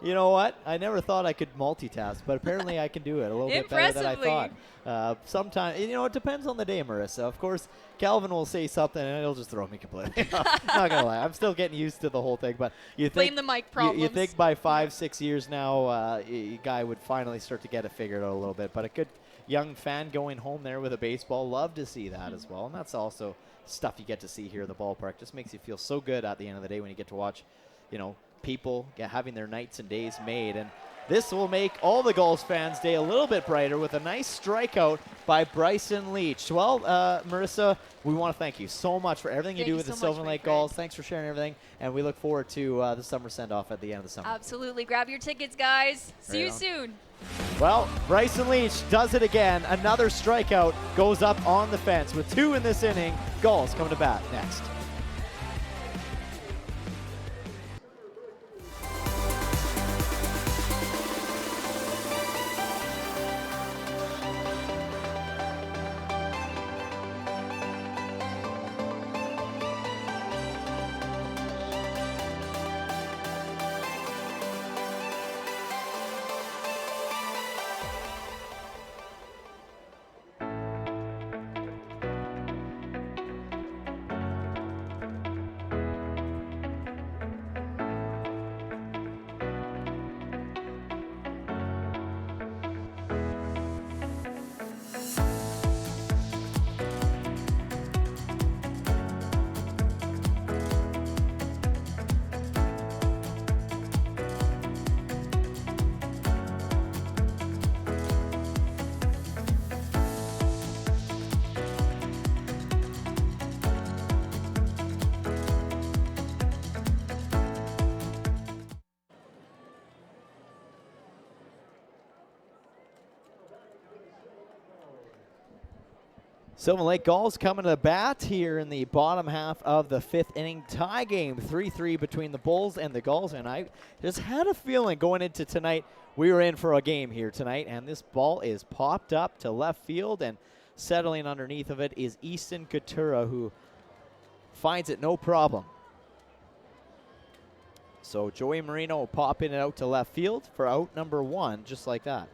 Speaker 2: You know what? I never thought I could multitask, but apparently I can do it a little bit better than I thought. Sometimes, it depends on the day, Marissa. Of course, Calvin will say something and it'll just throw me completely. Not gonna lie, I'm still getting used to the whole thing. But you
Speaker 13: blame the mic problems.
Speaker 2: You think by 5-6 years now, a guy would finally start to get it figured out a little bit. But a good young fan going home there with a baseball, love to see that as well. And that's also stuff you get to see here in the ballpark. Just makes you feel so good at the end of the day when you get to watch, people having their nights and days made. And this will make all the Gulls fans' day a little bit brighter with a nice strikeout by Bryson Leach. Well, Marissa, we want to thank you so much for everything you do with the Sylvan Lake Gulls. Thanks for sharing everything, and we look forward to the summer send-off at the end of the summer.
Speaker 13: Absolutely. Grab your tickets, guys. See you soon.
Speaker 2: Well, Bryson Leach does it again. Another strikeout goes up on the fence with 2 in this inning. Gulls coming to bat next. Sylvan Lake Gulls coming to the bat here in the bottom half of the 5th inning. Tie game, 3-3 between the Bulls and the Gulls. And I just had a feeling going into tonight we were in for a game here tonight. And this ball is popped up to left field, and settling underneath of it is Easton Coutura, who finds it no problem. So Joey Marino will pop in and out to left field for out number 1, just like that.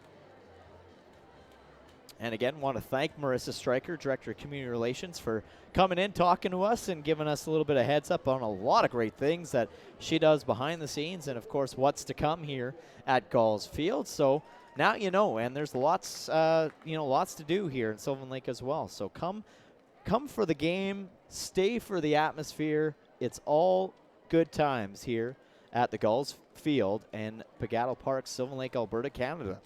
Speaker 2: And again, want to thank Marissa Stryker, Director of Community Relations, for coming in, talking to us, and giving us a little bit of heads up on a lot of great things that she does behind the scenes, and of course what's to come here at Gulls Field. So now you know, and there's lots, lots to do here in Sylvan Lake as well. So come for the game, stay for the atmosphere. It's all good times here at the Gulls Field in Pagato Park, Sylvan Lake, Alberta, Canada.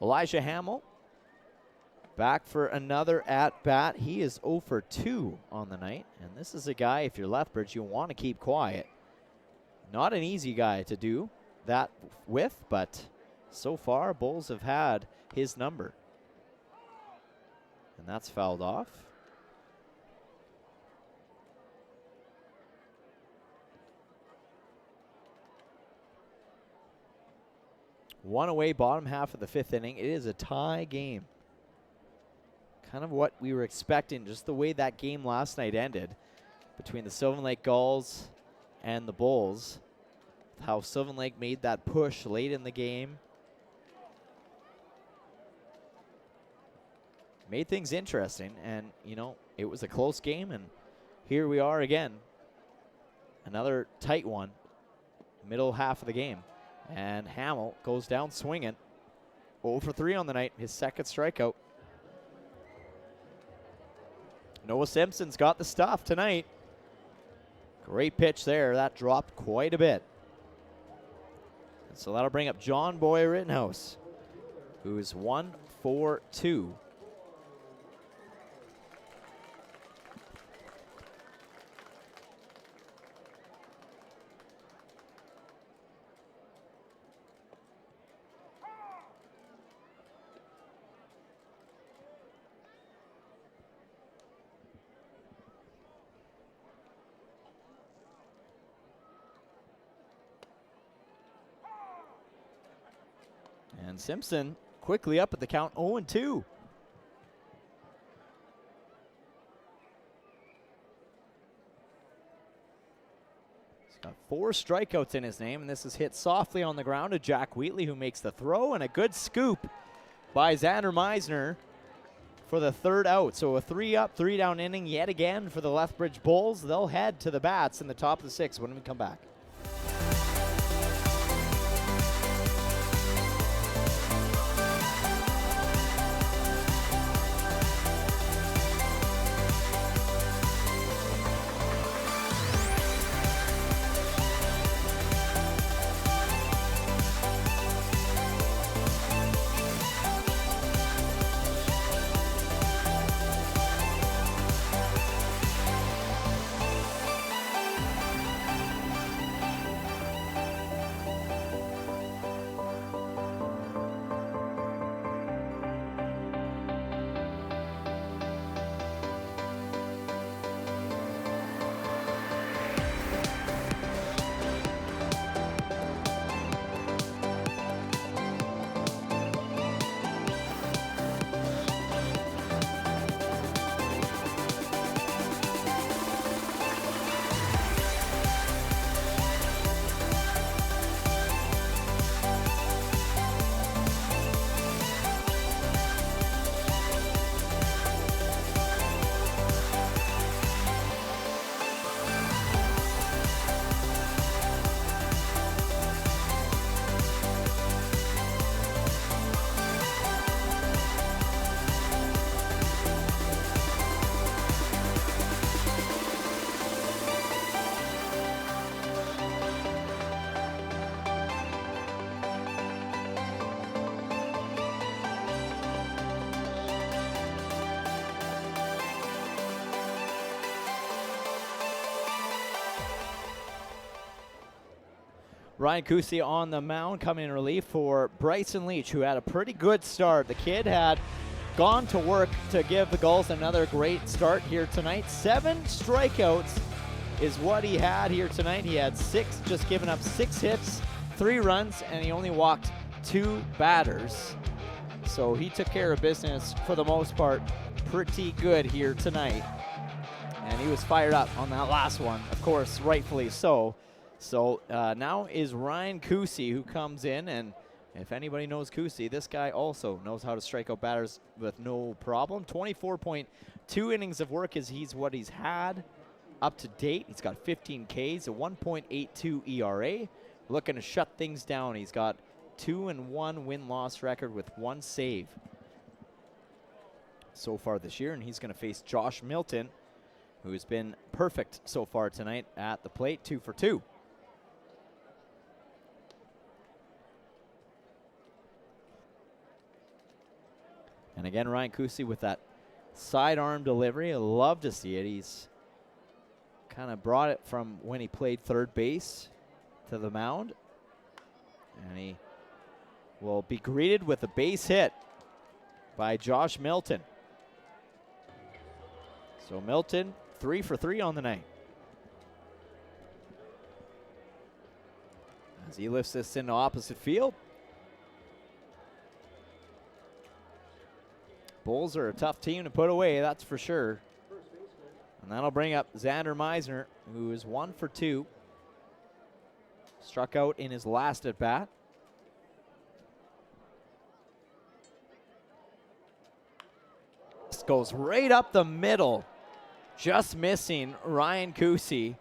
Speaker 2: Elijah Hamill back for another at-bat. He is 0 for 2 on the night, and this is a guy, if you're Lethbridge, you want to keep quiet. Not an easy guy to do that with, but so far, Bulls have had his number. And that's fouled off. One away, bottom half of the 5th inning. It is a tie game. Kind of what we were expecting, just the way that game last night ended between the Sylvan Lake Gulls and the Bulls. How Sylvan Lake made that push late in the game. Made things interesting, and, it was a close game, and here we are again. Another tight one, middle half of the game. And Hamill goes down swinging. 0 for 3 on the night, his second strikeout. Noah Simpson's got the stuff tonight. Great pitch there. That dropped quite a bit. And so that'll bring up John Boy Rittenhouse, who's 1 for 2. And Simpson quickly up at the count, 0-2. He's got 4 strikeouts in his name, and this is hit softly on the ground to Jack Wheatley, who makes the throw, and a good scoop by Xander Meisner for the 3rd out. So a 3-up, 3-down inning yet again for the Lethbridge Bulls. They'll head to the bats in the top of the 6th when we come back. Ryan Kusi on the mound, coming in relief for Bryson Leach, who had a pretty good start. The kid had gone to work to give the Gulls another great start here tonight. 7 strikeouts is what he had here tonight. He had 6, just given up 6 hits, 3 runs, and he only walked 2 batters. So he took care of business for the most part pretty good here tonight. And he was fired up on that last one, of course, rightfully so. So now is Ryan Kusi, who comes in, and if anybody knows Kusi, this guy also knows how to strike out batters with no problem. 24.2 innings of work is what he's had up to date. He's got 15 Ks, a 1.82 ERA. Looking to shut things down. He's got 2-1 win-loss record with 1 save so far this year, and he's going to face Josh Milton, who's been perfect so far tonight at the plate, 2 for 2. And again, Ryan Kusi with that sidearm delivery. I love to see it. He's kind of brought it from when he played third base to the mound. And he will be greeted with a base hit by Josh Milton. So Milton, 3 for 3 on the night. As he lifts this into opposite field. Bulls are a tough team to put away, that's for sure. And that'll bring up Xander Meisner, who is 1 for 2. Struck out in his last at bat. This goes right up the middle. Just missing Ryan Kusi.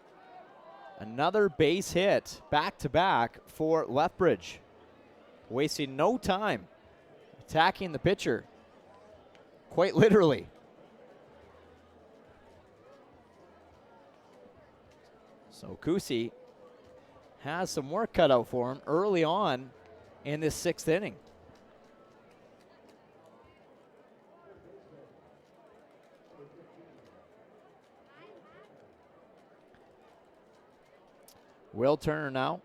Speaker 2: Another base hit, back-to-back for Lethbridge. Wasting no time attacking the pitcher. Quite literally. So Kusi has some work cut out for him early on in this 6th inning. Will Turner now.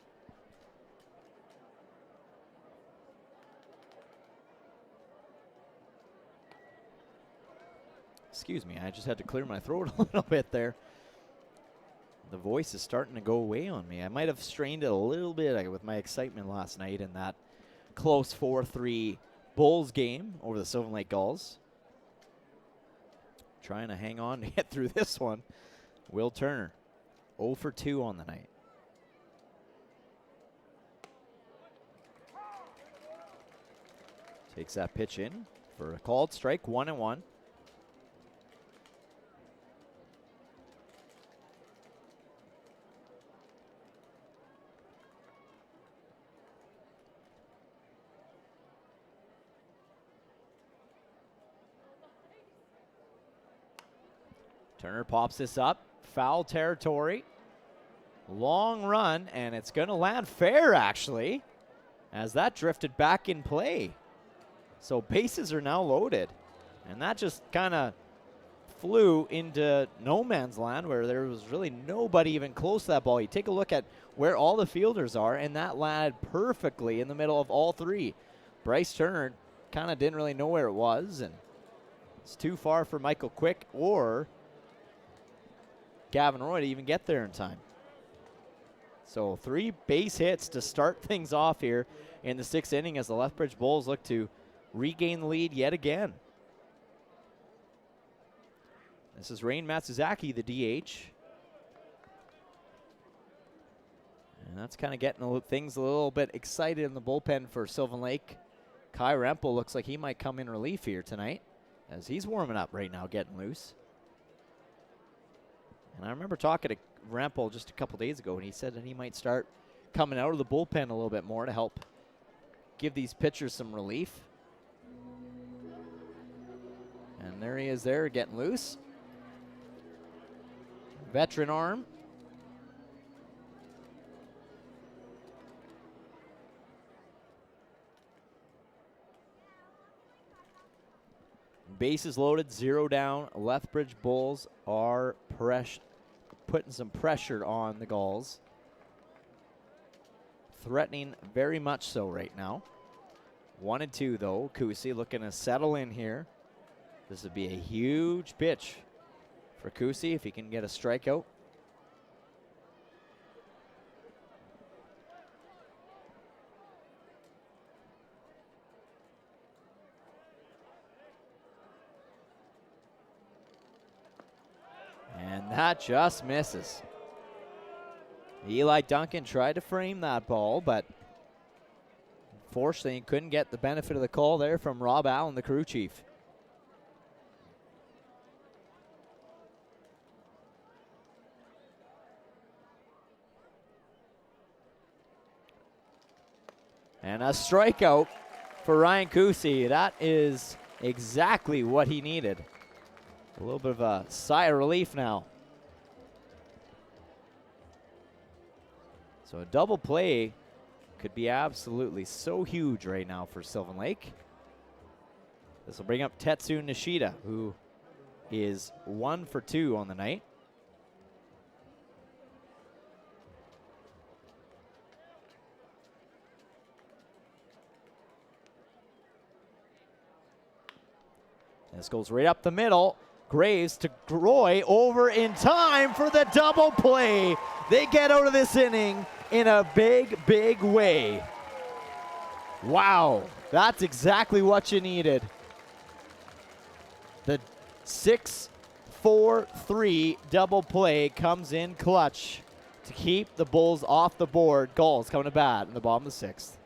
Speaker 2: Excuse me, I just had to clear my throat a little bit there. The voice is starting to go away on me. I might have strained it a little bit with my excitement last night in that close 4-3 Bulls game over the Sylvan Lake Gulls. Trying to hang on to get through this one. Will Turner, 0 for 2 on the night. Takes that pitch in for a called strike, 1-1. Turner pops this up, foul territory, long run, and it's going to land fair, actually, as that drifted back in play. So bases are now loaded, and that just kind of flew into no man's land where there was really nobody even close to that ball. You take a look at where all the fielders are, and that landed perfectly in the middle of all 3. Bryce Turner kind of didn't really know where it was, and it's too far for Michael Quick or Gavin Roy to even get there in time. So 3 base hits to start things off here in the 6th inning as the Lethbridge Bulls look to regain the lead yet again. This is Rain Matsuzaki, the DH. And that's kind of getting things a little bit excited in the bullpen for Sylvan Lake. Kai Rempel looks like he might come in relief here tonight as he's warming up right now, getting loose. And I remember talking to Rempel just a couple days ago, and he said that he might start coming out of the bullpen a little bit more to help give these pitchers some relief. And there he is there, getting loose. Veteran arm. Bases loaded, 0 down. Lethbridge Bulls are putting some pressure on the Gulls. Threatening very much so right now. 1-2 though. Kusi looking to settle in here This would be a huge pitch for Kusi if he can get a strikeout. And that just misses. Eli Duncan tried to frame that ball, but unfortunately, he couldn't get the benefit of the call there from Rob Allen, the crew chief. And a strikeout for Ryan Kusi. That is exactly what he needed. A little bit of a sigh of relief now. So a double play could be absolutely so huge right now for Sylvan Lake. This will bring up Tetsu Nishida, who is 1 for 2 on the night. This goes right up the middle. Graves to Groy, over in time for the double play. They get out of this inning in a big, big way. Wow, that's exactly what you needed. The 6-4-3 double play comes in clutch to keep the Bulls off the board. Gulls coming to bat in the bottom of the 6th.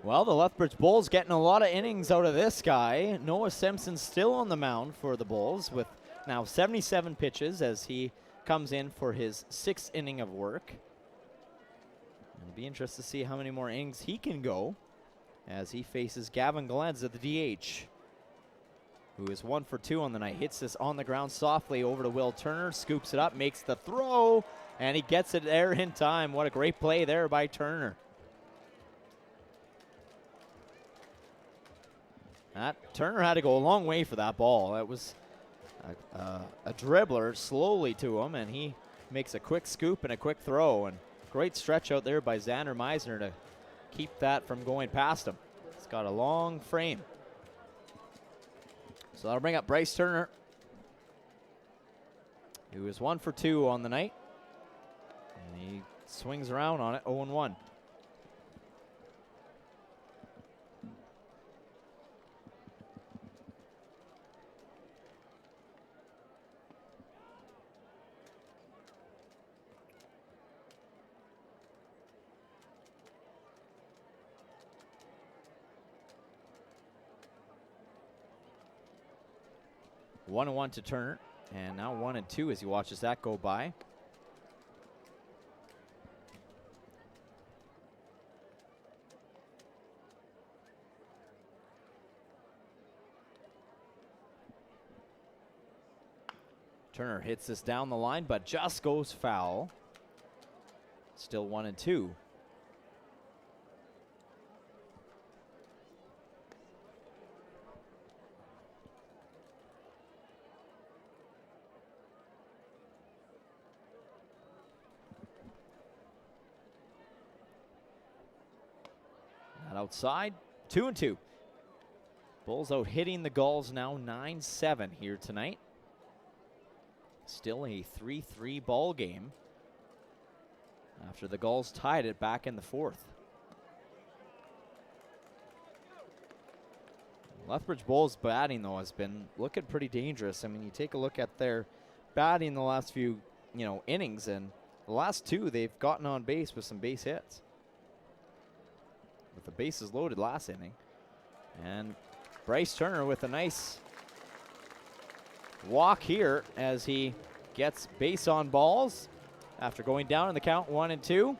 Speaker 2: Well, the Lethbridge Bulls getting a lot of innings out of this guy. Noah Simpson still on the mound for the Bulls with now 77 pitches as he comes in for his 6th inning of work. It'll be interesting to see how many more innings he can go as he faces Gavin Glenz at the DH, who is 1 for 2 on the night. Hits this on the ground softly over to Will Turner, scoops it up, makes the throw, and he gets it there in time. What a great play there by Turner. Turner had to go a long way for that ball. That was a dribbler slowly to him, and he makes a quick scoop and a quick throw. And great stretch out there by Xander Meisner to keep that from going past him. It's got a long frame. So that'll bring up Bryce Turner, who is 1 for 2 on the night. And he swings around on it, 0-1. One and 1 to Turner, and now 1 and 2 as he watches that go by. Turner hits this down the line, but just goes foul. Still 1 and 2. That outside, 2-2. Bulls out hitting the Gulls now 9-7 here tonight. Still a 3-3 ball game after the Gulls tied it back in the fourth. Lethbridge Bulls batting, though, has been looking pretty dangerous. I mean, you take a look at their batting the last few, innings, and the last two, they've gotten on base with some base hits. With the bases loaded last inning. And Bryce Turner with a nice walk here as he gets base on balls after going down in the count 1-2.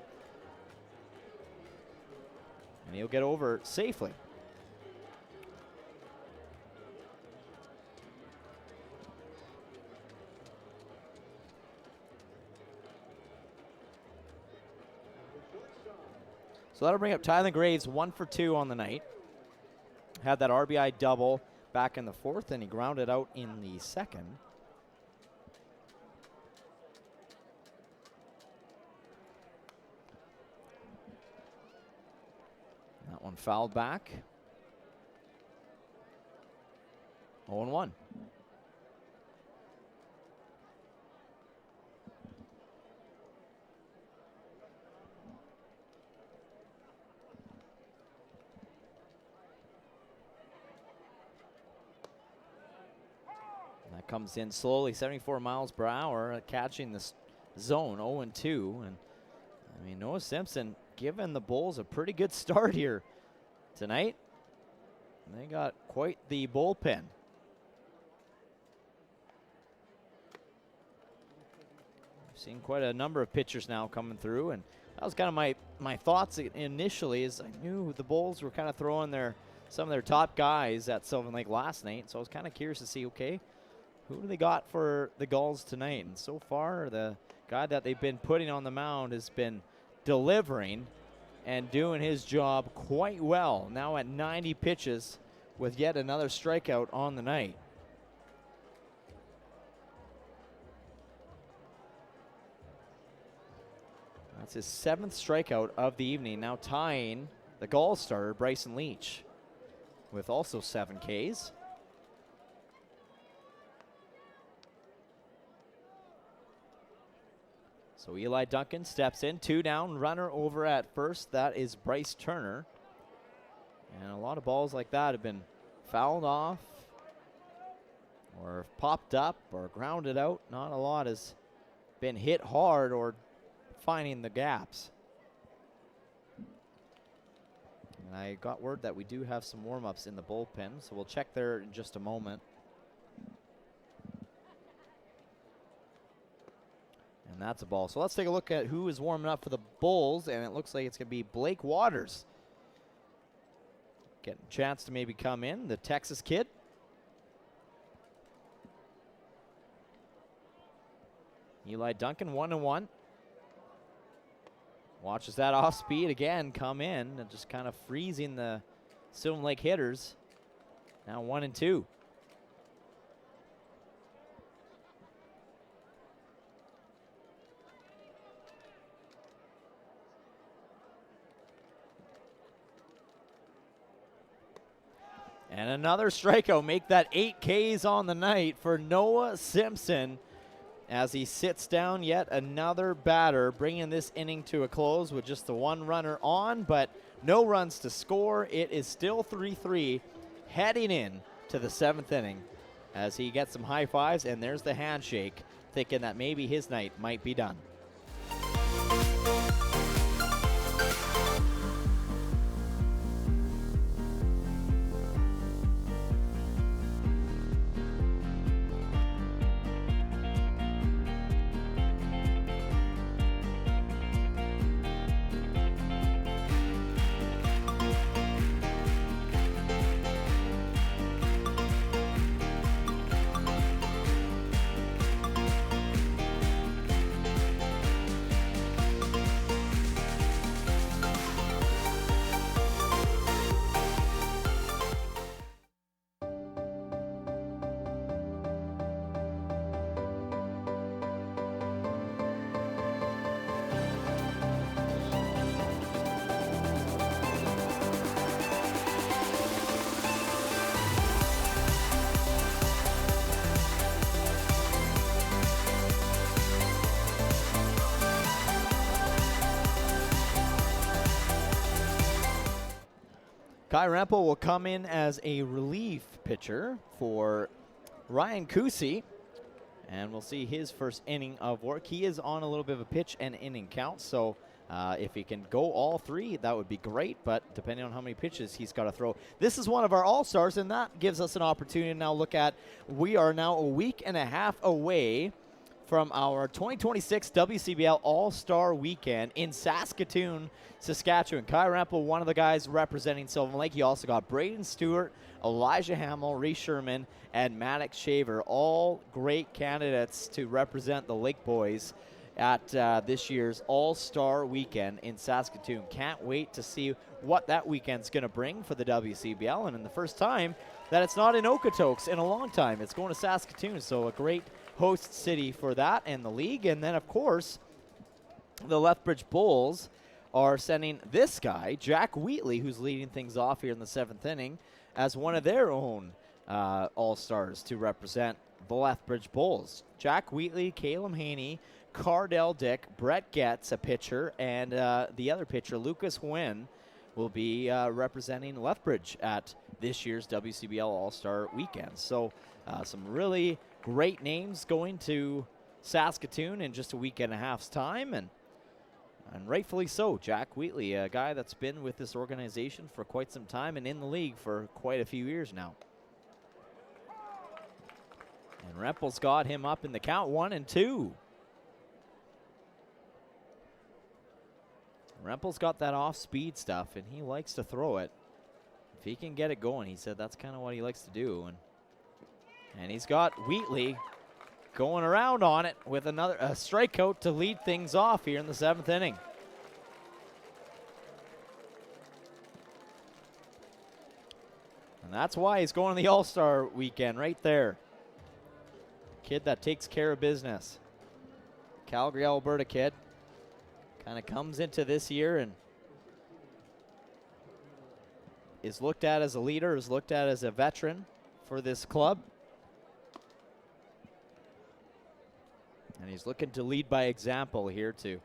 Speaker 2: And he'll get over safely. So that'll bring up Tyler Graves 1 for 2 on the night. Had that RBI double back in the fourth, and he grounded out in the second. That one fouled back. 0-1. That comes in slowly, 74 miles per hour, catching this zone, 0-2. And I mean, Noah Simpson giving the Bulls a pretty good start here tonight. They got quite the bullpen. I've seen quite a number of pitchers now coming through, and that was kind of my thoughts initially. Is I knew the Bulls were kind of throwing some of their top guys at Sylvan Lake last night, so I was kind of curious to see, okay, who do they got for the Gulls tonight? And so far, the guy that they've been putting on the mound has been delivering and doing his job quite well. Now at 90 pitches with yet another strikeout on the night. That's his 7th strikeout of the evening, now tying the Gulls starter, Bryson Leach, with also 7 Ks. So Eli Duncan steps in, 2 down, runner over at first. That is Bryce Turner. And a lot of balls like that have been fouled off or popped up or grounded out. Not a lot has been hit hard or finding the gaps. And I got word that we do have some warm-ups in the bullpen, so we'll check there in just a moment. And that's a ball. So let's take a look at who is warming up for the Bulls, and it looks like it's going to be Blake Waters. Getting a chance to maybe come in, the Texas kid. Eli Duncan, 1-1. Watches that off speed again come in and just kind of freezing the Sylvan Lake hitters. Now 1-2. And another strikeout, make that 8 Ks on the night for Noah Simpson as he sits down yet another batter, bringing this inning to a close with just the 1 runner on, but no runs to score. It is still 3-3 heading in to the 7th inning as he gets some high fives, and there's the handshake, thinking that maybe his night might be done. Kai Rempel will come in as a relief pitcher for Ryan Kusi, and we'll see his first inning of work. He is on a little bit of a pitch and inning count, so if he can go all three, that would be great, but depending on how many pitches he's got to throw. This is one of our all-stars, and that gives us an opportunity to now look at, we are now a week and a half away from our 2026 WCBL All-Star Weekend in Saskatoon, Saskatchewan. Kai Rempel, one of the guys representing Sylvan Lake. You also got Braden Stewart, Elijah Hamill, Reese Sherman, and Maddox Shaver, all great candidates to represent the Lake Boys at this year's All-Star Weekend in Saskatoon. Can't wait to see what that weekend's going to bring for the WCBL, and in the first time that it's not in Okotoks in a long time. It's going to Saskatoon, so a great host city for that and the league. And then, of course, the Lethbridge Bulls are sending this guy, Jack Wheatley, who's leading things off here in the 7th inning, as one of their own all-stars to represent the Lethbridge Bulls. Jack Wheatley, Caleb Haney, Cardell Dick, Brett Getz, a pitcher, and the other pitcher, Lucas Nguyen, will be representing Lethbridge at this year's WCBL All-Star Weekend. So some really great names going to Saskatoon in just a week and a half's time, and rightfully so. Jack Wheatley, a guy that's been with this organization for quite some time and in the league for quite a few years now. And Rempel's got him up in the count, 1-2. Rempel's got that off-speed stuff, and he likes to throw it. If he can get it going, he said that's kind of what he likes to do. And he's got Wheatley going around on it with a strikeout to lead things off here in the 7th inning. And that's why he's going to the All-Star Weekend right there. Kid that takes care of business. Calgary, Alberta kid. Kind of comes into this year and is looked at as a leader, is looked at as a veteran for this club. And he's looking to lead by example here to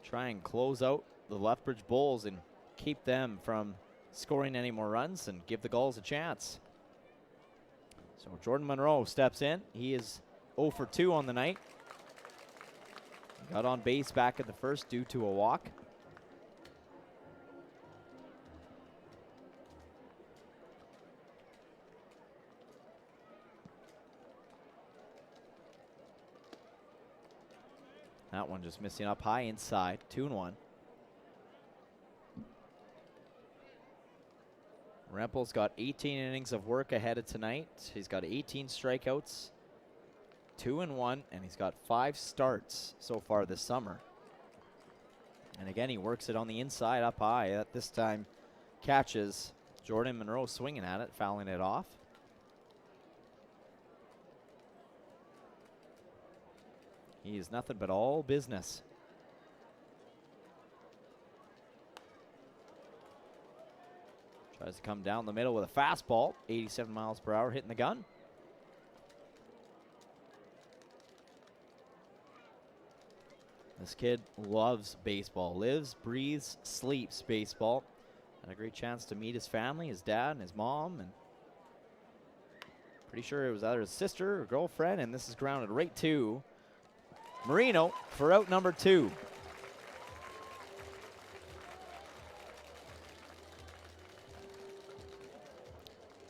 Speaker 2: try and close out the Lethbridge Bulls and keep them from scoring any more runs and give the Gulls a chance. So Jordan Monroe steps in. He is 0 for 2 on the night. Got on base back at the first due to a walk. That one just missing up high inside, 2-1. Rempel's got 18 innings of work ahead of tonight. He's got 18 strikeouts, 2-1, and he's got 5 starts so far this summer. And again, he works it on the inside up high. At this time catches Jordan Monroe swinging at it, fouling it off. He is nothing but all business. Tries to come down the middle with a fastball, 87 miles per hour, hitting the gun. This kid loves baseball, lives, breathes, sleeps baseball. Had a great chance to meet his family, his dad and his mom, and pretty sure it was either his sister or girlfriend, and this is grounded right to Marino for out number 2.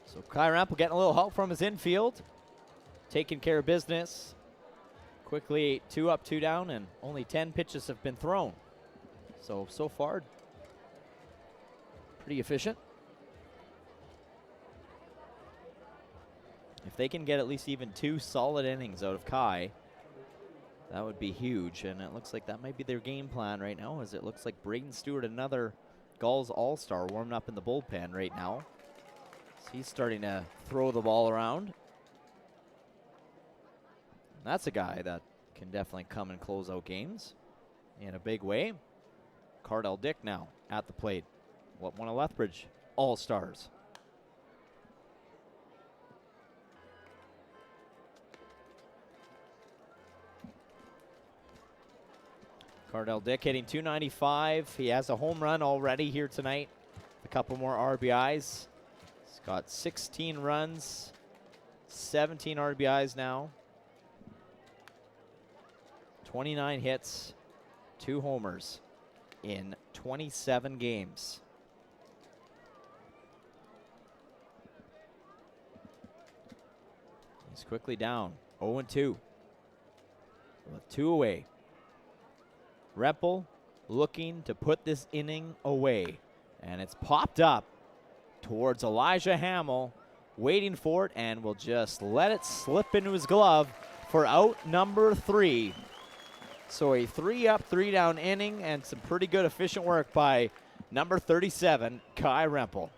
Speaker 2: So Kai Rempel getting a little help from his infield, taking care of business. Quickly 2 up, 2 down, and only 10 pitches have been thrown. So far, pretty efficient. If they can get at least even 2 solid innings out of Kai, that would be huge, and it looks like that might be their game plan right now, as it looks like Braden Stewart, another Gulls All-Star, warming up in the bullpen right now. So he's starting to throw the ball around. That's a guy that can definitely come and close out games in a big way. Cardell Dick now at the plate. One of Lethbridge All-Stars. Cardell Dick hitting .295. He has a home run already here tonight. The couple more RBIs. He's got 16 runs, 17 RBIs now, 29 hits, 2 homers in 27 games. He's quickly down, 0-2. With 2 away. Rempel looking to put this inning away. And it's popped up towards Elijah Hamill, waiting for it, and will just let it slip into his glove for out number 3. So a 3-up, 3-down inning and some pretty good efficient work by number 37, Kai Rempel.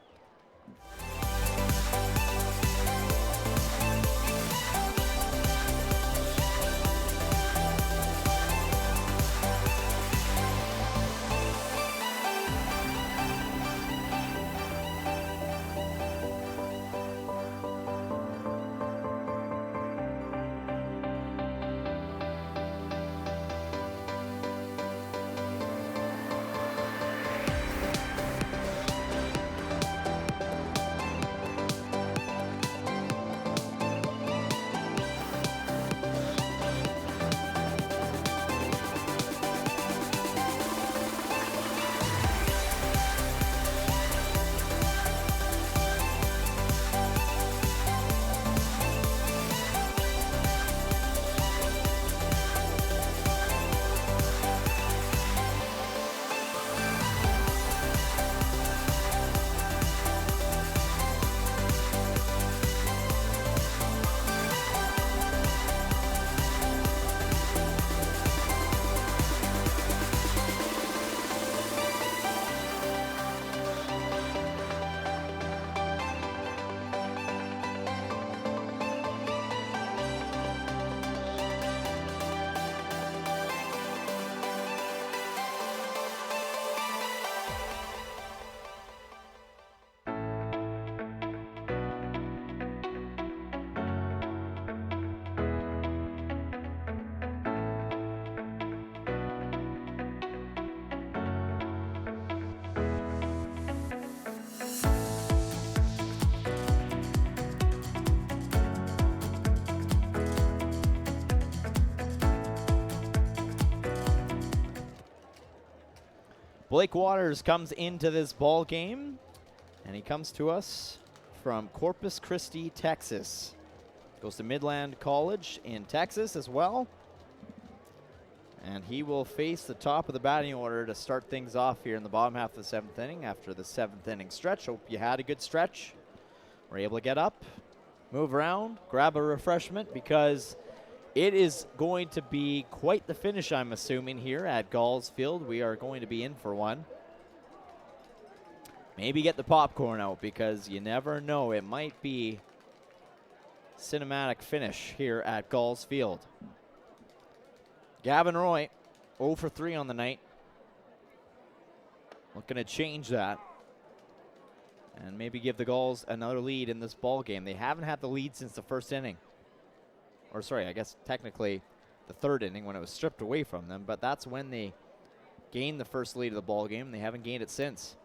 Speaker 2: Blake Waters comes into this ball game, and he comes to us from Corpus Christi, Texas. Goes to Midland College in Texas as well. And he will face the top of the batting order to start things off here in the bottom half of the 7th inning after the 7th inning stretch. Hope you had a good stretch. Were able to get up, move around, grab a refreshment, because it is going to be quite the finish, I'm assuming, here at Gulls Field. We are going to be in for one. Maybe get the popcorn out, because you never know. It might be cinematic finish here at Gulls Field. Gavin Roy, 0 for 3 on the night. Looking to change that and maybe give the Gulls another lead in this ball game. They haven't had the lead since the 1st inning. Or sorry, I guess technically the 3rd inning when it was stripped away from them, but that's when they gained the first lead of the ball game. They haven't gained it since.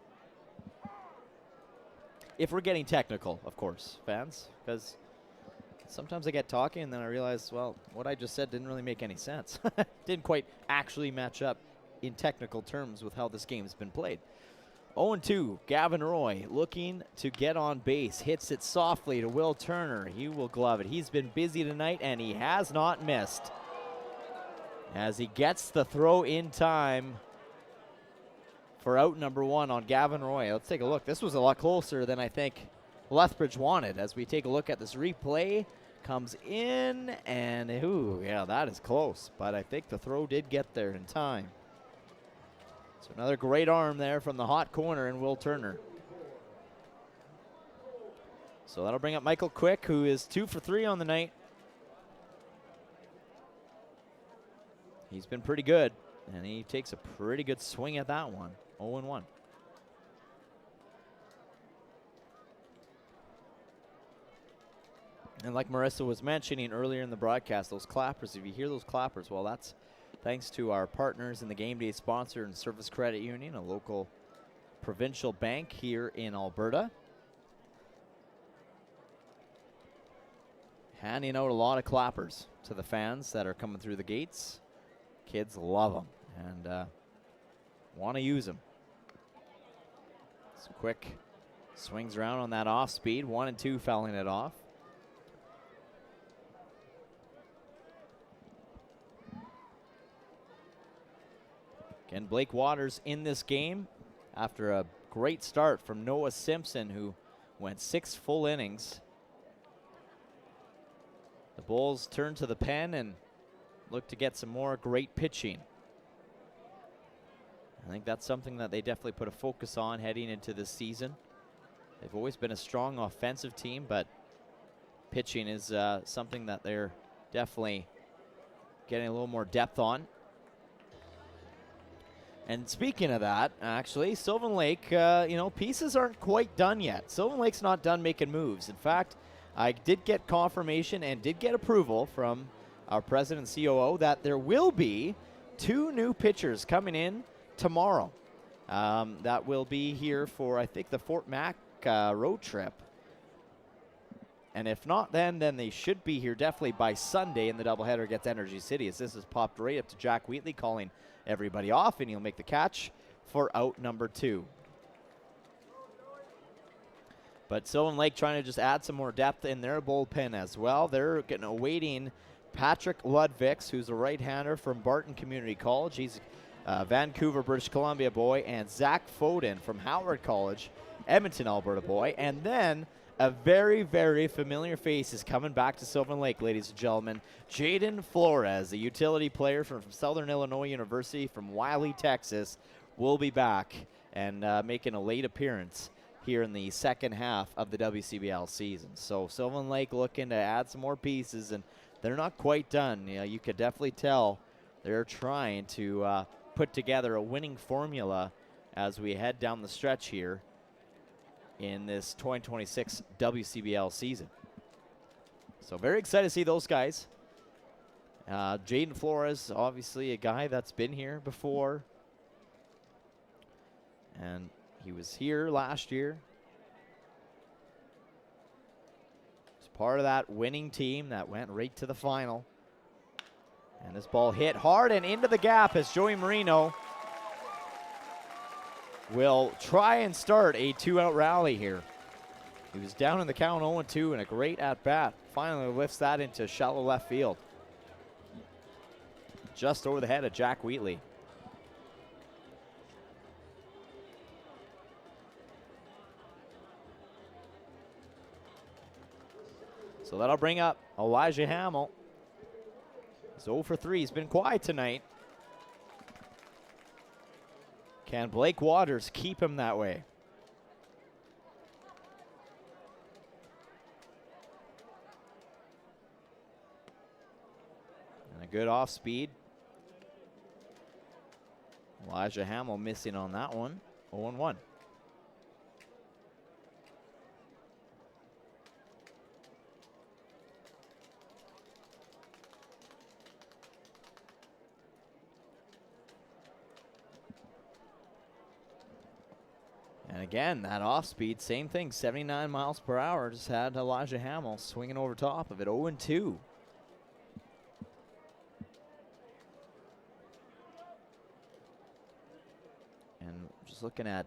Speaker 2: If we're getting technical, of course, fans, because sometimes I get talking and then I realize, well, what I just said didn't really make any sense. Didn't quite actually match up in technical terms with how this game's been played. 0-2, Gavin Roy looking to get on base. Hits it softly to Will Turner. He will glove it. He's been busy tonight, and he has not missed. As he gets the throw in time for out number 1 on Gavin Roy. Let's take a look. This was a lot closer than I think Lethbridge wanted. As we take a look at this replay, comes in, and ooh, yeah, that is close. But I think the throw did get there in time. So another great arm there from the hot corner in Will Turner. So that'll bring up Michael Quick, who is 2 for 3 on the night. He's been pretty good, and he takes a pretty good swing at that one. 0-1. And like Marissa was mentioning earlier in the broadcast, those clappers, if you hear those clappers, well, that's thanks to our partners in the Game Day sponsor and Service Credit Union, a local Provincial Bank here in Alberta. Handing out a lot of clappers to the fans that are coming through the gates. Kids love them and want to use them. Some quick swings around on that off speed. 1 and 2 fouling it off. Again, Blake Waters in this game after a great start from Noah Simpson, who went 6 full innings. The Bulls turn to the pen and look to get some more great pitching. I think that's something that they definitely put a focus on heading into this season. They've always been a strong offensive team, but pitching is something that they're definitely getting a little more depth on. And speaking of that, actually, Sylvan Lake, pieces aren't quite done yet. Sylvan Lake's not done making moves. In fact, I did get confirmation and did get approval from our president and COO that there will be 2 new pitchers coming in tomorrow. That will be here for, I think, the Fort Mac road trip. And if not then they should be here definitely by Sunday, and the doubleheader gets Energy City, as this has popped right up to Jack Wheatley calling everybody off, and he'll make the catch for out number 2. But Sylvan Lake trying to just add some more depth in their bullpen as well. They're awaiting Patrick Ludvigs, who's a right-hander from Barton Community College. He's a Vancouver, British Columbia boy. And Zach Foden from Howard College, Edmonton, Alberta boy. And then a very, very familiar face is coming back to Sylvan Lake, ladies and gentlemen. Jaden Flores, a utility player from Southern Illinois University from Wiley, Texas, will be back and making a late appearance here in the second half of the WCBL season. So Sylvan Lake looking to add some more pieces, and they're not quite done. You could definitely tell they're trying to put together a winning formula as we head down the stretch here in this 2026 WCBL season. So very excited to see those guys. Jaden Flores, obviously a guy that's been here before. And he was here last year. He's part of that winning team that went right to the final. And this ball hit hard and into the gap as Joey Marino will try and start a 2-out rally here. He was down in the count 0-2 and a great at-bat. Finally lifts that into shallow left field. Just over the head of Jack Wheatley. So that'll bring up Elijah Hamill. He's 0 for 3. He's been quiet tonight. Can Blake Waters keep him that way? And a good off speed. Elijah Hamill missing on that one. 0-1. And again, that off speed, same thing, 79 miles per hour. Just had Elijah Hamill swinging over top of it, 0-2. And just looking at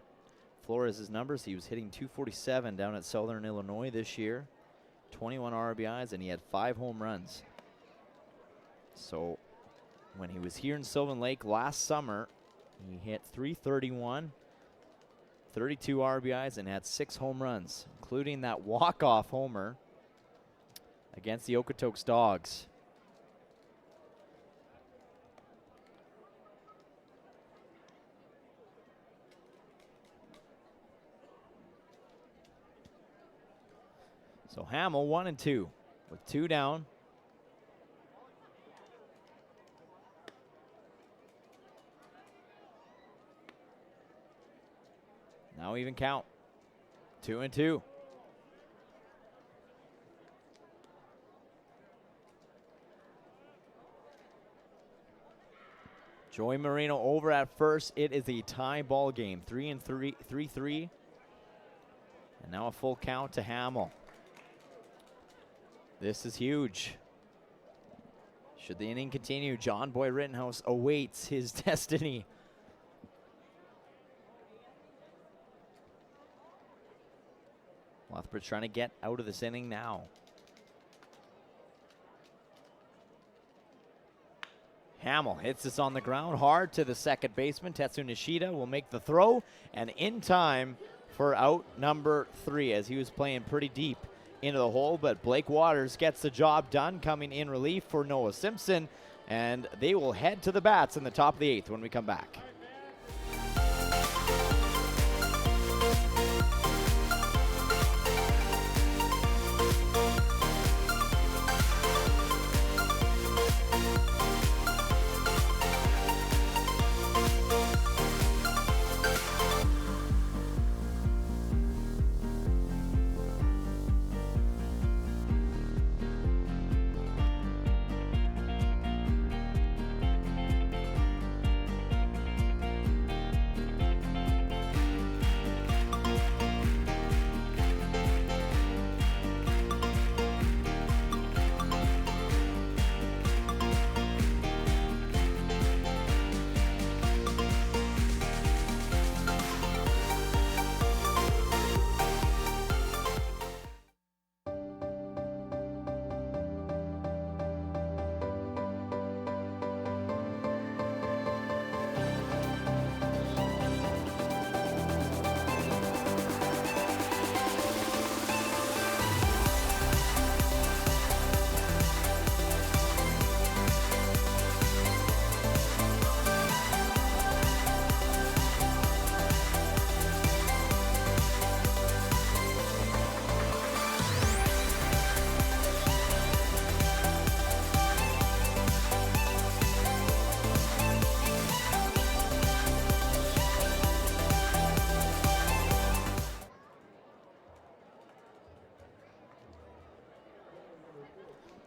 Speaker 2: Flores' numbers, he was hitting .247 down at Southern Illinois this year, 21 RBIs, and he had 5 home runs. So when he was here in Sylvan Lake last summer, he hit .331. 32 RBIs and had 6 home runs, including that walk-off homer against the Okotoks Dogs. So Hamill 1-2 with 2 down. Now even count. 2-2. Joey Marino over at first. It is a tie ball game, 3-3. And now a full count to Hamill. This is huge. Should the inning continue, John Boy Rittenhouse awaits his destiny. Lethbridge trying to get out of this inning now. Hamill hits this on the ground hard to the second baseman. Tetsu Nishida will make the throw, and in time for out number 3, as he was playing pretty deep into the hole, but Blake Waters gets the job done, coming in relief for Noah Simpson, and they will head to the bats in the top of the 8th when we come back.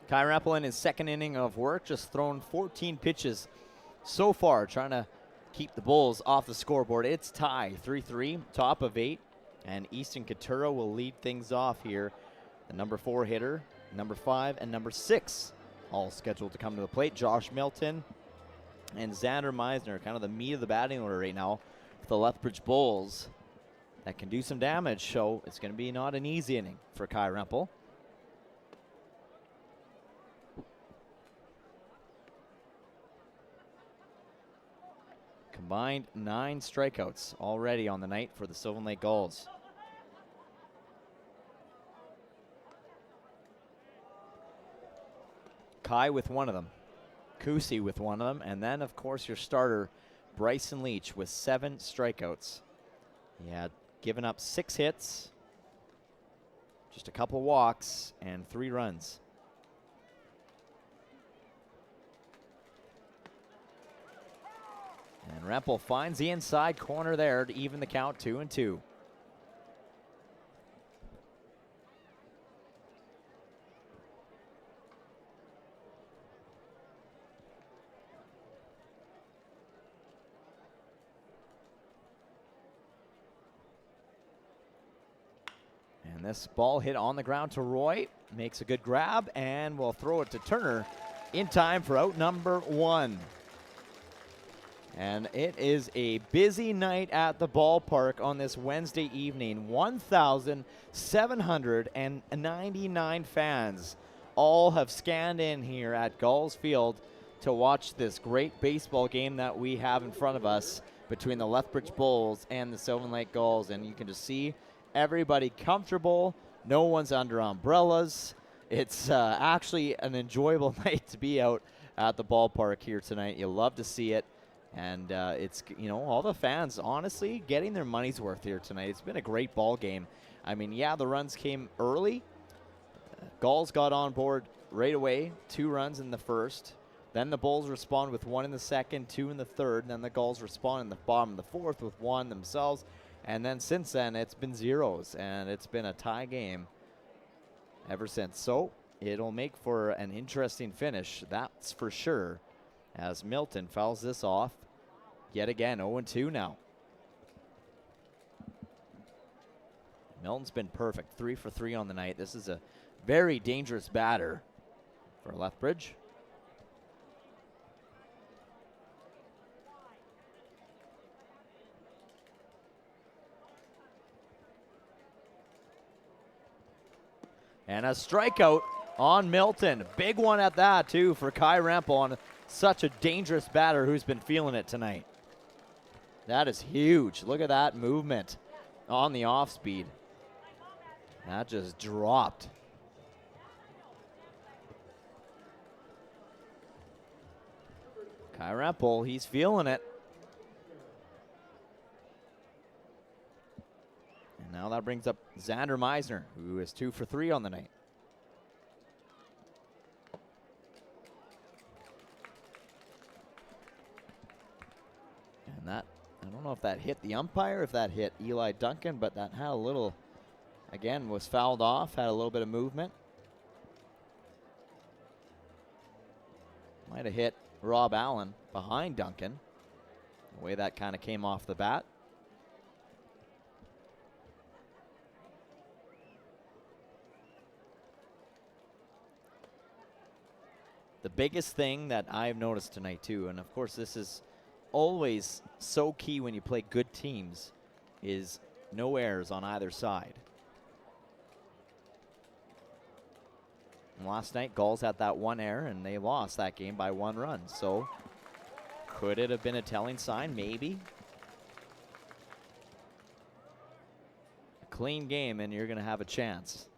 Speaker 2: Kai Reppel in his second inning of work, just thrown 14 pitches so far, trying to keep the Bulls off the scoreboard. It's tie, 3-3, top of 8, and Easton Couture will lead things off here. The number 4 hitter, number 5, and number 6 all scheduled to come to the plate. Josh Milton and Xander Meisner, kind of the meat of the batting order right now for the Lethbridge Bulls that can do some damage, so it's going to be not an easy inning for Kai Reppel. Combined 9 strikeouts already on the night for the Sylvan Lake Gulls. Kai with one of them, Kusi with one of them, and then of course your starter Bryson Leach with 7 strikeouts. He had given up 6 hits, just a couple walks, and 3 runs. And Reppel finds the inside corner there to even the count, 2-2. And this ball hit on the ground to Roy, makes a good grab, and will throw it to Turner in time for out number 1. And it is a busy night at the ballpark on this Wednesday evening. 1,799 fans all have scanned in here at Gulls Field to watch this great baseball game that we have in front of us between the Lethbridge Bulls and the Sylvan Lake Gulls. And you can just see everybody comfortable. No one's under umbrellas. It's actually an enjoyable night to be out at the ballpark here tonight. You'll love to see it. And it's, you know, all the fans, honestly, getting their money's worth here tonight. It's been a great ball game. I mean, yeah, the runs came early. Gulls got on board right away, 2 runs in the first. Then the Bulls respond with 1 in the second, 2 in the third. And then the Gulls respond in the bottom of the fourth with 1 themselves. And then since then, it's been zeros. And it's been a tie game ever since. So it'll make for an interesting finish, that's for sure, as Milton fouls this off yet again. 0-2 now. Milton's been perfect, 3 for 3 on the night. This is a very dangerous batter for Lethbridge. And a strikeout on Milton. Big one at that, too, for Kai Rempel on such a dangerous batter who's been feeling it tonight. That is huge. Look at that movement on the off speed. That just dropped. Kai Rempel, he's feeling it. And now that brings up Xander Meisner, who is 2 for 3 on the night. And that, I don't know if that hit the umpire, if that hit Eli Duncan, but that had a little, again, was fouled off, had a little bit of movement. Might have hit Rob Allen behind Duncan, the way that kind of came off the bat. The biggest thing that I've noticed tonight too, and of course this is always so key when you play good teams, is no errors on either side. And last night, Gulls had that one error, and they lost that game by 1 run. So, could it have been a telling sign? Maybe. A clean game, and you're going to have a chance.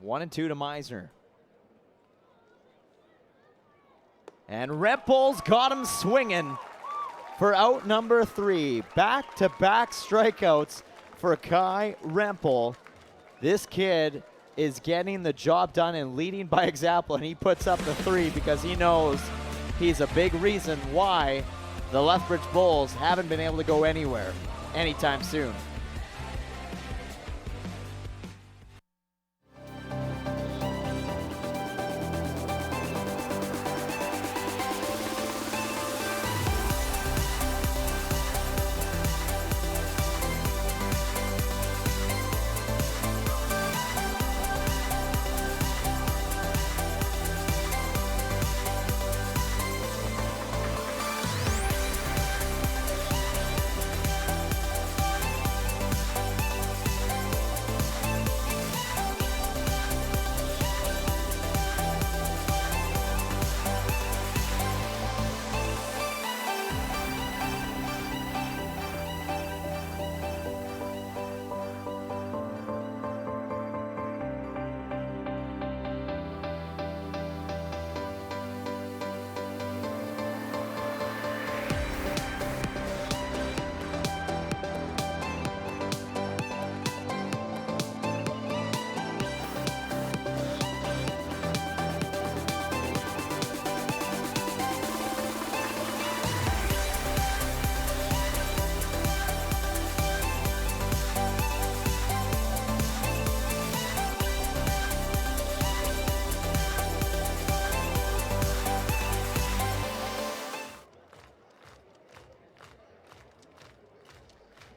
Speaker 2: 1-2 to Meisner. And Rempel's got him swinging for out number 3. Back-to-back strikeouts for Kai Rempel. This kid is getting the job done and leading by example, and he puts up the 3 because he knows he's a big reason why the Lethbridge Bulls haven't been able to go anywhere anytime soon.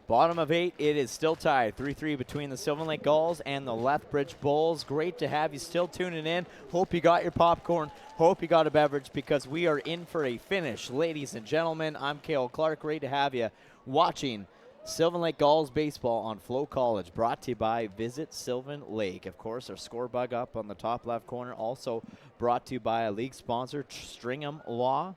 Speaker 2: Bottom of 8, it is still tied. 3-3 between the Sylvan Lake Gulls and the Lethbridge Bulls. Great to have you still tuning in. Hope you got your popcorn. Hope you got a beverage because we are in for a finish. Ladies and gentlemen, I'm Cale Clark. Great to have you watching Sylvan Lake Gulls baseball on FloCollege. Brought to you by Visit Sylvan Lake. Of course, our score bug up on the top left corner. Also brought to you by a league sponsor, Stringham Law.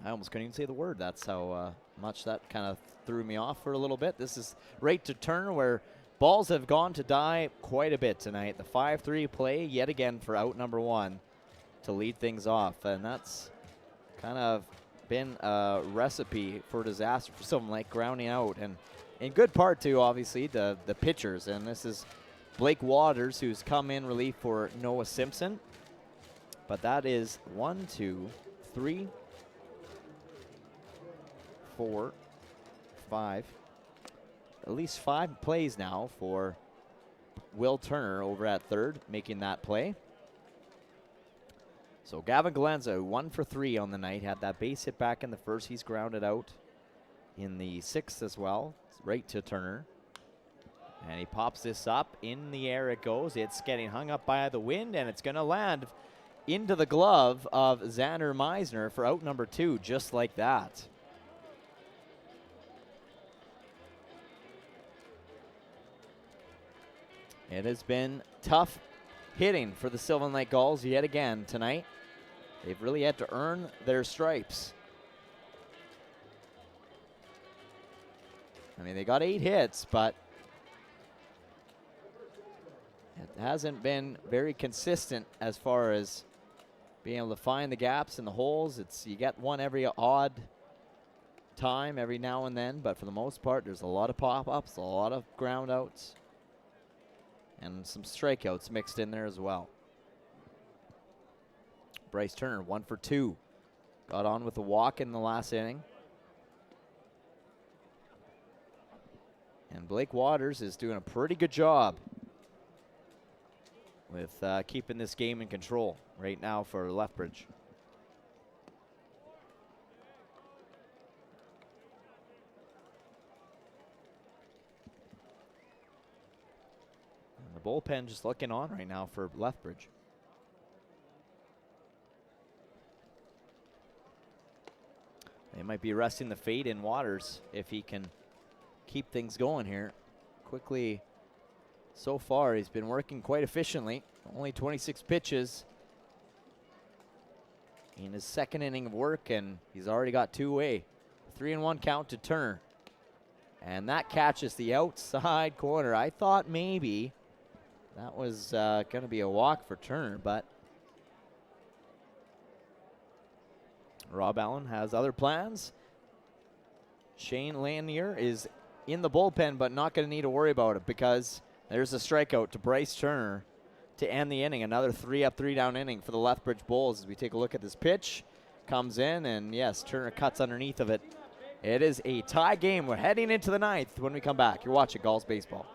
Speaker 2: I almost couldn't even say the word. That's how much that kind of threw me off for a little bit. This is right to turn where balls have gone to die quite a bit tonight. The 5-3 play yet again for out number 1 to lead things off. And that's kind of been a recipe for disaster for Sylvan Lake, grounding out. And in good part, too, obviously, the pitchers. And this is Blake Waters, who's come in relief for Noah Simpson. But that is 1, 2, 3, 4, 5, at least 5 plays now for Will Turner over at third, making that play. So Gavin Galenza, 1 for 3 on the night, had that base hit back in the first. He's grounded out in the sixth as well, right to Turner. And he pops this up. In the air it goes. It's getting hung up by the wind, and it's going to land into the glove of Xander Meisner for out number 2, just like that. It has been tough hitting for the Sylvan Lake Gulls yet again tonight. They've really had to earn their stripes. I mean, they got 8 hits, but it hasn't been very consistent as far as being able to find the gaps and the holes. You get one every odd time, every now and then, but for the most part, there's a lot of pop-ups, a lot of ground outs, and some strikeouts mixed in there as well. Bryce Turner, 1 for 2. Got on with a walk in the last inning. And Blake Waters is doing a pretty good job with keeping this game in control right now for Lethbridge. And the bullpen just looking on right now for Lethbridge. They might be resting the fade in Waters if he can keep things going here. Quickly, so far, he's been working quite efficiently. Only 26 pitches in his second inning of work, and he's already got 2 away. 3-1 count to Turner. And that catches the outside corner. I thought maybe that was going to be a walk for Turner, but Rob Allen has other plans. Shane Lanier is in the bullpen, but not going to need to worry about it because there's a strikeout to Bryce Turner to end the inning. Another 3-up, 3-down inning for the Lethbridge Bulls as we take a look at this pitch. Comes in, and yes, Turner cuts underneath of it. It is a tie game. We're heading into the ninth when we come back. You're watching Gulls Baseball.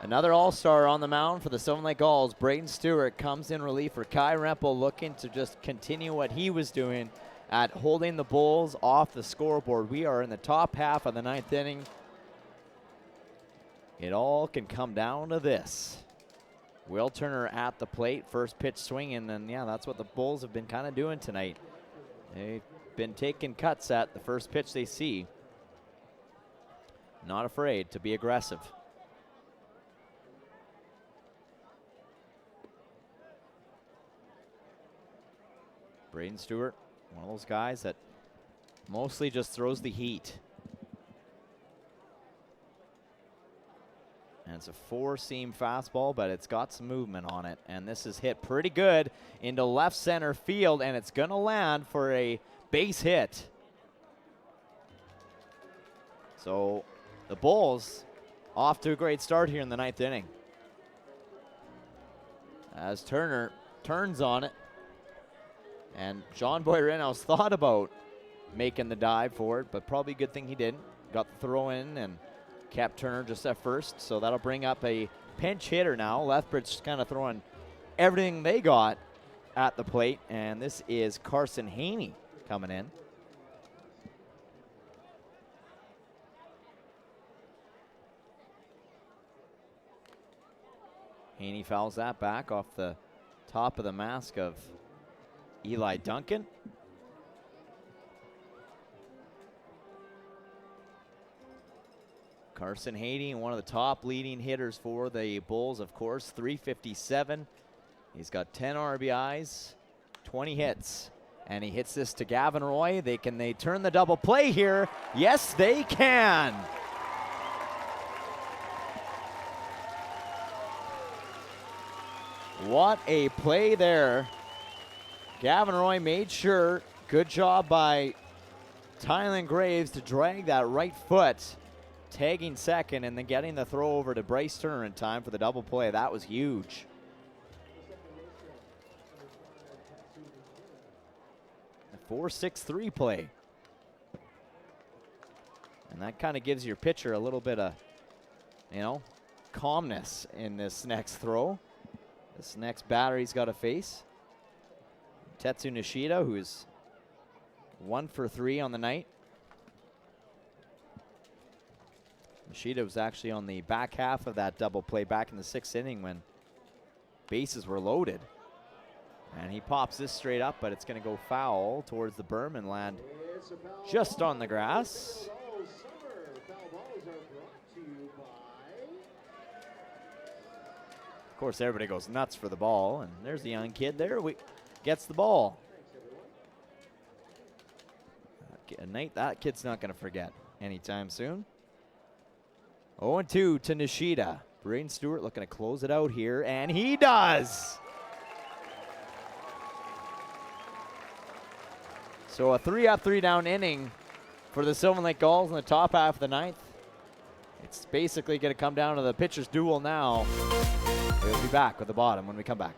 Speaker 2: Another all-star on the mound for the Sylvan Lake Gulls. Braden Stewart comes in relief for Kai Rempel, looking to just continue what he was doing at holding the Bulls off the scoreboard. We are in the top half of the ninth inning. It all can come down to this. Will Turner at the plate, first pitch swinging, and yeah, that's what the Bulls have been kind of doing tonight. They've been taking cuts at the first pitch they see. Not afraid to be aggressive. Braden Stewart, one of those guys that mostly just throws the heat. it's a four-seam fastball, but it's got some movement on it. And this is hit pretty good into left center field, and it's going to land for a base hit. So the Bulls off to a great start here in the 9th inning. As Turner turns on it. And John Boy-Reynolds thought about making the dive for it, but probably a good thing he didn't. Got the throw in and kept Turner just at first. So that'll bring up a pinch hitter now. Lethbridge kind of throwing everything they got at the plate. And this is Carson Haney coming in. Haney fouls that back off the top of the mask of Eli Duncan. Carson Haney, one of the top leading hitters for the Bulls, of course, 357. He's got 10 RBIs, 20 hits, and he hits this to Gavin Roy. Can they turn the double play here? Yes, they can. What a play there. Gavin Roy made sure, good job by Tylen Graves to drag that right foot, tagging second and then getting the throw over to Bryce Turner in time for the double play. That was huge. A 4-6-3 play. And that kind of gives your pitcher a little bit of, calmness in this next throw. This next batter he's got to face. Tetsu Nishida, who's 1 for 3 on the night. Nishida was actually on the back half of that double play back in the 6th inning when bases were loaded. And he pops this straight up, but it's going to go foul towards the berm and land just on the grass. Of course, everybody goes nuts for the ball, and there's the young kid there. Gets the ball. A night that kid's not going to forget anytime soon. 0-2 to Nishida. Braden Stewart looking to close it out here, and he does. So a 3-up, 3-down inning for the Sylvan Lake Gulls in the top half of the 9th. It's basically going to come down to the pitcher's duel now. We'll be back with the bottom when we come back.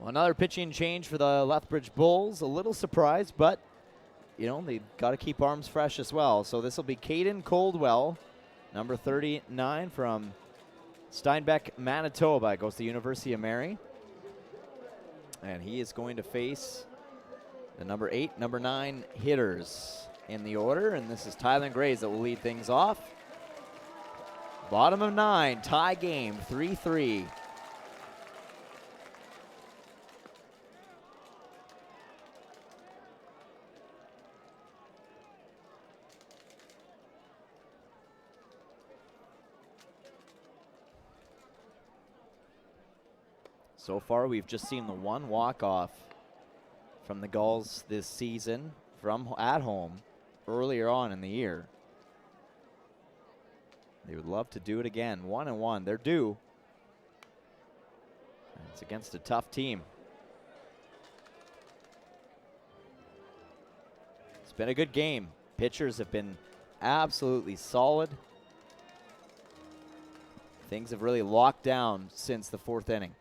Speaker 2: Another pitching change for the Lethbridge Bulls. A little surprised, but they got to keep arms fresh as well. So this will be Caden Coldwell, number 39 from Steinbeck, Manitoba. Goes to the University of Mary. And he is going to face the number 8, number 9 hitters in the order. And this is Tylen Graves that will lead things off. Bottom of 9, tie game, 3-3. So far, we've just seen the one walk-off from the Gulls this season from at home earlier on in the year. They would love to do it again. 1-1. They're due. And it's against a tough team. It's been a good game. Pitchers have been absolutely solid. Things have really locked down since the 4th inning.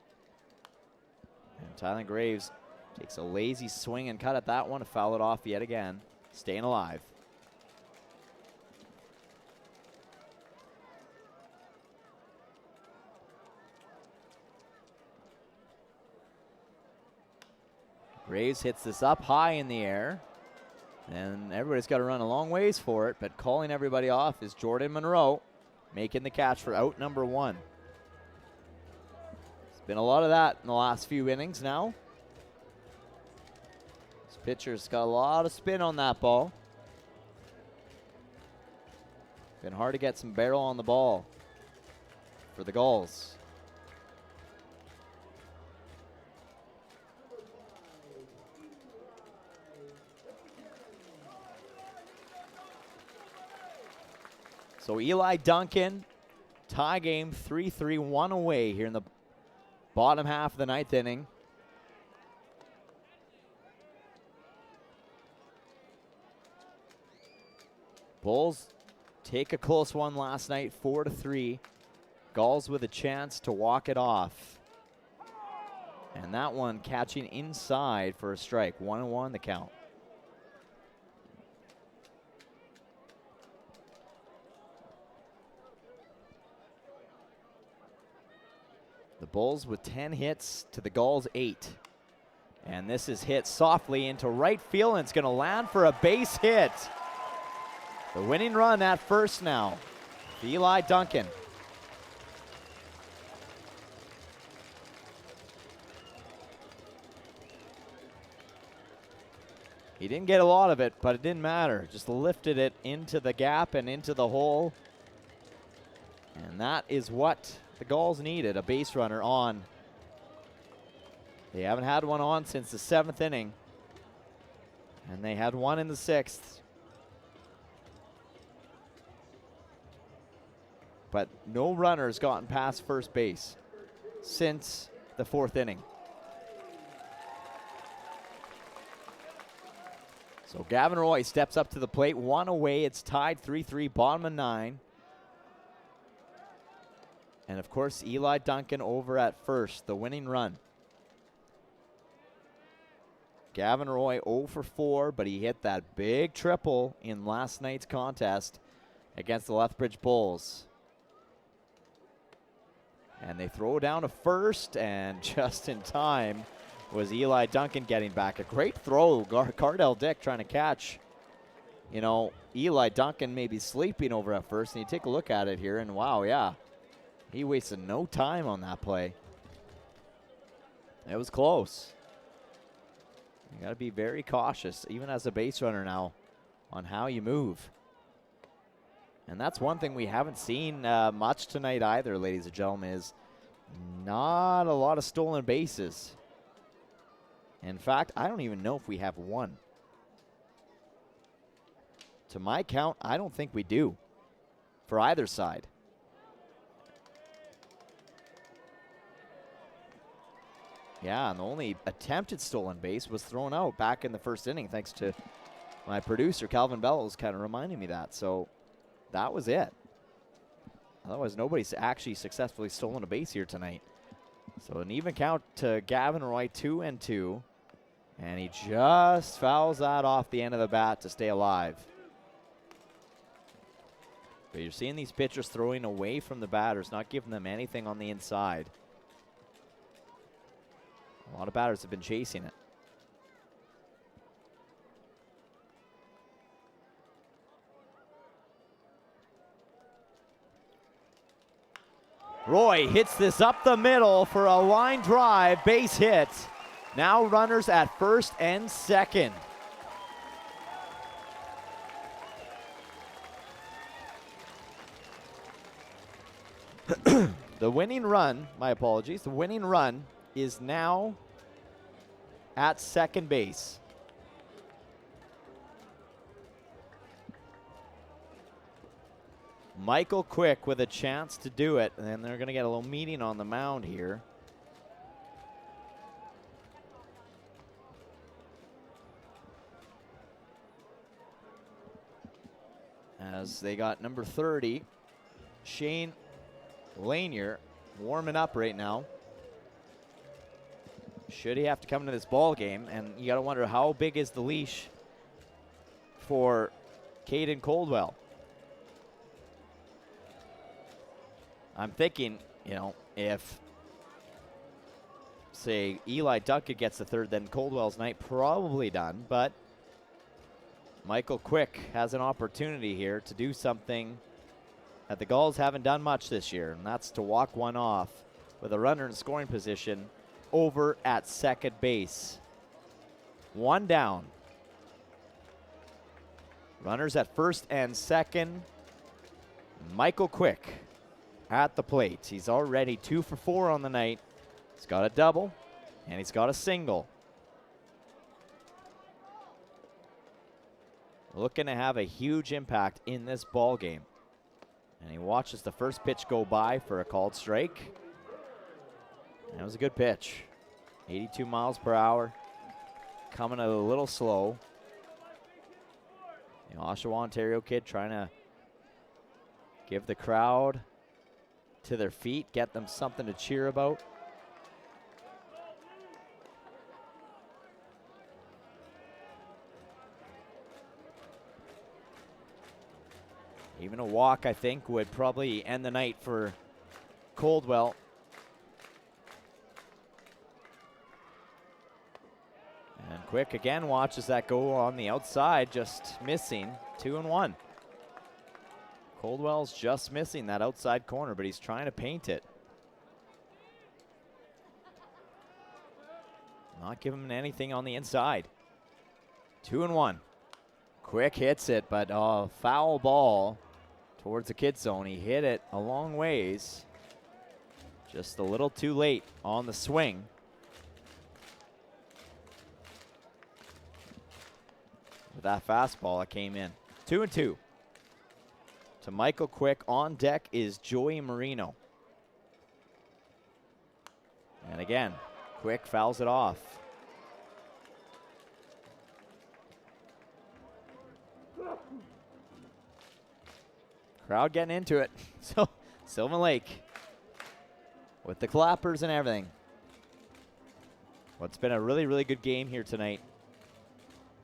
Speaker 2: And Tylen Graves takes a lazy swing and cut at that one to foul it off yet again. Staying alive. Graves hits this up high in the air. And everybody's got to run a long ways for it, but calling everybody off is Jordan Monroe, making the catch for out number 1. Been a lot of that in the last few innings now. This pitcher's got a lot of spin on that ball. Been hard to get some barrel on the ball for the Gulls. So Eli Duncan, tie game, 3-3, 1 away here in the bottom half of the 9th inning. Bulls take a close one last night, 4-3. Gulls with a chance to walk it off. And that one catching inside for a strike. 1-1 the count. The Bulls with 10 hits to the Gulls 8. And this is hit softly into right field, and it's going to land for a base hit. The winning run at first now. Eli Duncan. He didn't get a lot of it, but it didn't matter. Just lifted it into the gap and into the hole. And that is what the Gulls needed, a base runner on. They haven't had one on since the 7th inning. And they had one in the 6th. But no runner's gotten past first base since the 4th inning. So Gavin Roy steps up to the plate, 1 away. It's tied 3-3, bottom of 9. And of course, Eli Duncan over at first, the winning run. Gavin Roy 0 for 4, but he hit that big triple in last night's contest against the Lethbridge Bulls. And they throw down to first, and just in time was Eli Duncan getting back. A great throw, Cardell Dick trying to catch. You know, Eli Duncan may be sleeping over at first, and you take a look at it here, and wow, yeah. He wasted no time on that play. It was close. You got to be very cautious, even as a base runner now, on how you move. And that's one thing we haven't seen much tonight either, ladies and gentlemen, is not a lot of stolen bases. In fact, I don't even know if we have one. To my count, I don't think we do for either side. Yeah, and the only attempted stolen base was thrown out back in the 1st inning, thanks to my producer, Calvin Bellows, kind of reminding me that. So that was it. Otherwise, nobody's actually successfully stolen a base here tonight. So an even count to Gavin Roy, 2-2. And he just fouls that off the end of the bat to stay alive. But you're seeing these pitchers throwing away from the batters, not giving them anything on the inside. A lot of batters have been chasing it. Roy hits this up the middle for a line drive, base hit. Now runners at first and second. The winning run, my apologies, the winning run is now at second base. Michael Quick with a chance to do it, and then they're going to get a little meeting on the mound here. As they got number 30, Shane Lanier, warming up right now. Should he have to come into this ball game, and you got to wonder how big is the leash for Caden Coldwell. I'm thinking, you know, if, say, Eli Duckett gets the third, then Coldwell's night probably done. But Michael Quick has an opportunity here to do something that the Gulls haven't done much this year, and that's to walk one off with a runner in scoring position over at second base. One down. Runners at first and second. Michael Quick at the plate. He's already 2 for 4 on the night. He's got a double, and he's got a single. Looking to have a huge impact in this ball game. And he watches the first pitch go by for a called strike. That was a good pitch. 82 miles per hour. Coming a little slow. The Oshawa, Ontario kid trying to give the crowd to their feet, get them something to cheer about. Even a walk, I think, would probably end the night for Coldwell. And Quick again watches that go on the outside, just missing. 2-1. Coldwell's just missing that outside corner, but he's trying to paint it. Not giving him anything on the inside. 2-1. Quick hits it, but foul ball towards the kid zone. He hit it a long ways. Just a little too late on the swing. With that fastball, it came in. 2-2. To Michael Quick. On deck is Joey Marino. And again, Quick fouls it off. Crowd getting into it. So Sylvan Lake with the clappers and everything. What's been a really, really good game here tonight.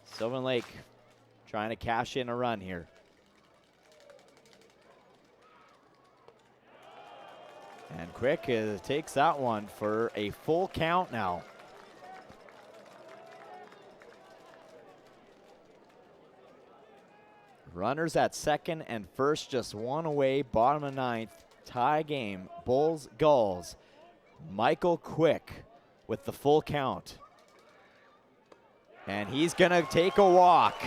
Speaker 2: Sylvan Lake trying to cash in a run here. And Quick takes that one for a full count now. Runners at second and first, just one away, bottom of ninth, tie game, Bulls, Gulls. Michael Quick with the full count. And he's gonna take a walk.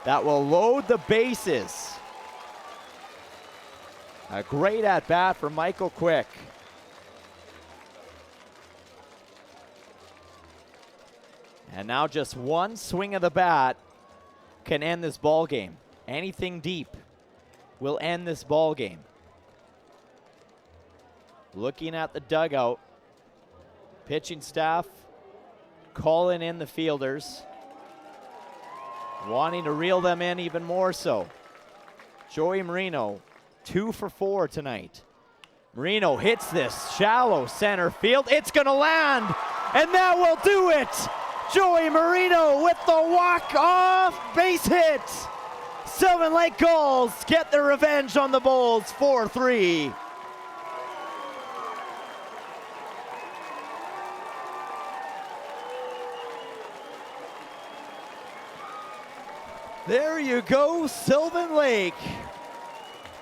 Speaker 2: That will load the bases. A great at-bat for Michael Quick. And now just one swing of the bat can end this ball game. Anything deep will end this ball game. Looking at the dugout, pitching staff calling in the fielders, wanting to reel them in even more so. Joey Marino, 2 for 4 tonight. Marino hits this shallow center field. It's going to land, and that will do it. Joey Marino with the walk-off base hit. Sylvan Lake Gulls get their revenge on the Bulls, 4-3. There you go, Sylvan Lake.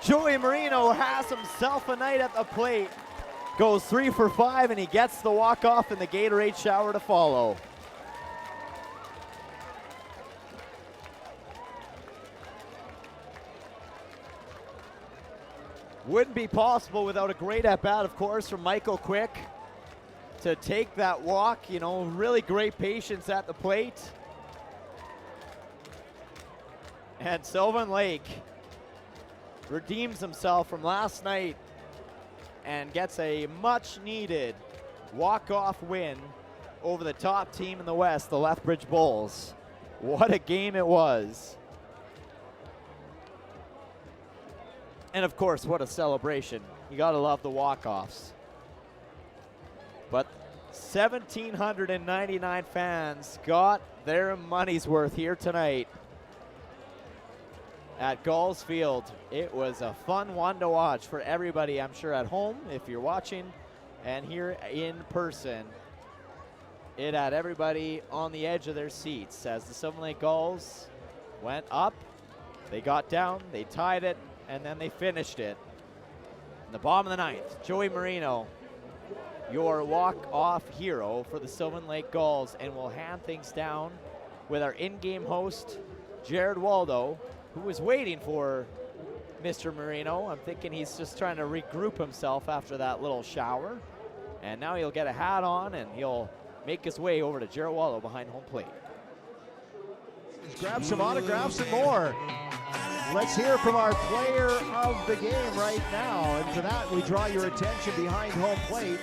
Speaker 2: Joey Marino has himself a night at the plate. Goes 3 for 5, and he gets the walk-off in the Gatorade shower to follow. Wouldn't be possible without a great at-bat, of course, from Michael Quick to take that walk. You know, really great patience at the plate. And Sylvan Lake redeems himself from last night and gets a much-needed walk-off win over the top team in the West, the Lethbridge Bulls. What a game it was. And of course, what a celebration. You gotta love the walk-offs. But 1,799 fans got their money's worth here tonight at Gulls Field. It was a fun one to watch for everybody, I'm sure, at home, if you're watching, and here in person. It had everybody on the edge of their seats as the Sylvan Lake Gulls went up, they got down, they tied it, and then they finished it. In the bottom of the ninth, Joey Marino, your walk-off hero for the Sylvan Lake Gulls, and we'll hand things down with our in-game host, Jared Waldo, who was waiting for Mr. Marino. I'm thinking he's just trying to regroup himself after that little shower. And now he'll get a hat on and he'll make his way over to Jared Waldo behind home plate.
Speaker 14: Let's grab some autographs and more. Let's hear from our player of the game right now. And for that, we draw your attention behind home plate.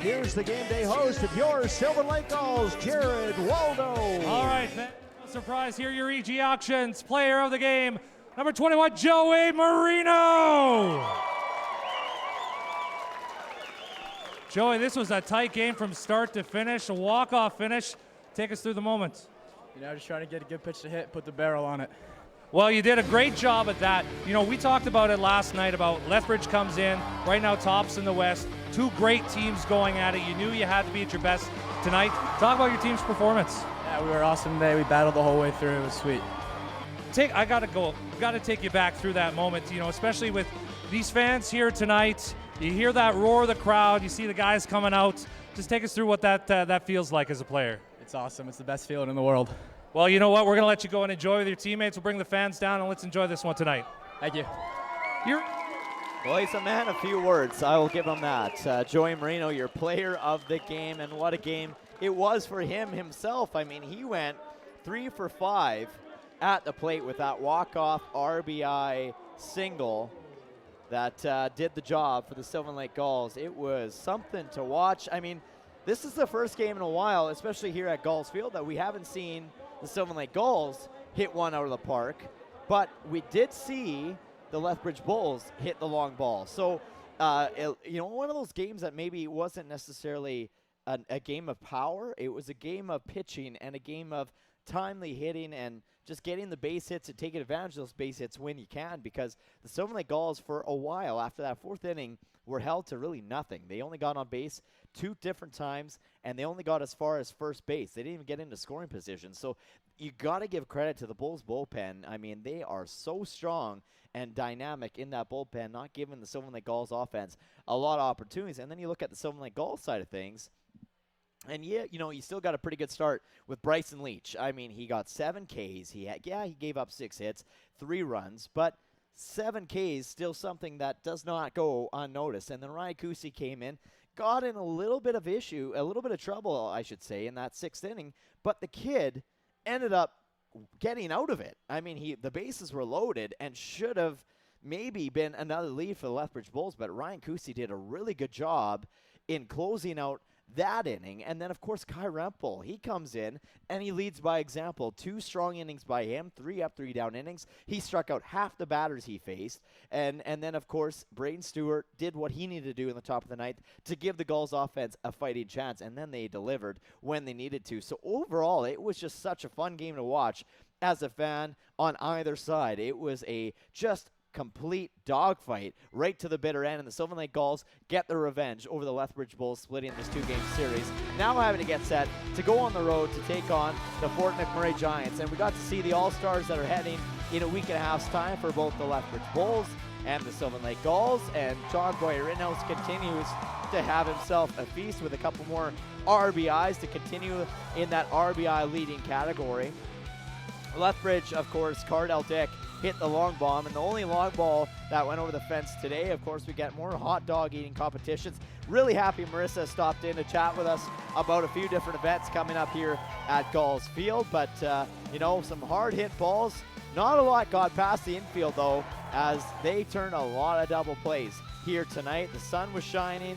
Speaker 14: Here's the game day host of your Sylvan Lake Gulls, Jared Waldo.
Speaker 15: All right, no surprise here, your EG Auctions player of the game, number 21, Joey Marino. Joey, this was a tight game from start to finish, a walk-off finish. Take us through the moment.
Speaker 16: You know, just trying to get a good pitch to hit, put the barrel on it.
Speaker 15: Well, you did a great job at that. You know, we talked about it last night about Lethbridge comes in, right now tops in the West. Two great teams going at it. You knew you had to be at your best tonight. Talk about your team's performance.
Speaker 16: Yeah, we were awesome today. We battled the whole way through. It was sweet.
Speaker 15: I gotta take you back through that moment, you know, especially with these fans here tonight. You hear that roar of the crowd, you see the guys coming out. Just take us through what that feels like as a player.
Speaker 16: It's awesome. It's the best feeling in the world.
Speaker 15: Well, you know what? We're going to let you go and enjoy with your teammates. We'll bring the fans down, and let's enjoy this one tonight.
Speaker 16: Thank you.
Speaker 2: Well, he's a man of few words. I will give him that. Joey Marino, your player of the game, and what a game it was for him himself. I mean, he went 3 for 5 at the plate with that walk-off RBI single that did the job for the Sylvan Lake Gulls. It was something to watch. I mean, this is the first game in a while, especially here at Gulls Field, that we haven't seen the Sylvan Lake Gulls hit one out of the park, but we did see the Lethbridge Bulls hit the long ball. So, you know, one of those games that maybe wasn't necessarily a game of power. It was a game of pitching and a game of timely hitting and just getting the base hits and taking advantage of those base hits when you can, because the Sylvan Lake Gulls, for a while after that fourth inning, were held to really nothing. They only got on base 2 different times, and they only got as far as first base. They didn't even get into scoring position. So you got to give credit to the Bulls bullpen. I mean, they are so strong and dynamic in that bullpen, not giving the Sylvan Lake Gulls offense a lot of opportunities. And then you look at the Sylvan Lake Gulls side of things, and yeah, you know, you still got a pretty good start with Bryson Leach. I mean, he got 7 Ks. He gave up 6 hits, 3 runs, but 7 Ks, still something that does not go unnoticed. And then Ryan Kusi came in, got in a little bit of trouble, I should say, in that 6th inning, but the kid ended up getting out of it. I mean, the bases were loaded and should have maybe been another lead for the Lethbridge Bulls, but Ryan Kusi did a really good job in closing out that inning. And then, of course, Kai Rempel, he comes in and he leads by example. 2 strong innings by him, 3 up, 3 down innings. He struck out half the batters he faced. And then, of course, Braden Stewart did what he needed to do in the top of the ninth to give the Gulls offense a fighting chance. And then they delivered when they needed to. So overall, it was just such a fun game to watch as a fan on either side. It was a just complete dogfight right to the bitter end, and the Sylvan Lake Gulls get their revenge over the Lethbridge Bulls, splitting this 2-game series. Now having to get set to go on the road to take on the Fort McMurray Giants, and we got to see the All-Stars that are heading in a week and a half's time for both the Lethbridge Bulls and the Sylvan Lake Gulls, and John Boyer Rittenhouse continues to have himself a feast with a couple more RBIs to continue in that RBI leading category. Lethbridge, of course, Cardell Dick hit the long bomb, and the only long ball that went over the fence today. Of course, we get more hot dog eating competitions. Really happy Marissa stopped in to chat with us about a few different events coming up here at Gulls Field, but some hard hit balls. Not a lot got past the infield though, as they turned a lot of double plays here tonight. The sun was shining,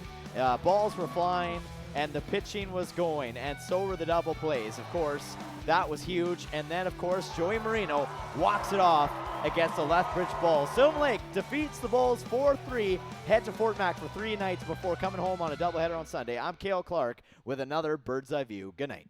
Speaker 2: balls were flying, and the pitching was going, and so were the double plays. Of course, that was huge. And then, of course, Joey Marino walks it off against the Lethbridge Bulls. Sylvan Lake defeats the Bulls 4-3, head to Fort Mac for 3 nights before coming home on a doubleheader on Sunday. I'm Cale Clark with another Bird's Eye View. Good night.